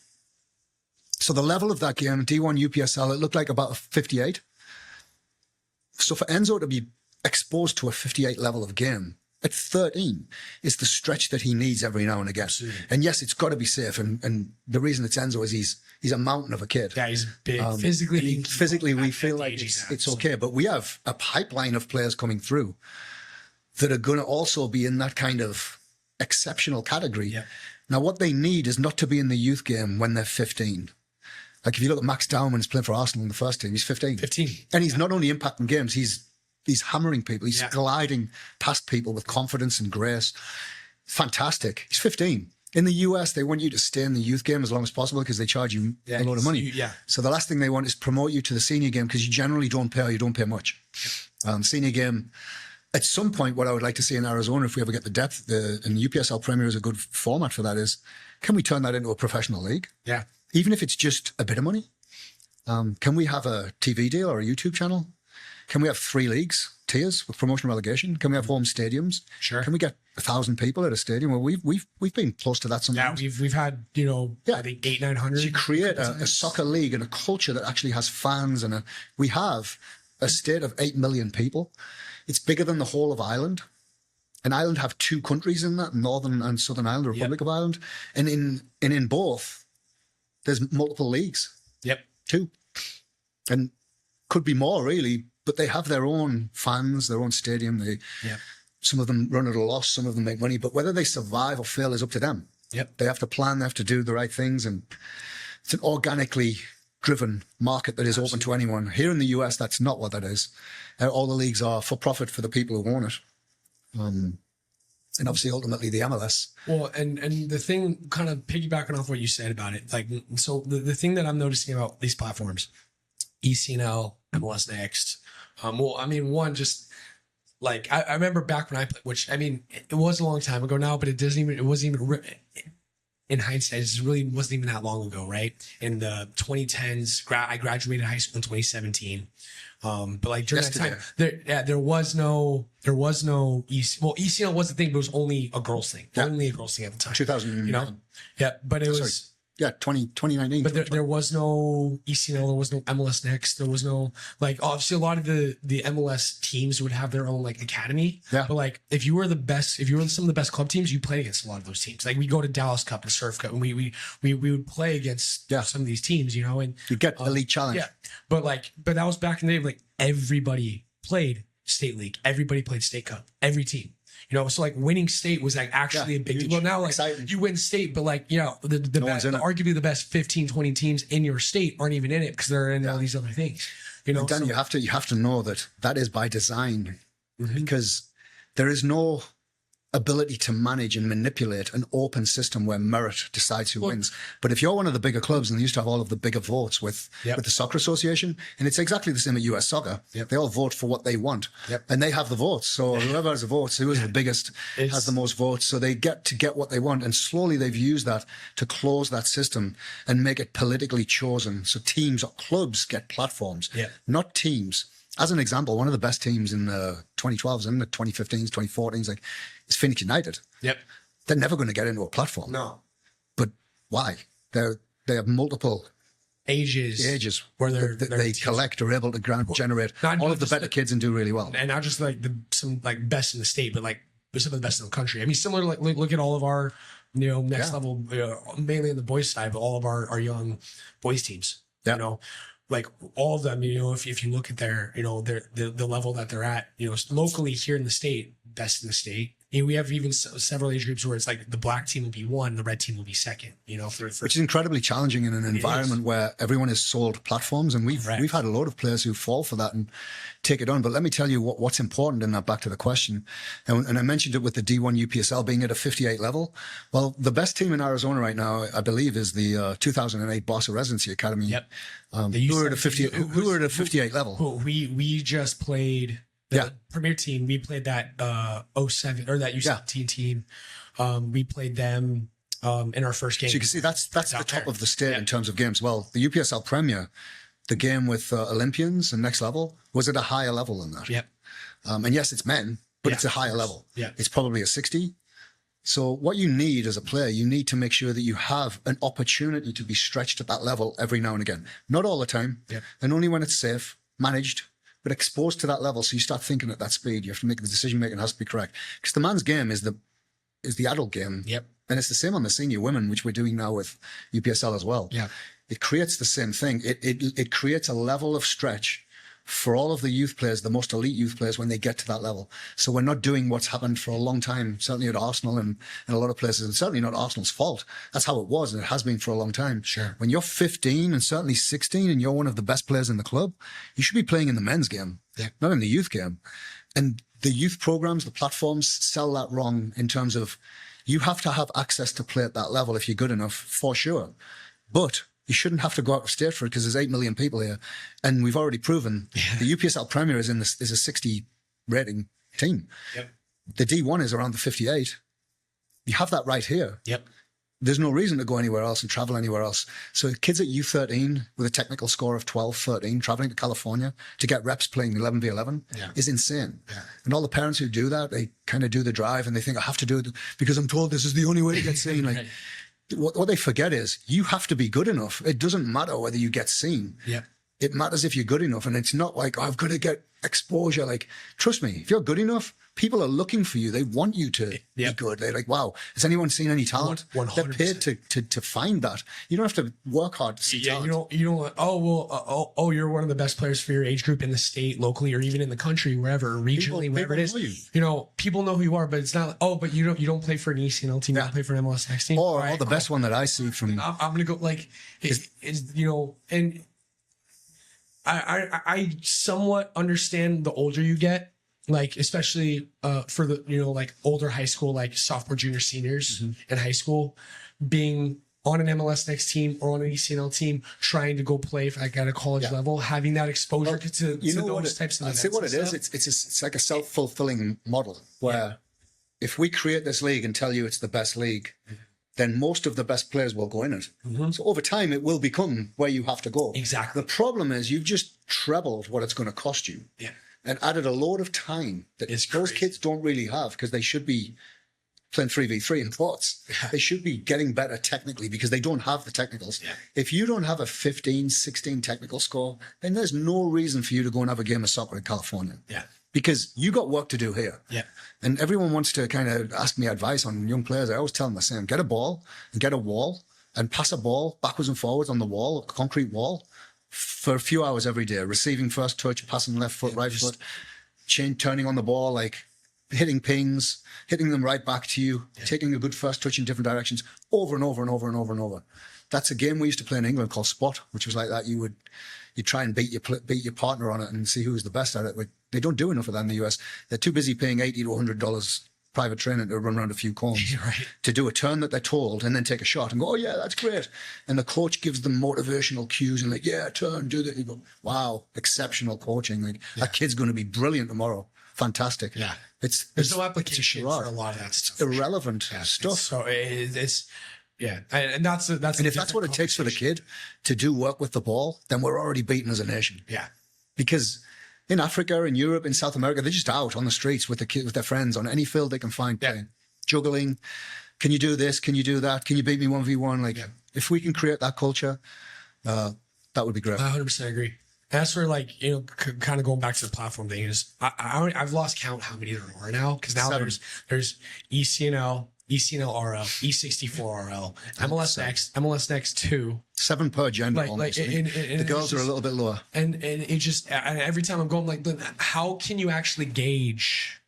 So the level of that game, D1 UPSL, it looked like about a 58. So for Enzo to be exposed to a 58 level of game at 13 is the stretch that he needs every now and again. Absolutely. And yes, it's got to be safe. And the reason it's Enzo is he's a mountain of a kid. Yeah, he's big. Physically, we feel like it's okay. But we have a pipeline of players coming through that are going to also be in that kind of exceptional category. Yeah. Now, what they need is not to be in the youth game when they're 15. Like if you look at Max Dowman's playing for Arsenal in the first team, he's 15. 15. And he's not only impacting games, he's hammering people. He's gliding past people with confidence and grace. Fantastic. He's 15. In the US, they want you to stay in the youth game as long as possible because they charge you a lot of money. So the last thing they want is promote you to the senior game because you generally don't pay or you don't pay much. Senior game, at some point, what I would like to see in Arizona, if we ever get the depth, and the UPSL Premier is a good format for that, is can we turn that into a professional league? Yeah. Even if it's just a bit of money. Can we have a TV deal or a YouTube channel? Can we have 3 leagues, tiers with promotion relegation? Can we have home stadiums? Sure. Can we get 1,000 people at a stadium? Well, we've been close to that sometimes. Yeah, we've had, I think 800-900. You create a soccer league and a culture that actually has fans, and we have a state of 8 million people. It's bigger than the whole of Ireland. And Ireland have 2 countries in that, Northern and Southern Ireland, the Republic of Ireland. And in both, there's multiple leagues. Yep. 2. And could be more, really, but they have their own fans, their own stadium. Some of them run at a loss, some of them make money, but whether they survive or fail is up to them. Yep. They have to plan, they have to do the right things, and it's an organically driven market that is open to anyone. Here in the US, that's not what that is. All the leagues are for profit for the people who own it. And obviously, ultimately, the MLS. Well, and the thing, kind of piggybacking off what you said about it, like, so the thing that I'm noticing about these platforms, ECNL, MLS Next, well, I mean, one, just like, I remember back when I played, which, I mean, it was a long time ago now, but it wasn't even, in hindsight, it really wasn't even that long ago, right? In the 2010s, I graduated high school in 2017. But like during that time, there was no ECNL was the thing, but it was only a girls thing, only a girls thing at the time. 2000, but it was. 2019. But there was no ECNL, there was no MLS Next, there was no, like, obviously a lot of the MLS teams would have their own like academy. Yeah. But like if you were some of the best club teams, you played against a lot of those teams. Like we go to Dallas Cup and Surf Cup, and we would play against some of these teams, and you get elite challenge. Yeah. But that was back in the day, like everybody played state league, everybody played state cup, every team. So like winning state was like actually a big deal. Well, now like exciting. You win state, but like, arguably the best 15, 20 teams in your state aren't even in it because they're in all these other things. And Dan, you have to know that is by design, because there is no ability to manage and manipulate an open system where merit decides who wins. But if you're one of the bigger clubs, and they used to have all of the bigger votes with the Soccer Association, and it's exactly the same at US Soccer. They all vote for what they want, and they have the votes. So whoever has the votes, who is the biggest, has the most votes. So they get what they want, and slowly they've used that to close that system and make it politically chosen. So teams or clubs get platforms, not teams. As an example, one of the best teams in the 2012s and the 2015s, 2014s, like, is Phoenix United. Yep. They're never going to get into a platform. No. But why? They have multiple ages where they collect or able to generate all of the better kids and do really well. And not just like some like best in the state, but like some of the best in the country. I mean, similar to like look at all of our next level, mainly in the boys side, but all of our young boys teams. Like all of them, if you look at their, the level that they're at, locally here in the state, best in the state. We have even several age groups where it's like the black team will be 1, the red team will be 2nd, which is incredibly challenging in an environment where everyone is sold platforms. And we've had a lot of players who fall for that and take it on. But let me tell you what's important in that, back to the question. And I mentioned it with the D1 UPSL being at a 58 level. Well, the best team in Arizona right now, I believe, is the 2008 Barca Residency Academy. Yep. Who are at a 58 level. We just played the premier team. We played that 07 or that U17 team. We played them in our first game. So you can see that's the top of the state in terms of games. Well, the UPSL Premier, the game with Olympians and next level, was at a higher level than that. Yep. And yes, it's men, but it's a higher level. Yeah. It's probably a 60. So what you need as a player, you need to make sure that you have an opportunity to be stretched at that level every now and again. Not all the time, and only when it's safe, managed, but exposed to that level. So you start thinking at that speed. You have to make the decision making has to be correct, because the man's game is the adult game. Yep. And it's the same on the senior women, which we're doing now with UPSL as well. Yeah. It creates the same thing. It creates a level of stretch for all of the youth players, the most elite youth players, when they get to that level. So we're not doing what's happened for a long time, certainly at Arsenal and in a lot of places, and certainly not Arsenal's fault. That's how it was, and it has been for a long time. Sure. When you're 15 and certainly 16 and you're one of the best players in the club, you should be playing in the men's game, not in the youth game. And the youth programs, the platforms sell that wrong in terms of you have to have access to play at that level if you're good enough, for sure. But you shouldn't have to go out of state for it, because there's 8 million people here. And we've already proven the UPSL Premier is a 60 rating team. Yep. The D1 is around the 58. You have that right here. Yep. there's no reason to go anywhere else and travel anywhere else. So kids at U13 with a technical score of 12, 13, traveling to California to get reps playing 11v11 is insane. Yeah. And all the parents who do that, they kind of do the drive and they think, I have to do it because I'm told this is the only way to get seen. Like, what they forget is you have to be good enough. It doesn't matter whether you get seen. Yeah. It matters if you're good enough. And it's not like, oh, I've got to get exposure. Like, trust me, if you're good enough, people are looking for you. They want you to be good. They're like, wow, has anyone seen any talent? 100%. They're paid to find that. You don't have to work hard to see talent. You don't, you're one of the best players for your age group in the state, locally, or even in the country, wherever, regionally, wherever it is. People know who you are, but it's not like, but you don't play for an ECNL team, you don't play for an MLS next team. Or the best one that I see from... I'm going to go like, and I somewhat understand the older you get, like, especially for the, like older high school, like sophomore, junior, seniors in high school, being on an MLS next team or on an ECNL team, trying to go play at a college level, having that exposure to those types of events. See what it is? It's like a self-fulfilling model where if we create this league and tell you it's the best league, then most of the best players will go in it. So over time, it will become where you have to go. Exactly. The problem is you've just trebled what it's going to cost you. Yeah. And added a load of time that those kids don't really have because they should be playing 3v3 in quads. They should be getting better technically because they don't have the technicals. If you don't have a 15, 16 technical score, then there's no reason for you to go and have a game of soccer in California. Because you got work to do here. And everyone wants to kind of ask me advice on young players. I always tell them the same: get a ball and get a wall and pass a ball backwards and forwards on the wall, a concrete wall, for a few hours every day, receiving first touch, passing left foot, right foot, turning on the ball, like hitting pings, hitting them right back to you, taking a good first touch in different directions over and over and over and over and over. That's a game we used to play in England called Spot, which was like that. You try and beat your partner on it and see who's the best at it. But they don't do enough of that in the US. They're too busy paying $80 to $100 private training to run around a few cones, to do a turn that they're told and then take a shot and go, oh yeah, that's great. And the coach gives them motivational cues and like, yeah, turn, do that. You go, wow, exceptional coaching. Like that kid's going to be brilliant tomorrow. Fantastic. There's no application for a lot of that stuff. It's irrelevant stuff. And that's and if that's what it takes for the kid to do work with the ball, then we're already beaten as a nation. Because in Africa, in Europe, in South America, they're just out on the streets with their friends on any field they can find playing, juggling. Can you do this? Can you do that? Can you beat me 1v1? Like, if we can create that culture, that would be great. I 100% agree. And that's where, like, kind of going back to the platform thing is, I've lost count how many there are now, because now there's ECNL, ECNL RL, E64 RL, MLS Next 2. 7 per gender, almost. The girls are a little bit lower. And it just, and every time I'm going, like, how can you actually gauge,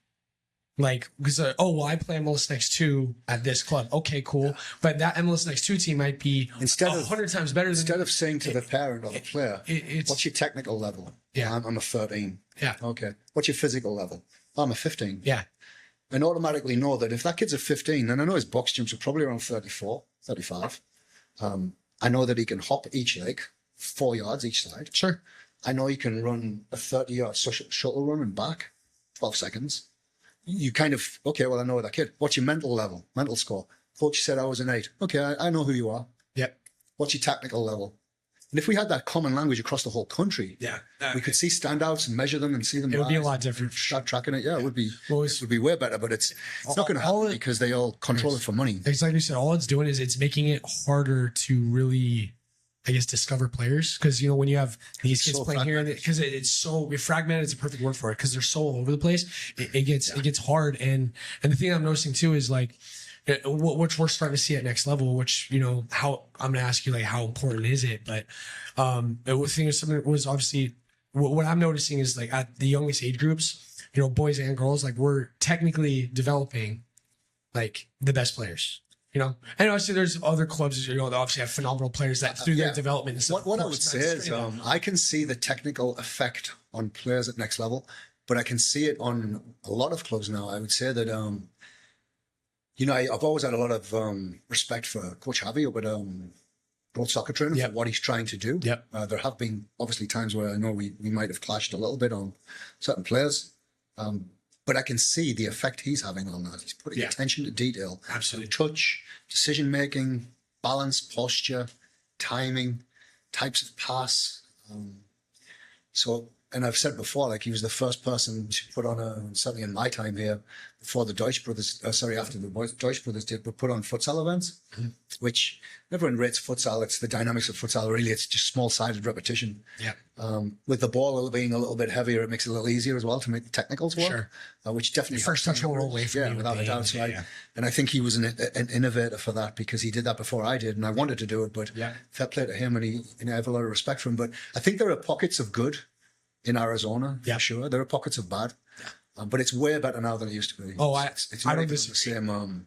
like, because, I play MLS Next 2 at this club. Okay, cool. But that MLS Next 2 team might be 100 times better than... Instead of saying to the parent or the player, what's your technical level? I'm a 13. Okay. What's your physical level? I'm a 15. And automatically know that if that kid's a 15, and I know his box jumps are probably around 34, 35. I know that he can hop each leg, 4 yards each side. Sure. I know he can run a 30-yard shuttle run and back, 12 seconds. You kind of, okay, well, I know that kid. What's your mental level, mental score? Coach said I was an 8. Okay, I know who you are. What's your technical level? And if we had that common language across the whole country, we could see standouts and measure them and see them. It would be a lot different. Start tracking it. It would be way better, but it's not going to happen because they all control it for money. It's like you said, all it's doing is it's making it harder to really, I guess, discover players. Because, when you have these kids playing here, because it's so fragmented, it's a perfect word for it, because they're so all over the place. It gets hard. And the thing I'm noticing too is, like, which we're starting to see at next level, which, how I'm going to ask you, like, how important is it? But the thing is, something was obviously what I'm noticing is, like, at the youngest age groups, boys and girls, like, we're technically developing, like, the best players, and obviously there's other clubs, that obviously have phenomenal players that through their development and stuff. What I would say is, I can see the technical effect on players at next level, but I can see it on a lot of clubs now. I would say that, I've always had a lot of respect for Coach Javi up at World Soccer Training for what he's trying to do. There have been obviously times where I know we might have clashed a little bit on certain players. But but I can see the effect he's having on that. He's putting attention to detail, Absolutely. touch, decision making, balance, posture, timing, types of pass. And I've said before, like he was the first person to put on certainly in my time here, before the Deutsch brothers, after the Deutsch brothers did, but put on futsal events, which everyone rates futsal. It's the dynamics of futsal, really. It's just small-sided repetition. Yeah. With the ball being a little bit heavier, it makes it a little easier as well to make the technicals work. Sure. Which definitely First touch will roll away from you without a doubt. So and I think he was an innovator for that, because he did that before I did, and I wanted to do it, but fair play to him, and I have a lot of respect for him. But I think there are pockets of good in Arizona, for sure. There are pockets of bad, but it's way better now than it used to be. Oh, it's not even the same.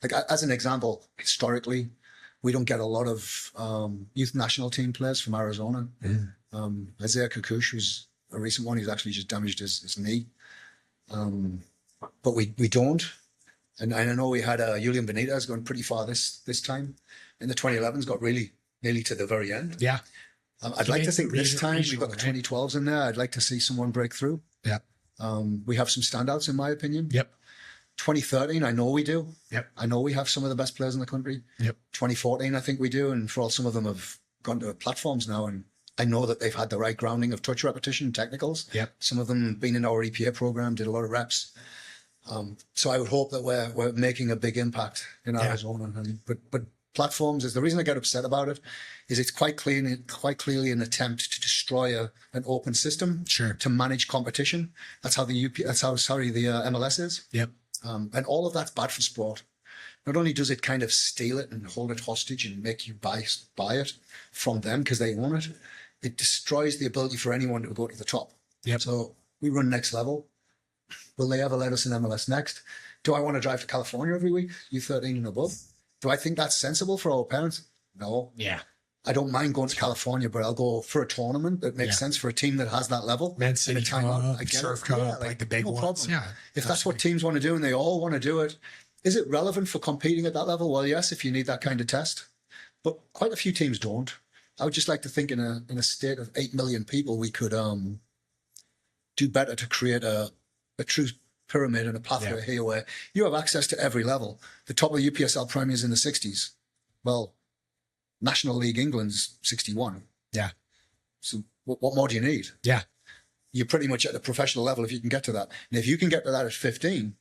Like as an example, historically, we don't get a lot of youth national team players from Arizona. Isaiah Kukush, who's a recent one, he's actually just damaged his knee. But we don't. And I know we had Julian Benitez going pretty far this time. In the 2011s, got really nearly to the very end. Yeah. I'd like to think this time we've got the 2012s in there. I'd like to see someone break through. Yeah. We have some standouts, in my opinion. Yep. 2013, I know we do. Yep. I know we have some of the best players in the country. Yep. 2014, I think we do. And for all, some of them have gone to platforms now. And I know that they've had the right grounding of touch repetition, technicals. Yep. Some of them been in our EPA program, did a lot of reps. So I would hope that we're making a big impact in Arizona. But platforms is the reason I get upset about it. Is it's quite clearly an attempt to destroy an open system to manage competition. That's how the MLS is. Yep. And all of that's bad for sport. Not only does it kind of steal it and hold it hostage and make you buy it from them because they own it, it destroys the ability for anyone to go to the top. Yep. So we run next level. Will they ever let us in MLS next? Do I want to drive to California every week, U13 and above? Do I think that's sensible for our parents? No. Yeah. I don't mind going to California, but I'll go for a tournament that makes sense for a team that has that level. Man City Cup, Surf Cup, like the big ones. Problem. Yeah. If that's what teams want to do and they all want to do it, is it relevant for competing at that level? Well, yes, if you need that kind of test. But quite a few teams don't. I would just like to think in a state of 8 million people, we could do better to create a true pyramid and a pathway here where you have access to every level. The top of the UPSL Premier is in the 60s. Well, National League England's 61. Yeah. So what more do you need? Yeah. You're pretty much at the professional level if you can get to that. And if you can get to that at 15,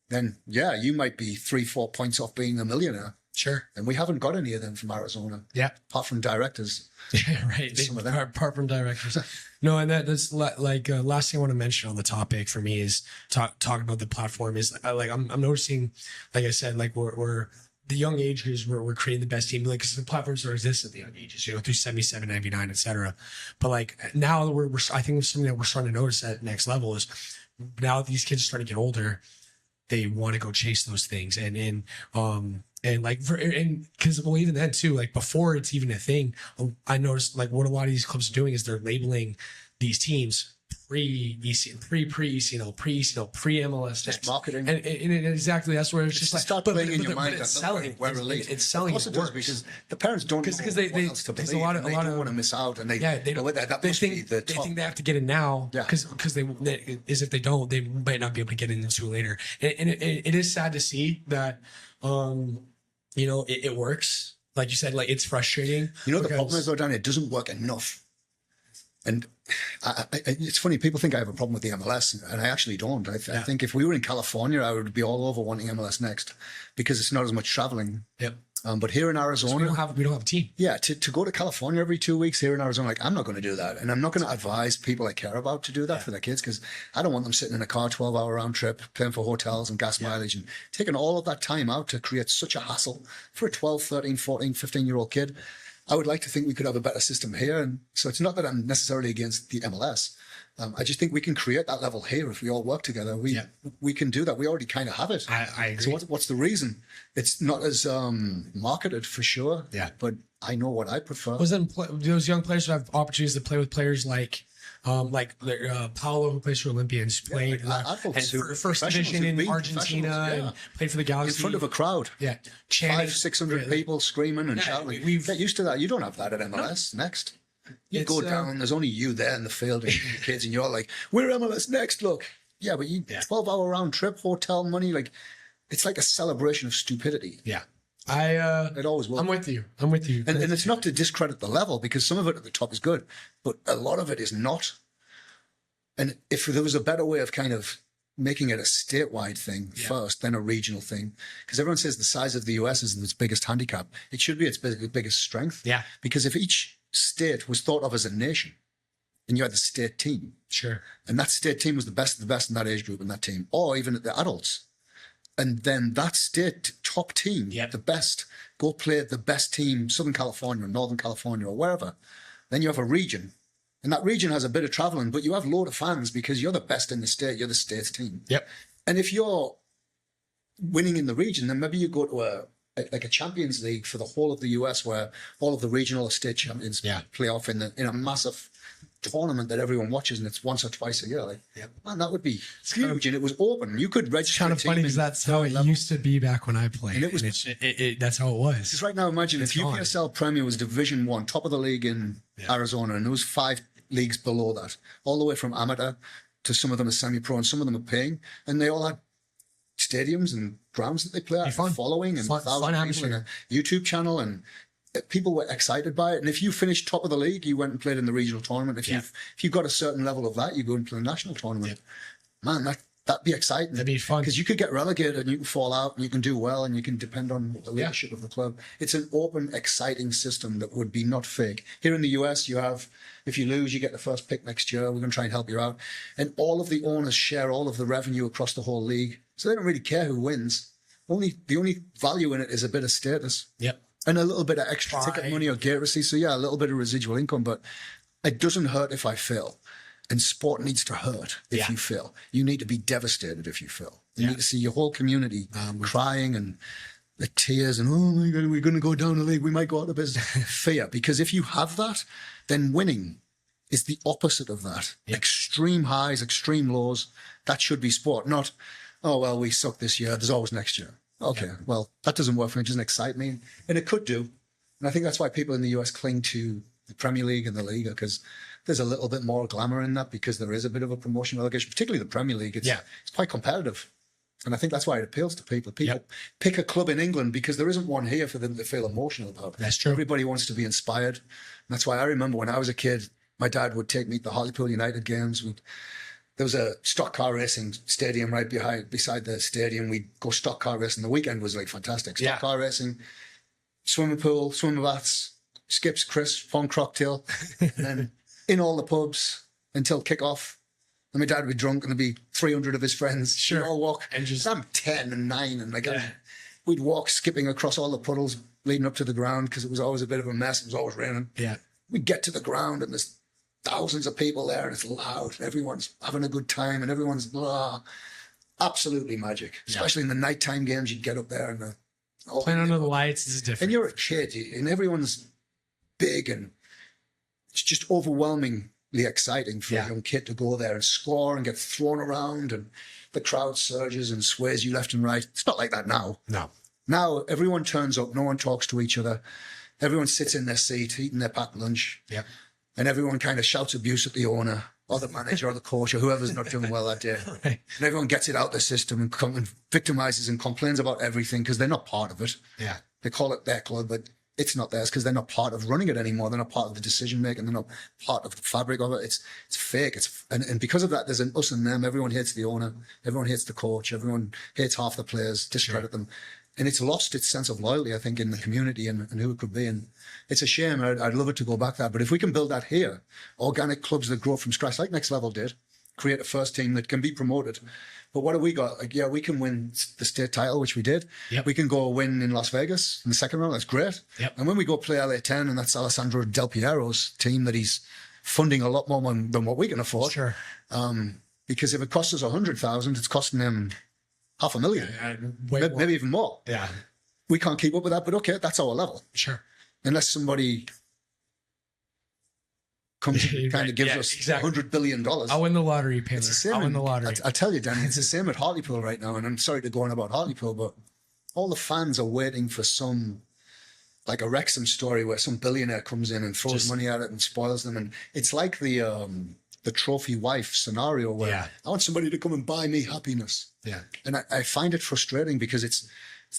then you might be 3-4 points off being a millionaire. Sure. And we haven't got any of them from Arizona. Yeah. Apart from directors. Yeah, right. Some of them. Apart from directors. No, and that's like last thing I want to mention on the topic for me is talking about the platform is I'm noticing, like I said, like we're the young ages we're creating the best team, like because the platforms don't exist at the young ages, through 77, 99, etc. But like now I think something that we're starting to notice at next level is now that these kids are starting to get older, they want to go chase those things and because even then too, like before it's even a thing, I noticed like what a lot of these clubs are doing is they're labeling these teams pre-ECNL, pre-MLS, just marketing, and exactly that's where it's just like start playing in your mind. It's selling. It's selling. It works because the parents don't because they there's a lot of want to miss out, and they think they have to get in now because if they don't, they might not be able to get into later. And it is sad to see that it works. Like you said, like it's frustrating. The problem is though, Danny, it doesn't work enough. And it's funny, people think I have a problem with the MLS, and I actually don't. I think if we were in California, I would be all over wanting MLS next because it's not as much traveling. Yep. But here in Arizona, we don't have a team. Yeah, to go to California every 2 weeks here in Arizona, like I'm not going to do that, and I'm not going to advise people I care about to do that for their kids because I don't want them sitting in a car 12-hour round trip, paying for hotels and gas mileage, and taking all of that time out to create such a hassle for a 12, 13, 14, 15-year-old kid. I would like to think we could have a better system here. And so it's not that I'm necessarily against the MLS. I just think we can create that level here if we all work together. We can do that. We already kind of have it. I agree. So what's the reason? It's not as marketed for sure. Yeah. But I know what I prefer. Those young players have opportunities to play with players like Paolo, who plays for Olympians, played first division in Argentina and played for the Galaxy. In front of a crowd. Yeah. 500-600 people screaming and shouting. Get used to that. You don't have that at MLS next. You go down, there's only you there in the field and your kids, and you're like, we're MLS next, look. Yeah, but 12-hour round trip, hotel money, like it's like a celebration of stupidity. Yeah. It always will. I'm with you. I'm with you. And it's not to discredit the level, because some of it at the top is good, but a lot of it is not. And if there was a better way of kind of making it a statewide thing first, then a regional thing, because everyone says the size of the US is its biggest handicap. It should be its biggest strength. Yeah. Because if each state was thought of as a nation, and you had the state team, Sure. and that state team was the best of the best in that age group in that team, or even at the adults, and then that state top team, the best, go play the best team, Southern California or Northern California or wherever, then you have a region. And that region has a bit of traveling, but you have a load of fans because you're the best in the state. You're the state's team. Yep. And if you're winning in the region, then maybe you go to a Champions League for the whole of the US, where all of the regional or state champions play off in a massive tournament that everyone watches, and it's once or twice a year. Like, man, that would be huge. And it was open. You could register. It's kind of funny because that's how it used to be back when I played. And it was. That's how it was. Because right now, imagine if UPSL Premier was Division 1, top of the league in Arizona, and there was 5 leagues below that, all the way from amateur to some of them are semi-pro and some of them are paying, and they all had stadiums and grounds that they play at, following, and thousands of people, and a YouTube channel, and people were excited by it. And if you finished top of the league, you went and played in the regional tournament. If you got a certain level of that, you go and play a national tournament. Man, that'd be exciting. That'd be fun. Because you could get relegated and you can fall out and you can do well and you can depend on the leadership of the club. It's an open, exciting system that would be not fake. Here in the US, you have, if you lose, you get the first pick next year. We're going to try and help you out. And all of the owners share all of the revenue across the whole league. So they don't really care who wins. The only value in it is a bit of status. Yep. And a little bit of extra ticket money or gate receipts. So yeah, a little bit of residual income, but it doesn't hurt if I fail. And sport needs to hurt if you fail. You need to be devastated if you fail. You need to see your whole community crying and the tears and, oh my God, we're going to go down the league. We might go out of business. Fear. Because if you have that, then winning is the opposite of that. Extreme highs, extreme lows. That should be sport. Not, oh, well, we suck this year. There's always next year. Okay, well, that doesn't work for me. It doesn't excite me. And it could do. And I think that's why people in the US cling to the Premier League and the Liga, because there's a little bit more glamour in that, because there is a bit of a promotion relegation, particularly the Premier League. It's quite competitive. And I think that's why it appeals to people. People pick a club in England because there isn't one here for them to feel emotional about. That's true. Everybody wants to be inspired. And that's why I remember when I was a kid, my dad would take me to the Hartlepool United games. There was a stock car racing stadium right beside the stadium. We'd go stock car racing. The weekend was like fantastic. Stock car racing, swimming pool, swimming baths, skips, crisp, fun cocktail, and then in all the pubs until kick-off. And my dad would be drunk and there'd be 300 of his friends. Sure. We'd all walk. And I'm 10 and 9 and like we'd walk skipping across all the puddles leading up to the ground because it was always a bit of a mess. It was always raining. Yeah. We'd get to the ground and there's thousands of people there and it's loud. Everyone's having a good time and everyone's absolutely magic. Especially in the nighttime games, you'd get up there and playing under the lights is different. And you're a kid and everyone's big and it's just overwhelmingly exciting for a young kid to go there and score and get thrown around and the crowd surges and sways you left and right. It's not like that now. No. Now everyone turns up, no one talks to each other. Everyone sits in their seat, eating their packed lunch. Yeah. And everyone kind of shouts abuse at the owner or the manager or the coach or whoever's not doing well that day. Right. And everyone gets it out the system and victimizes and complains about everything because they're not part of it. Yeah. They call it their club, but it's not theirs because they're not part of running it anymore. They're not part of the decision making. They're not part of the fabric of it. It's fake. And because of that, there's an us and them. Everyone hates the owner. Everyone hates the coach. Everyone hates half the players, discredit them. And it's lost its sense of loyalty, I think, in the community and who it could be. And it's a shame. I'd love it to go back there. But if we can build that here, organic clubs that grow from scratch, like Next Level did, create a first team that can be promoted. But what have we got? Like, we can win the state title, which we did. Yep. We can go win in Las Vegas in the second round. That's great. Yep. And when we go play LA10, and that's Alessandro Del Piero's team that he's funding a lot more than what we can afford. Sure. Because if it costs us 100,000, it's costing them $500,000, maybe even more. Yeah, we can't keep up with that, but okay, that's our level. Sure, unless somebody comes and kind of gives us $100 billion. I'll win the lottery, Paylor. I'll win the lottery. I tell you, Danny, it's the same at Hartlepool right now. And I'm sorry to go on about Hartlepool, but all the fans are waiting for some, like a Wrexham story where some billionaire comes in and throws money at it and spoils them. And it's like the the trophy wife scenario where I want somebody to come and buy me happiness. Yeah. And I find it frustrating because it's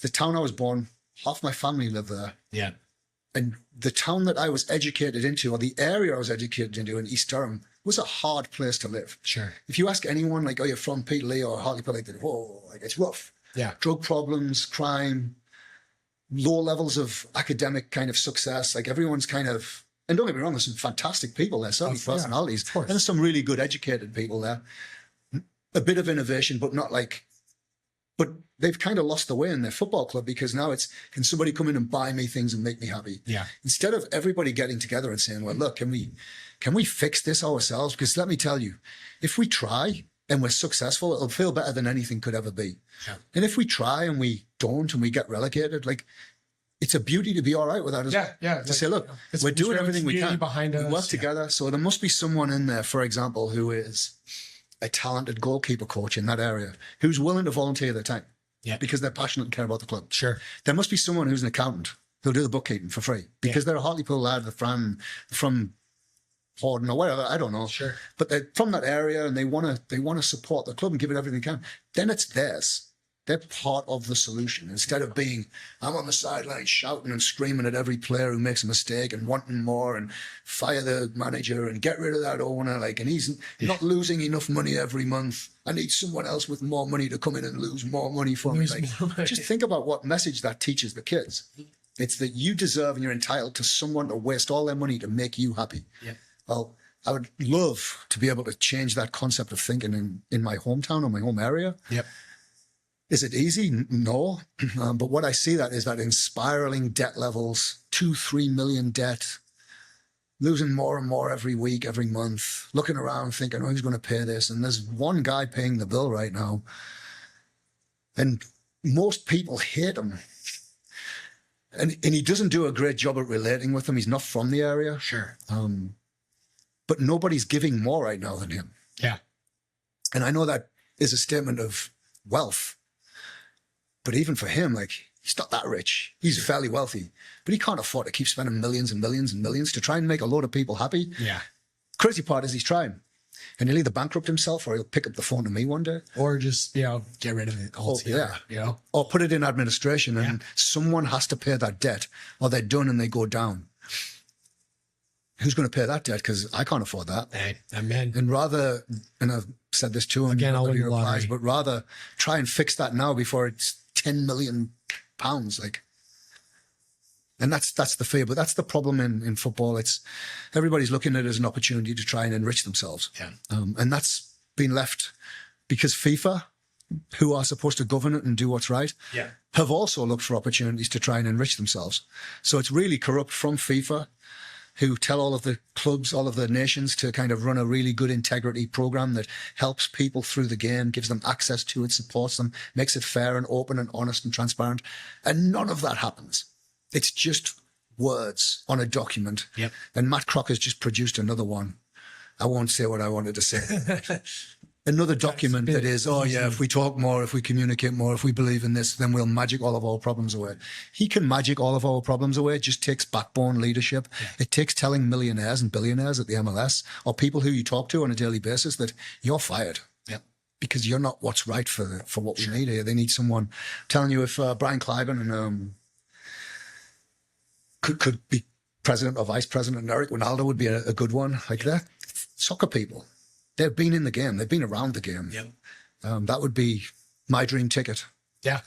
the town I was born. Half my family live there. Yeah. And the town that I was educated into, or the area I was educated into in East Durham, was a hard place to live. Sure. If you ask anyone, like, oh, you're from Peterlee or Hartlepool, like, whoa, like, it's rough. Yeah. Drug problems, crime, low levels of academic kind of success. Like, everyone's kind of, and don't get me wrong, there's some fantastic people there, certainly personalities. And there's some really good educated people there. A bit of innovation, but not like, but they've kind of lost the way in their football club because now it's, can somebody come in and buy me things and make me happy? Yeah. Instead of everybody getting together and saying, well, look, can we fix this ourselves? Because let me tell you, if we try and we're successful, it'll feel better than anything could ever be. Yeah. And if we try and we don't and we get relegated, like, it's a beauty to be all right with that as well. Yeah. To say, look, we're doing everything we can. Behind us. We work together. So there must be someone in there, for example, who is a talented goalkeeper coach in that area who's willing to volunteer their time. Yeah. Because they're passionate and care about the club. Sure. There must be someone who's an accountant who'll do the bookkeeping for free because they're a Hartlepool lad from Horden or whatever, I don't know. Sure. But they're from that area and they want to support the club and give it everything they can. Then it's theirs. They're part of the solution instead of being, I'm on the sideline shouting and screaming at every player who makes a mistake and wanting more and fire the manager and get rid of that owner. Like, and he's not losing enough money every month. I need someone else with more money to come in and lose more money for me. Like, just think about what message that teaches the kids. It's that you deserve and you're entitled to someone to waste all their money to make you happy. Yeah. Well, I would love to be able to change that concept of thinking in my hometown or my home area. Yep. Is it easy? No. But what I see that is that in spiraling debt levels, 2-3 million debt, losing more and more every week, every month, looking around thinking, oh, who's going to pay this? And there's one guy paying the bill right now. And most people hate him. And he doesn't do a great job at relating with them. He's not from the area. Sure. But nobody's giving more right now than him. Yeah. And I know that is a statement of wealth. But even for him, like, he's not that rich. He's fairly wealthy, but he can't afford to keep spending millions and millions and millions to try and make a load of people happy. Yeah. Crazy part is he's trying. And he'll either bankrupt himself or he'll pick up the phone to me one day. Or just, get rid of it altogether. Yeah. Or put it in administration and someone has to pay that debt or they're done and they go down. Who's going to pay that debt? Because I can't afford that. Hey, amen. And rather, and I've said this too, and again, I'll win the lottery. But rather try and fix that now before it's 10 million pounds. Like, and that's the fear. But that's the problem in football. It's everybody's looking at it as an opportunity to try and enrich themselves. Yeah. And that's been left because FIFA, who are supposed to govern it and do what's right, have also looked for opportunities to try and enrich themselves. So it's really corrupt from FIFA, who tell all of the clubs, all of the nations to kind of run a really good integrity program that helps people through the game, gives them access to it, supports them, makes it fair and open and honest and transparent. And none of that happens. It's just words on a document. Yep. And Matt Crocker's just produced another one. I won't say what I wanted to say. Another document that is, if we talk more, if we communicate more, if we believe in this, then we'll magic all of our problems away. He can magic all of our problems away. It just takes backbone leadership. Yeah. It takes telling millionaires and billionaires at the MLS or people who you talk to on a daily basis that you're fired. Yeah. Because you're not what's right for what we need here. They need someone telling you if Brian Cliven and could be president or vice president, and Eric Ronaldo would be a good one. Like that. Soccer people. They've been in the game. They've been around the game. Yep. That would be my dream ticket. Yeah.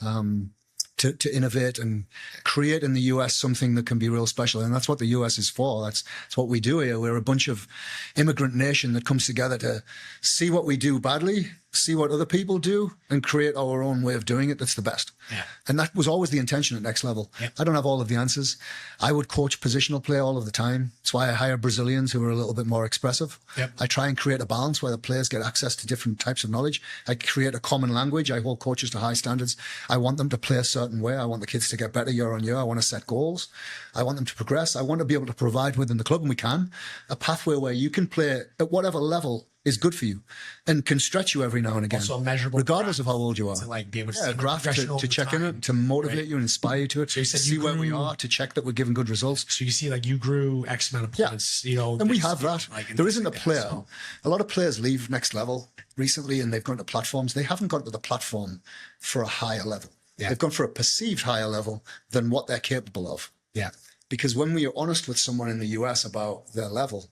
To innovate and create in the US something that can be real special. And that's what the US is for. That's what we do here. We're a bunch of immigrant nation that comes together to see what we do badly, see what other people do, and create our own way of doing it that's the best. Yeah. And that was always the intention at Next Level. Yep. I don't have all of the answers. I would coach positional play all of the time. That's why I hire Brazilians who are a little bit more expressive. Yep. I try and create a balance where the players get access to different types of knowledge. I create a common language. I hold coaches to high standards. I want them to play a certain way. I want the kids to get better year on year. I want to set goals. I want them to progress. I want to be able to provide within the club, and we can, a pathway where you can play at whatever level is good for you and can stretch you every now and again. Also a measurable regardless of how old you are. to like be able to Yeah, see a the graph progression to over check time. in it, to motivate you and inspire you to it. So you said to you see where we grew- are, to check that we're giving good results. So you see, like, you grew X amount of Yeah. points, you know, And we this have year, that. like, and There things isn't a like that, player. so- A lot of players leave next level recently and they've gone to platforms. They haven't gone to the platform for a higher level. Yeah. They've gone for a perceived higher level than what they're capable of. Yeah. Because when we are honest with someone in the US about their level,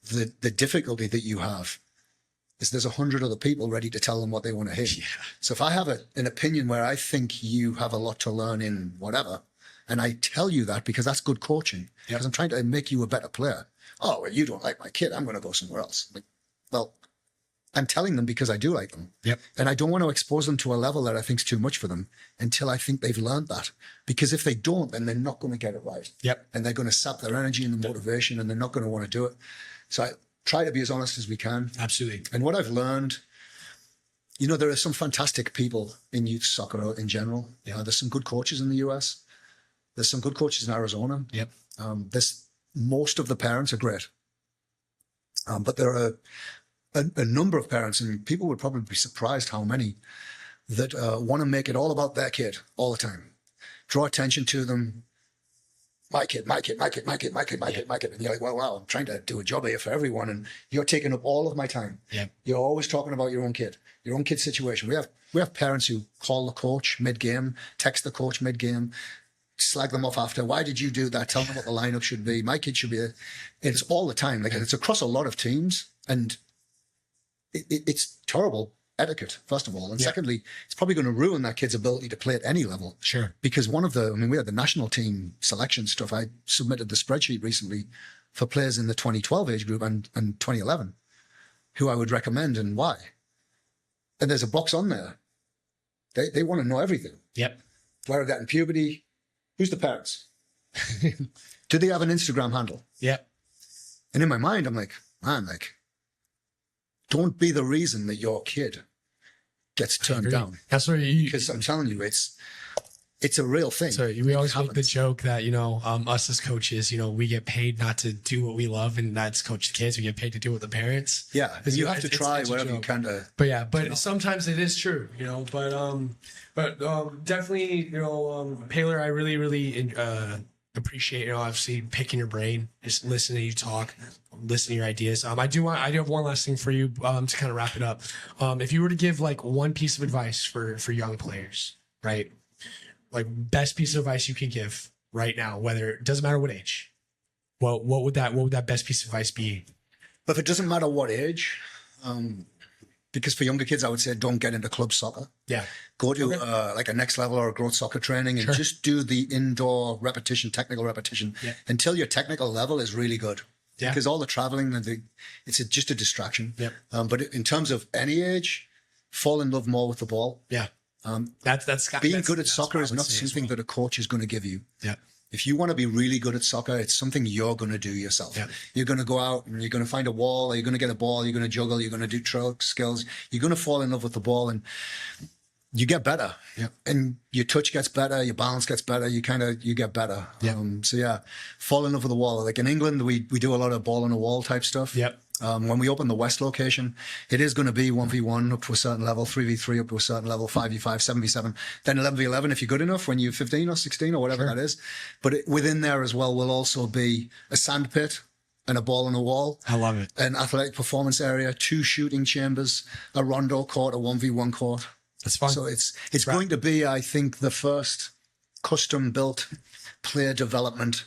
the difficulty that you have is there's 100 other people ready to tell them what they want to hear. Yeah. So if I have an opinion where I think you have a lot to learn in whatever, and I tell you that because that's good coaching, because I'm trying to make you a better player. Oh, well, you don't like my kid, I'm going to go somewhere else. Like, well, I'm telling them because I do like them. Yep. And I don't want to expose them to a level that I think is too much for them until I think they've learned that. Because if they don't, then they're not going to get it right. Yep. And they're going to sap their energy and the motivation, and they're not going to want to do it. So I try to be as honest as we can. Absolutely. And what I've learned, you know, there are some fantastic people in youth soccer in general. Yeah. There's some good coaches in the US. There's some good coaches in Arizona. Yep. Most of the parents are great. But there are a number of parents, and people would probably be surprised how many, that want to make it all about their kid all the time. Draw attention to them. My kid, my kid, my kid, my kid, my kid, my kid, my kid. And you're like, well, wow, I'm trying to do a job here for everyone. And you're taking up all of my time. Yeah. You're always talking about your own kid situation. We have parents who call the coach mid-game, text the coach mid-game, slag them off after. Why did you do that? Tell them what the lineup should be. My kid should be there. It's all the time. Like, it's across a lot of teams. And it's terrible etiquette, first of all. And secondly, it's probably going to ruin that kid's ability to play at any level. Sure. Because we had the national team selection stuff. I submitted the spreadsheet recently for players in the 2012 age group and 2011 who I would recommend and why. And there's a box on there. They want to know everything. Yep. Where are they at in puberty? Who's the parents? Do they have an Instagram handle? Yep. And in my mind, I'm like, man, don't be the reason that your kid gets turned down. That's where you, Because I'm telling you, it's a real thing. so we always make the joke that, you know, us as coaches, you know, we get paid not to do what we love, and that's coach the kids. We get paid to do what the parents. Yeah, and you have to It's- try it's a whatever you joke. can to. But yeah, but sometimes it is true, you know. But definitely, you know, Paylor, I really, really appreciate, you know, obviously picking your brain, just listening to you talk, listening to your ideas. I do have one last thing for you to kind of wrap it up. If you were to give like one piece of advice for young players, right? Like, best piece of advice you can give right now, whether it doesn't matter what age, what would that best piece of advice be? But if it doesn't matter what age, because for younger kids, I would say don't get into club soccer. Yeah. Go to like a next level or a growth soccer training and just do the indoor repetition, technical repetition until your technical level is really good. Yeah. Because all the traveling, it's just a distraction. Yep. But in terms of any age, fall in love more with the ball. Yeah. Being good at soccer is not something that a coach is going to give you. Yeah. If you want to be really good at soccer, it's something you're going to do yourself. Yeah. You're going to go out and you're going to find a wall, or you're going to get a ball, you're going to juggle, you're going to do trail skills. You're going to fall in love with the ball and you get better. Yeah. And your touch gets better, your balance gets better, you get better. Yeah. So yeah, fall in love with the wall. Like in England, we do a lot of ball on a wall type stuff. Yep. When we open the West location, it is going to be 1v1 up to a certain level, 3v3 up to a certain level, 5v5, 7v7, then 11v11 if you're good enough when you're 15 or 16 or whatever that is. But within there as well will also be a sand pit and a ball on a wall. I love it. An athletic performance area, 2 shooting chambers, a rondo court, a 1v1 court. That's fun. So it's going to be, I think, the first custom-built player development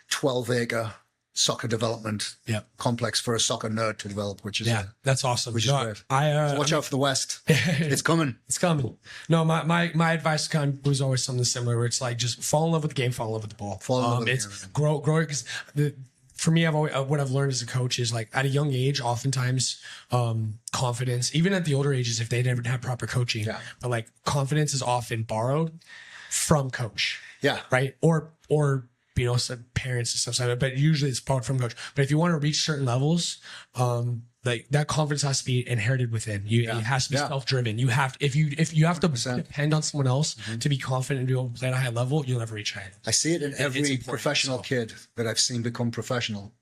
12-acre soccer development complex for a soccer nerd to develop, which is that's awesome. Which is great. So watch out for the West. It's coming. It's coming. No, my advice was always something similar, where it's like just fall in love with the game, fall in love with the ball. Fall in love with the game. Grow because for me, what I've learned as a coach is, like, at a young age, oftentimes confidence, even at the older ages, if they didn't have proper coaching, but like confidence is often borrowed from coach. Yeah. Right. Or you know, some parents and stuff like that, but usually it's borrowed from coach. But if you want to reach certain levels, like, that confidence has to be inherited within you. It has to be self-driven. You have if you have to 100%. Depend on someone else to be confident and be able to play at a high level, you'll never reach high. I see it in every professional kid that I've seen become professional.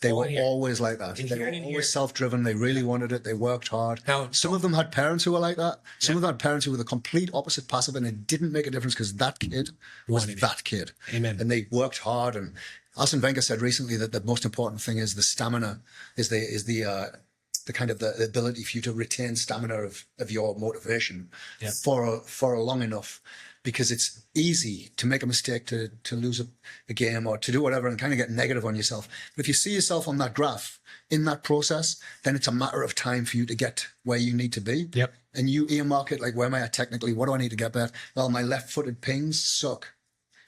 They all were in here. always like that. In They here were and in here. always self-driven. They really wanted it. They worked hard. Now- Some of them had parents who were like that. Some of them had parents who were the complete opposite passive, and it didn't make a difference because that kid was Wanted it. that kid. Amen. And they worked hard. And Arsene Wenger said recently that the most important thing is the stamina, is the kind of the ability for you to retain stamina of your motivation Yeah. for a long enough. Because it's easy to make a mistake, to lose a game or to do whatever and kind of get negative on yourself. But if you see yourself on that graph in that process, then it's a matter of time for you to get where you need to be. Yep. And you earmark it like, where am I at technically? What do I need to get better? Well, my left-footed pings suck.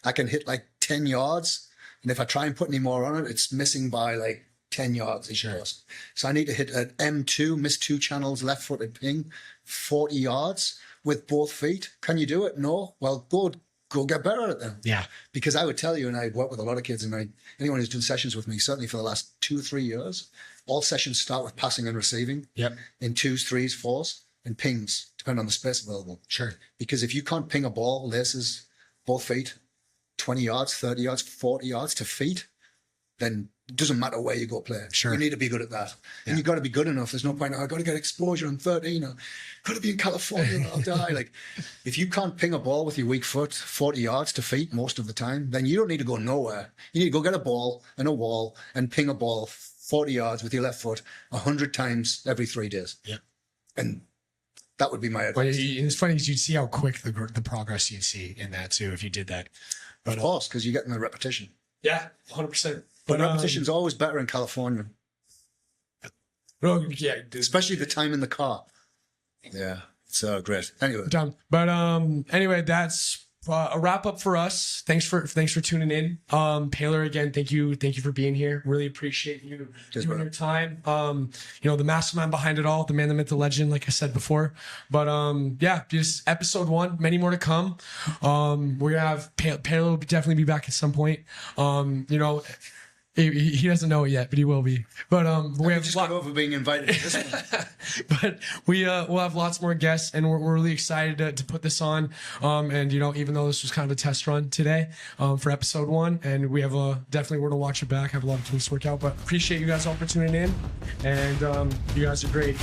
I can hit like 10 yards. And if I try and put any more on it, it's missing by like 10 yards each course. So I need to hit an M2, miss 2 channels, left-footed ping, 40 yards. With both feet. Can you do it? No. Well, go get better at it then. Yeah. Because I would tell you, and I work with a lot of kids, and anyone who's done sessions with me, certainly for the last 2 or 3 years, all sessions start with passing and receiving. Yep. In 2s, 3s, 4s, and pings, depending on the space available. Sure. Because if you can't ping a ball, laces, both feet, 20 yards, 30 yards, 40 yards to feet, then it doesn't matter where you go play. Sure. You need to be good at that. And you've got to be good enough. There's no point, I've got to get exposure. I'm 13. I've got to be in California or I'll die. Like, if you can't ping a ball with your weak foot 40 yards to feet most of the time, then you don't need to go nowhere. You need to go get a ball and a wall and ping a ball 40 yards with your left foot 100 times every 3 days. Yeah. And that would be my But advice. it's funny because you'd see how quick the progress you'd see in that too if you did that. But Of course, because you're getting the repetition. yeah, 100%. But repetition's always better in California, yeah, especially the time in the car. Yeah, it's great. Anyway, done. But anyway, that's a wrap up for us. Thanks for tuning in. Paylor, again, thank you for being here. Really appreciate you Cheers, doing brother. your time. The mastermind behind it all, the man, the myth, the legend, like I said before. But yeah, just episode 1, many more to come. We're gonna have Paylor will definitely be back at some point. He doesn't know it yet, but he will be. But we have just got over being invited to this one. but we'll have lots more guests, and we're really excited to put this on. And even though this was kind of a test run today for episode 1, and we have definitely we're gonna watch it back. Have a lot of things to work out, but appreciate you guys all for tuning in, and you guys are great.